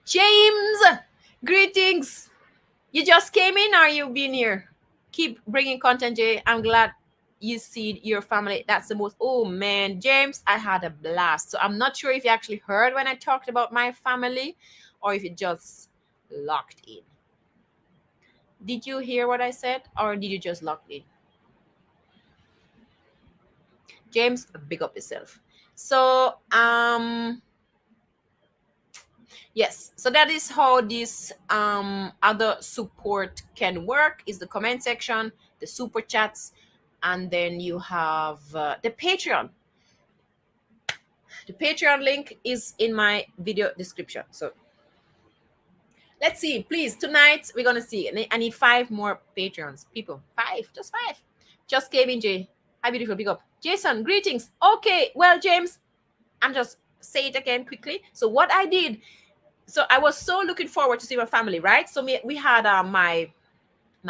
Speaker 1: James, greetings. You just came in, or you've been here? Keep bringing content, Jay. I'm glad you see your family. That's the most. Oh man, James, I had a blast. So I'm not sure if you actually heard when I talked about my family, or if it just locked in. Did you hear what I said, or did you just lock in? James, big up yourself. So Yes, so that is how this other support can work, is the comment section, the super chats, and then you have the Patreon. The Patreon link is in my video description. So let's see, please, tonight we're gonna see. I need 5 more Patreons, people. 5, just 5. Just Kevin J. Hi, beautiful, big up. Jason, greetings. Okay, well, James, I'm just say it again quickly. So what I did, so I was so looking forward to see my family, right? So we had my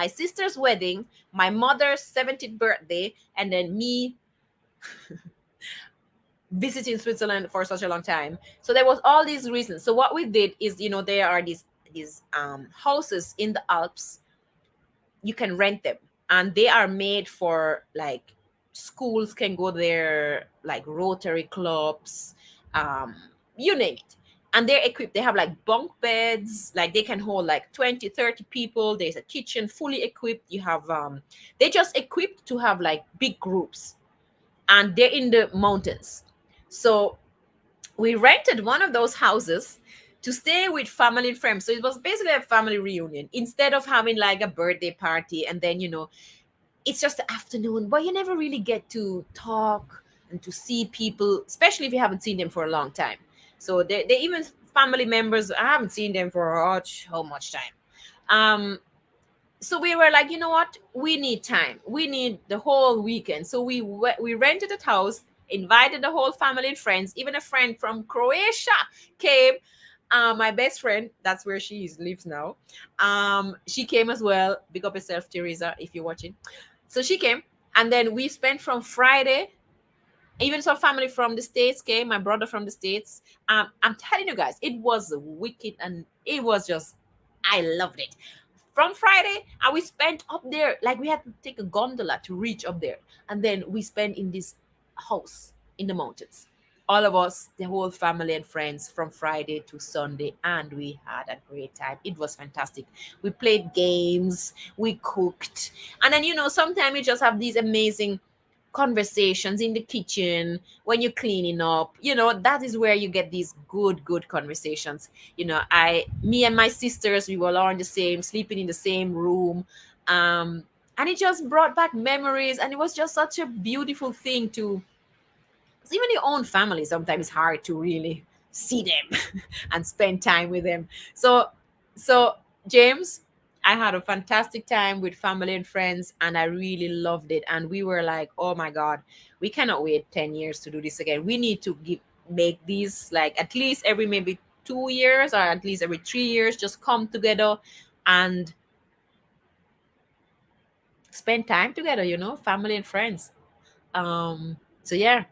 Speaker 1: sister's wedding, my mother's 70th birthday, and then me visiting Switzerland for such a long time. So there was all these reasons. So what we did is, there are these houses in the Alps. You can rent them, and they are made for, like, schools can go there, like Rotary clubs, um, you name it. And they're equipped. They have like bunk beds, like they can hold like 20, 30 people. There's a kitchen fully equipped. You have they just equipped to have like big groups, and they're in the mountains. So we rented one of those houses to stay with family and friends. So it was basically a family reunion instead of having like a birthday party, and then it's just the afternoon, but you never really get to talk and to see people, especially if you haven't seen them for a long time. So they even family members, I haven't seen them for how much time. So we were like, you know what? We need time. We need the whole weekend. So we rented a house, invited the whole family and friends. Even a friend from Croatia came. My best friend, that's where lives now. She came as well. Big up yourself, Teresa, if you're watching. So she came, and then we spent from Friday. Even some family from the States came, my brother from the States. I'm telling you guys, it was wicked, and it was just, I loved it. From Friday, and we spent up there, like we had to take a gondola to reach up there. And then we spent in this house in the mountains. All of us, the whole family and friends, from Friday to Sunday, and we had a great time. It was fantastic. We played games, we cooked, and then sometimes you just have these amazing conversations in the kitchen when you're cleaning up. That is where you get these good conversations. Me and my sisters, we were all in the same, sleeping in the same room. And it just brought back memories, and it was just such a beautiful thing to, 'cause even your own family sometimes it's hard to really see them and spend time with them. So James, I had a fantastic time with family and friends, and I really loved it. And we were like, oh my God, we cannot wait 10 years to do this again. We need to make these, like, at least every maybe 2 years, or at least every 3 years, just come together and spend time together, family and friends. So yeah,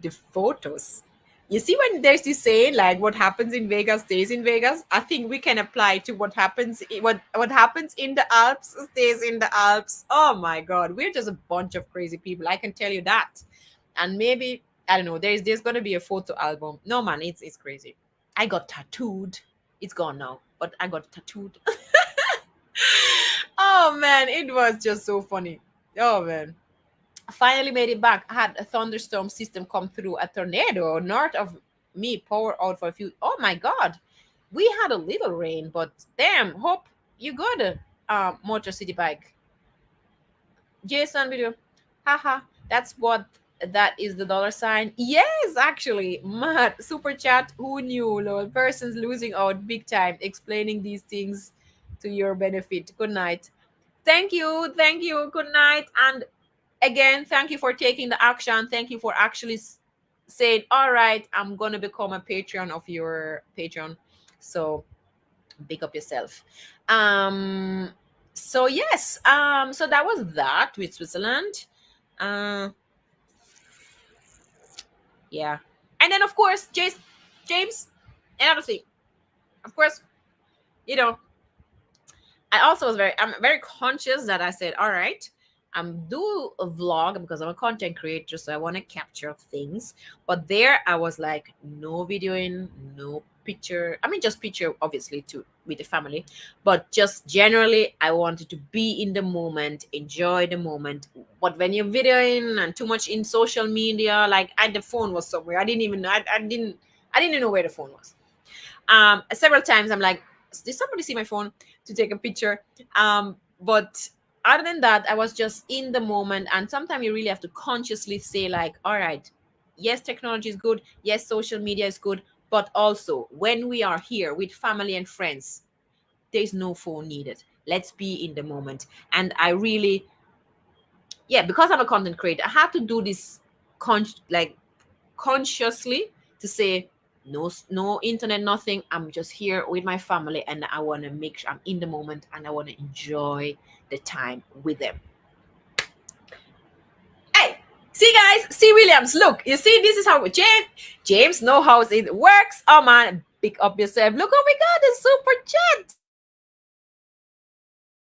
Speaker 1: the photos. You see, when there's this saying, like, what happens in Vegas stays in Vegas, I think we can apply to what happens in the Alps stays in the Alps. Oh my God, we're just a bunch of crazy people. I can tell you that. And maybe, I don't know, there's gonna be a photo album. No man, it's crazy. I got tattooed. It's gone now, but I got tattooed. Oh man, it was just so funny. Oh man. Finally made it back. I had a thunderstorm system come through, a tornado north of me, power out for a few. Oh my God, we had a little rain, but damn, hope you good. Motor City Bike. Jason video, haha. That's what that is, the dollar sign. Yes, actually, mad super chat. Who knew? Lord, persons losing out big time. Explaining these things to your benefit. Good night. Thank you, thank you. Good night, and again, thank you for taking the action. Thank you for actually saying, all right, I'm going to become a patron of your Patreon. So big up yourself. So yes, so that was that with Switzerland. Uh, yeah. And then of course, James, another thing. Of course, you know, I'm very conscious that I said, all right, I'm do a vlog because I'm a content creator, so I want to capture things. But there I was like, no videoing, no picture. I mean, just picture obviously to with the family, but just generally I wanted to be in the moment, enjoy the moment. But when you're videoing and too much in social media, like the phone was somewhere. I didn't even know. I didn't know where the phone was. Several times I'm like, did somebody see my phone to take a picture? But other than that, I was just in the moment. And sometimes you really have to consciously say, like, all right, yes, technology is good. Yes, social media is good. But also, when we are here with family and friends, there's no phone needed. Let's be in the moment. And I really, yeah, because I'm a content creator, I have to do this like consciously to say no internet, nothing. I'm just here with my family, and I want to make sure I'm in the moment, and I want to enjoy the time with them. Hey, see guys, see Williams, look, you see, this is how James know how it works. Oh man, pick up yourself. Look what we got, the super chat.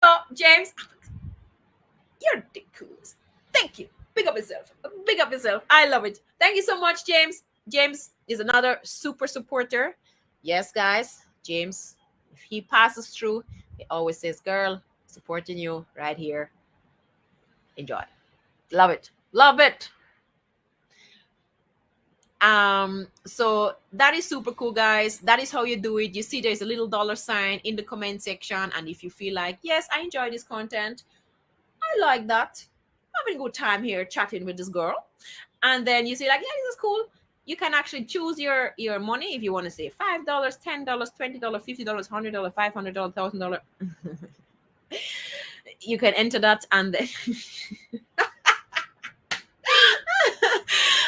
Speaker 1: Oh, James, you're the coolest. Thank you. Big up yourself. Big up yourself. I love it. Thank you so much, James. James is another super supporter. Yes, guys. James, if he passes through, he always says, girl, supporting you right here. Enjoy. Love it. Love it. So that is super cool, guys. That is how you do it. You see there's a little $ in the comment section, and if you feel like, yes, I enjoy this content, I like that, having a good time here chatting with this girl, and then you say like, yeah, this is cool, you can actually choose your money if you want to say $5, $10, $20, $50, $100, $500, $1,000. You can enter that, and then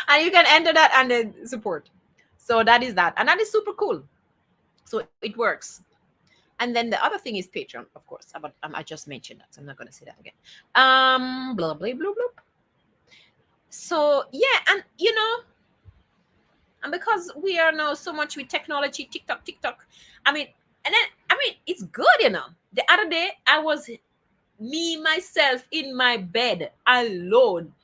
Speaker 1: and you can enter that and then support. So that is that, and that is super cool. So it works. And then the other thing is Patreon, of course. But I just mentioned that, so I'm not going to say that again. Blah blah blah blah. So yeah, and and because we are now so much with technology, TikTok. I mean, and then it's good, The other day I was me myself in my bed alone,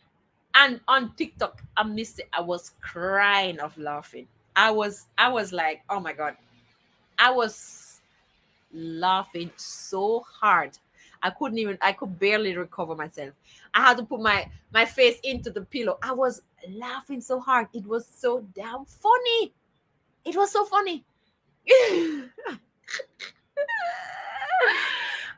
Speaker 1: and on TikTok I was crying of laughing. I was like, oh my god, I was laughing so hard. I could barely recover myself. I had to put my face into the pillow. I was laughing so hard. It was so damn funny. It was so funny.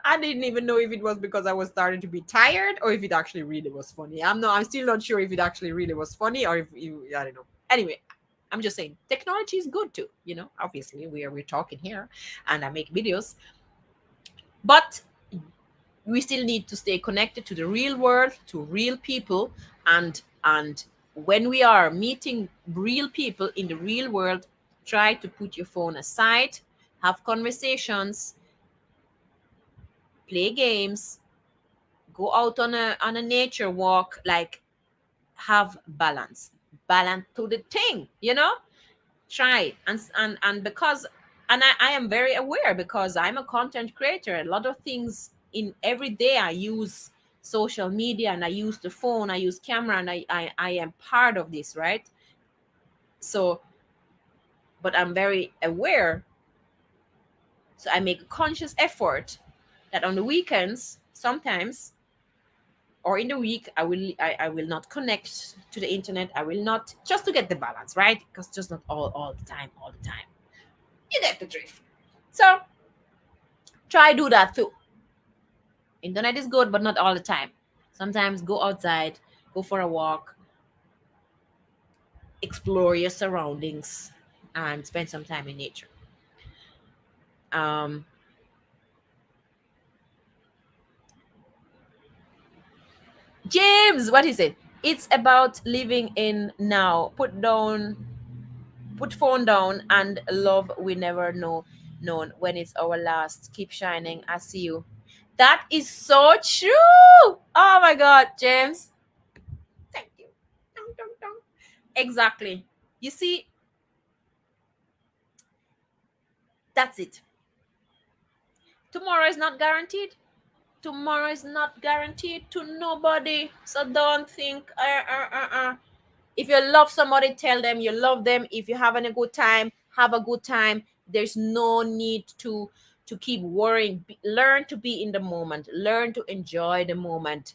Speaker 1: I didn't even know if it was because I was starting to be tired or if it actually really was funny. I'm still not sure if it actually really was funny or if you, I don't know. Anyway, I'm just saying technology is good too. Obviously we're talking here and I make videos, but we still need to stay connected to the real world, to real people, and when we are meeting real people in the real world, try to put your phone aside, have conversations, play games, go out on a nature walk, like have balance to the thing, try and because I am very aware because I'm a content creator. A lot of things in every day I use social media and I use the phone, I use camera, and I am part of this, right? So but I'm very aware, so I make a conscious effort that on the weekends sometimes or in the week I will not connect to the internet. I will not, just to get the balance, right? Because just not all the time. You get the drift. So try do that too. Internet is good, but not all the time. Sometimes go outside, go for a walk, explore your surroundings, and spend some time in nature. um James, what is it? It's about living in now. Put phone down and love we never known when it's our last. Keep shining. I see you. That is so true. Oh my god, James, thank you. Dun, dun, dun. Exactly. You see, that's it. Tomorrow is not guaranteed. Tomorrow is not guaranteed to nobody, so don't think if you love somebody, tell them you love them. If you're having a good time, have a good time. There's no need to keep worrying. Learn to be in the moment. Learn to enjoy the moment.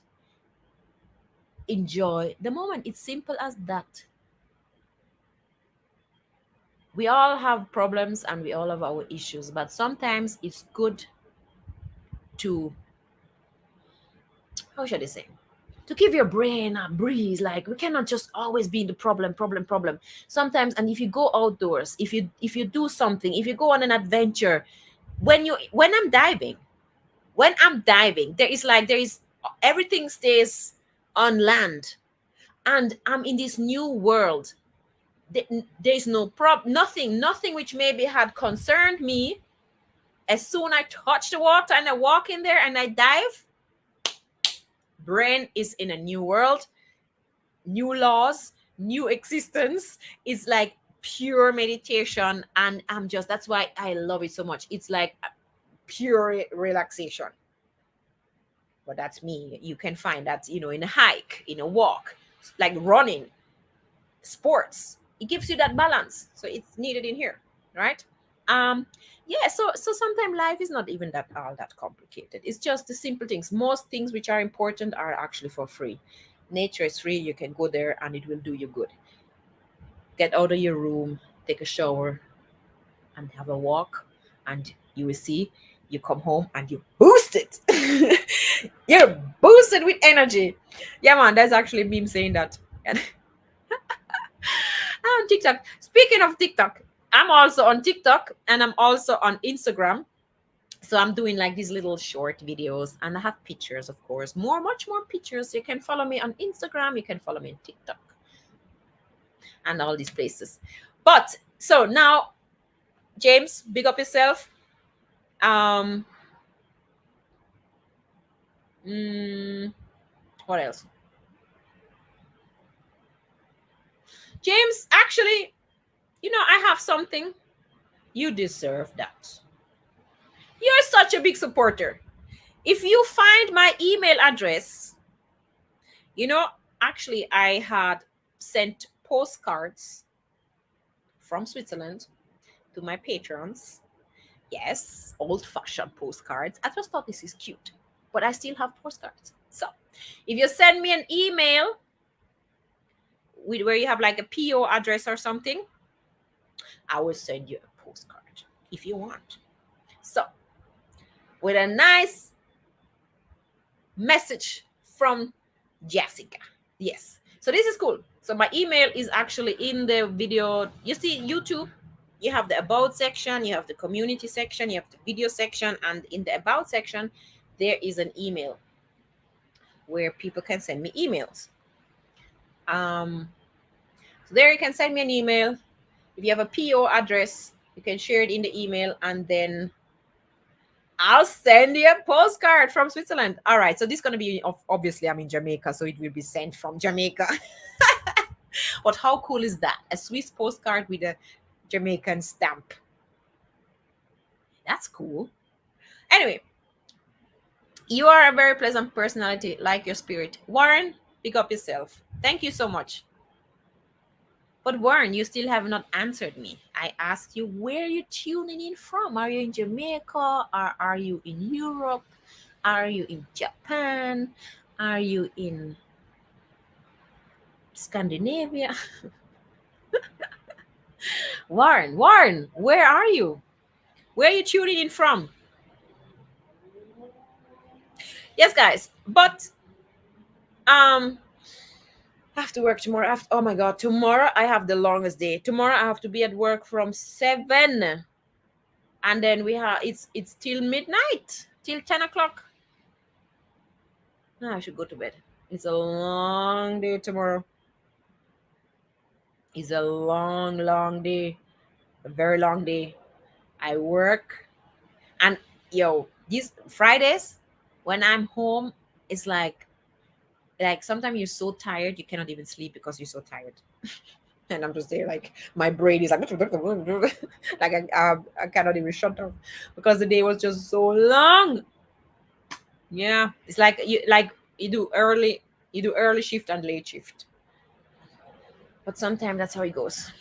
Speaker 1: Enjoy the moment. It's simple as that. We all have problems and we all have our issues, but sometimes it's good to, how should I say, to give your brain a breeze. Like, we cannot just always be in the problem sometimes. And if you go outdoors, if you do something, if you go on an adventure, when I'm diving, there is everything stays on land, and I'm in this new world. There's nothing which maybe had concerned me. As soon I touch the water and I walk in there and I dive, brain is in a new world, new laws, new existence. It's like pure meditation, and that's why I love it so much. It's like pure relaxation. But that's me. You can find that, in a hike, in a walk, like running, sports. It gives you that balance. So it's needed in here, right? Um, yeah, so sometimes life is not even that all that complicated. It's just the simple things. Most things which are important are actually for free. Nature is free. You can go there and it will do you good. Get out of your room, take a shower, and have a walk, and you will see you come home and you boost it. You're boosted with energy. Yeah, man, there's actually a meme saying that. And on TikTok. Speaking of TikTok, I'm also on TikTok and I'm also on Instagram. So I'm doing like these little short videos, and I have pictures, of course, much more pictures. You can follow me on Instagram, you can follow me on TikTok, and all these places. But so now, James, big up yourself. Um, what else? James, actually, I have something. You deserve that. You're such a big supporter. If you find my email address, actually, I had sent postcards from Switzerland to my patrons. Yes, old-fashioned postcards. I just thought this is cute, but I still have postcards. So if you send me an email where you have like a PO address or something, I will send you a postcard if you want. So with a nice message from Jessica. Yes. So this is cool. So my email is actually in the video. You see YouTube, you have the about section, you have the community section, you have the video section, and in the about section, there is an email where people can send me emails. So there you can send me an email. If you have a PO address, you can share it in the email, and then I'll send you a postcard from Switzerland. All right. So this is going to be, obviously, I'm in Jamaica, so it will be sent from Jamaica. But how cool is that? A Swiss postcard with a Jamaican stamp. That's cool. Anyway, you are a very pleasant personality, like your spirit. Warren, pick up yourself. Thank you so much. But Warren, you still have not answered me. I asked you where you're tuning in from. Are you in Jamaica? Or are you in Europe? Are you in Japan? Are you in Scandinavia? Warren, where are you? Where are you tuning in from? Yes, guys. But I have to work tomorrow. Oh my god, tomorrow I have the longest day. Tomorrow I have to be at work from 7, and then it's till midnight, till 10 o'clock. No, I should go to bed. It's a long day tomorrow. It's a long day, a very long day. I work, and these Fridays when I'm home, it's like sometimes you're so tired you cannot even sleep because you're so tired. And I'm just there, like my brain is like like I cannot even shut off because the day was just so long. Yeah, it's like you do early shift and late shift, but sometimes that's how it goes.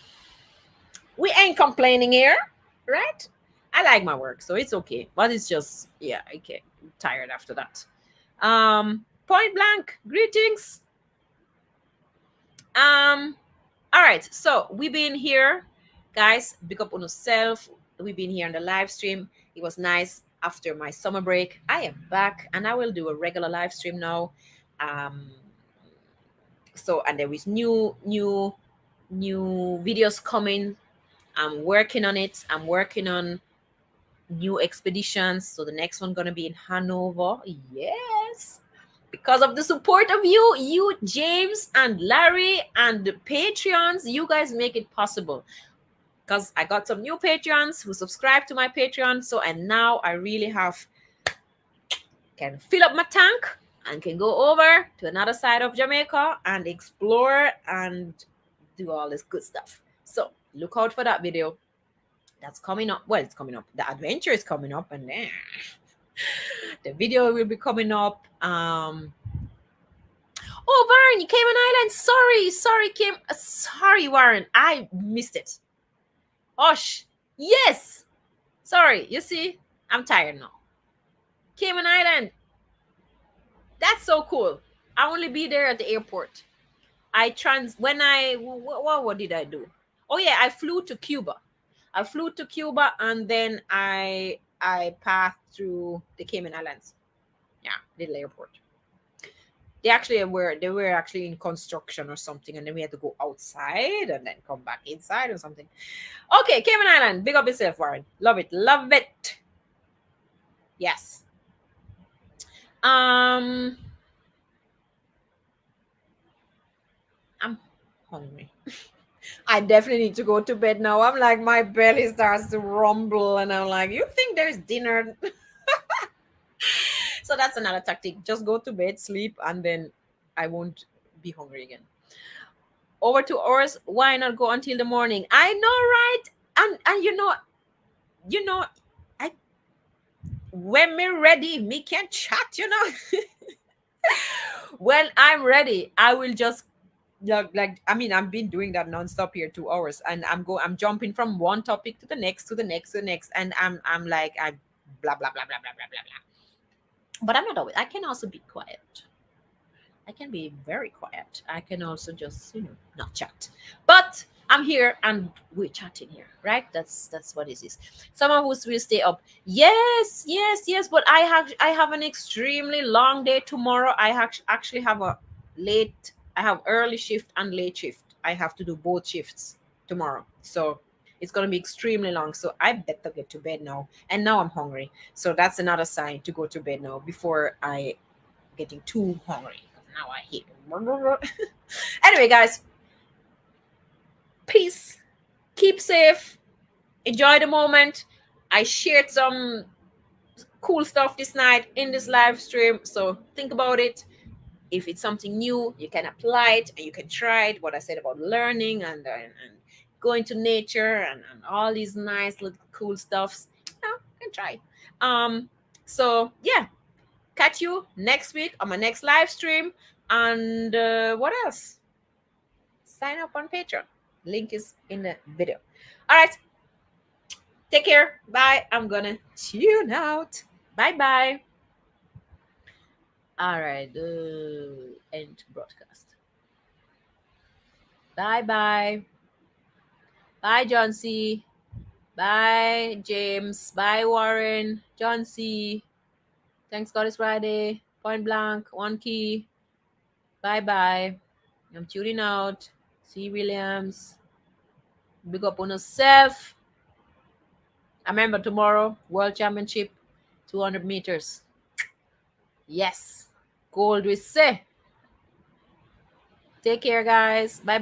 Speaker 1: We ain't complaining here, right? I like my work, so it's okay. But it's just, yeah, I get tired after that. Point blank, greetings. All right, so we've been here, Guys, big up on yourself. We've been here on the live stream. It was nice after my summer break. I am back and I will do a regular live stream now. So, and there is new videos coming. I'm working on it. I'm working on new expeditions. So the next one gonna be in Hanover. Yes. Because of the support of you, James and Larry and the Patreons, you guys make it possible. Because I got some new Patreons who subscribe to my Patreon. So, and now I really can fill up my tank and can go over to another side of Jamaica and explore and do all this good stuff. So look out for that video. That's coming up. Well, it's coming up. The adventure is coming up, and then the video will be coming up. Oh, Warren, you came on Island. Sorry, Warren. I missed it. Osh. Yes. Sorry. You see, I'm tired now. Cayman Island. That's so cool. I only be there at the airport. What did I do? Oh yeah, I flew to Cuba. And then I passed through the Cayman Islands. Yeah, little airport. They were actually in construction or something, and then we had to go outside and then come back inside or something. Okay, Cayman Island. Big up yourself, Warren. Love it. Yes. I'm hungry. I definitely need to go to bed now. I'm like, my belly starts to rumble, and I'm like, you think there's dinner? So that's another tactic. Just go to bed, sleep, and then I won't be hungry again. Over 2 hours. Why not go until the morning? I know, right? And you know, I when me ready, me can chat. When I'm ready, I will just I've been doing that nonstop here 2 hours, and I'm jumping from one topic to the next, and I'm like I blah blah blah blah blah blah blah blah. But I'm not always. I can also be quiet. I can be very quiet. I can also just not chat. But I'm here and we're chatting here, right? That's what it is. Some of us will stay up. Yes. But I have an extremely long day tomorrow. Actually have I have early shift and late shift. I have to do both shifts tomorrow. So it's going to be extremely long. So I better get to bed now. And now I'm hungry. So that's another sign to go to bed now before I getting too hungry. Now I hate it. Anyway, guys, peace. Keep safe. Enjoy the moment. I shared some cool stuff this night in this live stream. So think about it. If it's something new, you can apply it and you can try it. What I said about learning and going to nature and all these nice little cool stuffs. You can try. So yeah, catch you next week on my next live stream. And what else? Sign up on Patreon. Link is in the video. All right. Take care. Bye. I'm gonna tune out. Bye. All right. End broadcast. Bye. Bye, John C. Bye, James. Bye, Warren. John C. Thanks God it's Friday. Point blank. One key. Bye. I'm tuning out. C. Williams. Big up on yourself. I remember tomorrow, World Championship, 200 meters. Yes. Gold we say. Take care, guys. Bye.